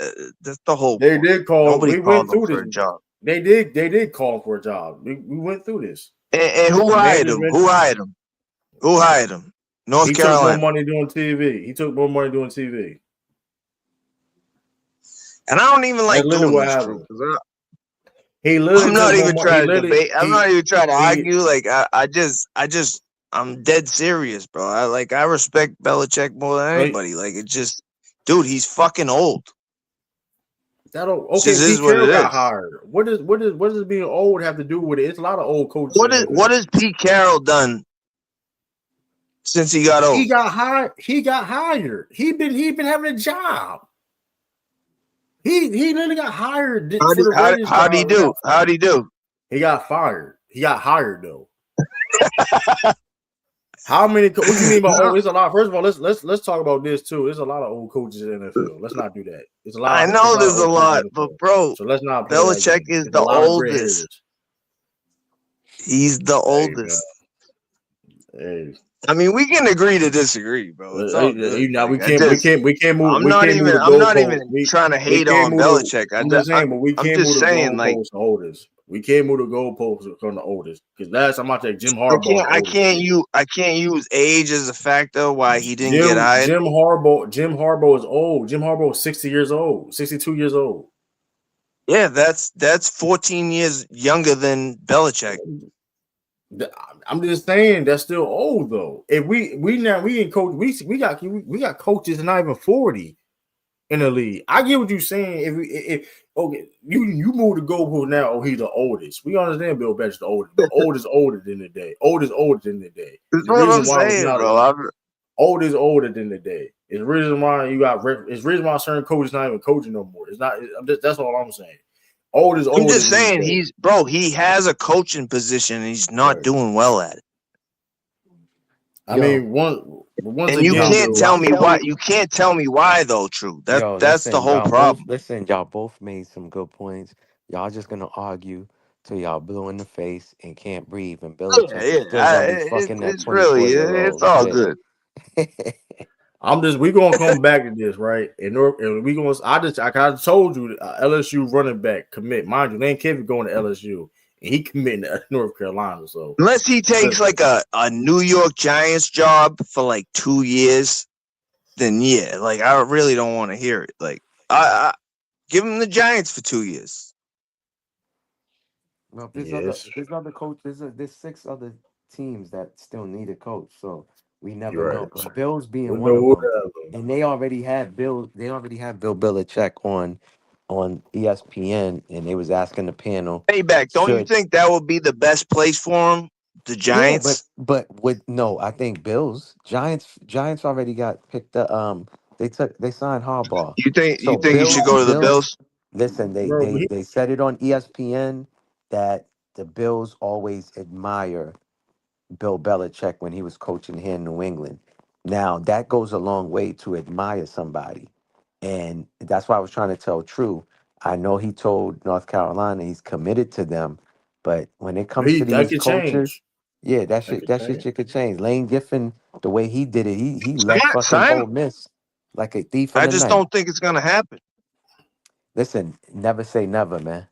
that's the whole They point. did call. Nobody called him for a job. They did call him for a job. We went through this. And who hired him? Who hired him? North Carolina. Took more money doing TV. He took more money doing TV. And I don't even like doing this, Drew. I'm not even trying to debate. I'm not even trying to argue. Like I'm dead serious, bro. I respect Belichick more than anybody. Like it just, dude, he's fucking old. Pete Carroll got hired. What does being old have to do with it? It's a lot of old coaches. What has Pete Carroll done since he got old? He got hired. He been having a job. He literally got hired. How'd he do? He got fired. He got hired though. How many? What do you mean by old? It's a lot. First of all, let's talk about this too. There's a lot of old coaches in the NFL. Let's not do that. It's a lot. I know there's a lot, but bro, so let's not. Belichick is the oldest. He's the oldest. Hey. I mean, we can agree to distree, bro. It's all good. We can't move. I'm not even trying to hate on Belichick. I'm just saying, like, we can't move the goalposts from the oldest because last time I checked, Jim Harbaugh. I can't use age as a factor why he didn't get hired. Jim Harbaugh is old. Jim Harbaugh is 60 years old, 62 years old. Yeah, that's 14 years younger than Belichick. I'm just saying that's still old though. If we ain't coach, we got coaches not even 40 in the league. I get what you're saying. If you move the goalpost now, he's the oldest. We understand Bill Belichick's the oldest, but old is older than the day. Old is older than the day. That's what I'm saying, bro. Old is older than the day. It's the reason why it's reason why certain coaches not even coaching no more. It's not. That's all I'm saying. Old is older. I'm just saying he has a coaching position and he's not doing well at it. I mean, once and you can't tell me why. You can't tell me why though. True. That's the whole problem. Listen, y'all both made some good points. Y'all just gonna argue till y'all blue in the face and can't breathe. And Belichick is still gonna be fucking that 24-year-old. It's all good. We gonna come back to this, right? And we gonna. I kind of told you LSU running back commit. Mind you, Lane Kiffin going to LSU, and he committing to North Carolina. So Unless he takes like a New York Giants job for like 2 years, then yeah, like I really don't want to hear it. Like I give him the Giants for 2 years. Well, yes, there's other coach. There's 6 other teams that still need a coach, so we never you're know. right. Bills We being one know of who them, that. and they already had Bill. They already have Bill Belichick on ESPN, and they was asking the panel, Payback. Don't you should think that would be the best place for him? The yeah, Giants. but with no, I think Bills Giants already got picked up. They signed Harbaugh, You so think he should go to the Bills. Bills? Listen, Bro, they said it on ESPN that the Bills always admire Bill Belichick when he was coaching here in New England. Now that goes a long way to admire somebody, and that's why I was trying to tell True. I know he told North Carolina he's committed to them, but when it comes to that these could coaches, change. yeah, That could that change. shit could change. Lane Giffen, the way he did it, he left fucking Sign him. Ole Miss like a thief in I the just night. don't think it's gonna happen. Listen, never say never, man.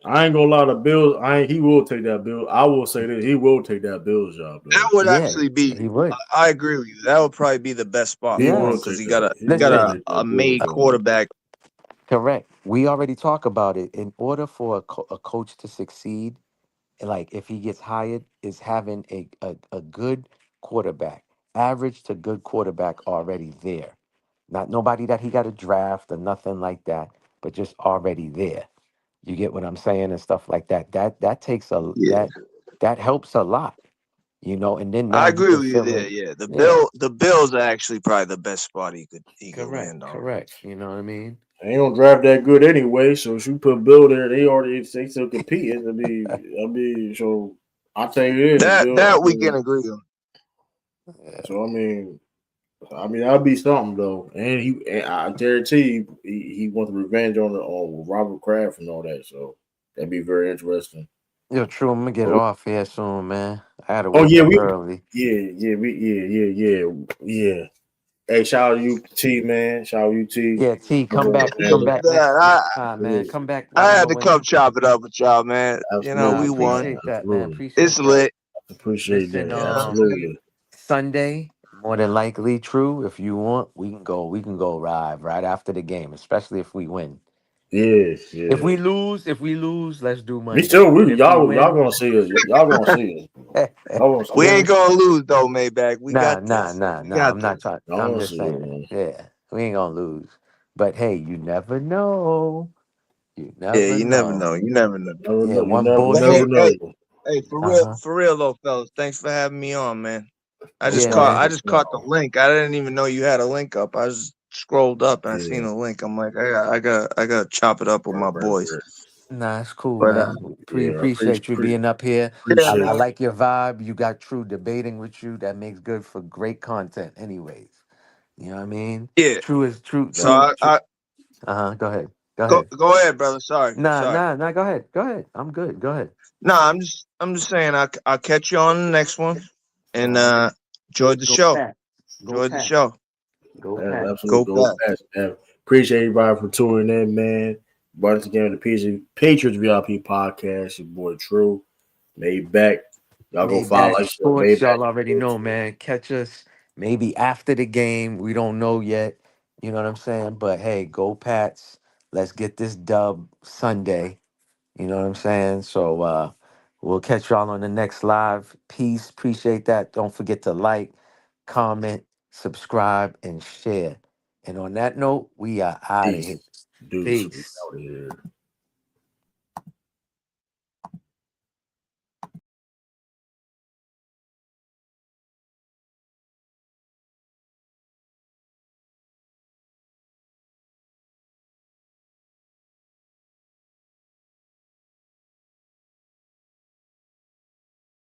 I ain't gonna lie. The Bills. He will take that bill. I will say this. He will take that Bills job That though. would Yeah, actually be. he would. I agree with you. That would probably be the best spot He for him will Yes. because take that. He he got will Listen, take a that Bills made job. quarterback. correct. We already talked about it. In order for a coach to succeed, like if he gets hired, is having a good quarterback, average to good quarterback already there. Not nobody that he got to draft or nothing like that, but just already there. You get what I'm saying and stuff like that. That takes Yeah, that helps a lot, and then now I you agree can with you fill there. in. Yeah, Yeah, the Bills are actually probably the best spot he could correct, land on. correct. You know what I mean? They ain't gonna draft that good anyway. So if you put Bill there, they still competing. So I tell you this, Bill. That we can agree on. So that'd be something though. And I guarantee he wants revenge on Robert Kraft and all that. So that'd be very interesting. Yo, true. I'm gonna get Oh, off here soon, man. I had to oh wake yeah, up early. yeah. Hey, shout out to you, T man. Shout out to you, T. Yeah, T, Come on, come man. back That next time, man. Absolutely, Come back. I I don't had know to when. come chop it up with y'all, man. You know Nah, absolutely, we man. won. appreciate that, man. Absolutely, It's Appreciate that. lit. appreciate Listen, that. You know what I'm saying? Absolutely. Sunday, more than likely, true. If you want, we can go. We can go live right after the game, especially if we win. Yeah, If yeah. we lose, let's do Me Monday. too. But if we Y'all win, gonna see us. Y'all gonna see us. Y'all gonna We see us. ain't gonna lose though, Maybach. We nah, got nah, this. nah, We nah. got I'm not this. trying. Y'all I'm gonna just see us, saying. man. Yeah, we ain't gonna lose. But hey, you never know. You Yeah, never you never know. know. You never know. Never Yeah, know. You one But never bullshit. know. hey, Uh huh. for real though, fellas. Thanks for having me on, man. No Yeah, problem. man. I No just caught the problem. link. I didn't even know you had a link up. I just scrolled up and I seen Yeah. a link. I'm like, I got to chop it up with my boys. Right. Nah, it's cool, But man. Yeah. Appreciate you being up here. yeah, Appreciate I man. like your vibe. You got True debating with you. That makes good for great content, anyways. You know what I mean? Yeah. True is true. you. So True. Uh huh. Go ahead. Go ahead. go ahead, brother. Nah, Sorry. nah, nah. Go ahead. Go ahead. I'm good. Go ahead. Nah, I'm just saying I'll catch you on the next one. All And right. enjoyed the Go show. Pat. Go Enjoyed the Pat. show. Go Yeah, Pat. absolutely. Go Go back. past. Appreciate everybody for tuning in, man. Once again, the Patriots VIP podcast. Your boy True. Made back. Y'all go follow. Maybach Like I said, Sports. made back. Y'all already know, man. Catch us maybe after the game. We don't know yet. You know what I'm saying? But hey, go Pats. Let's get this dub Sunday. You know what I'm saying? So we'll catch y'all on the next live. Peace. Appreciate that. Don't forget to like, comment, subscribe, and share. And on that note, we are out of here. Peace. Deuce. We Peace. out of here.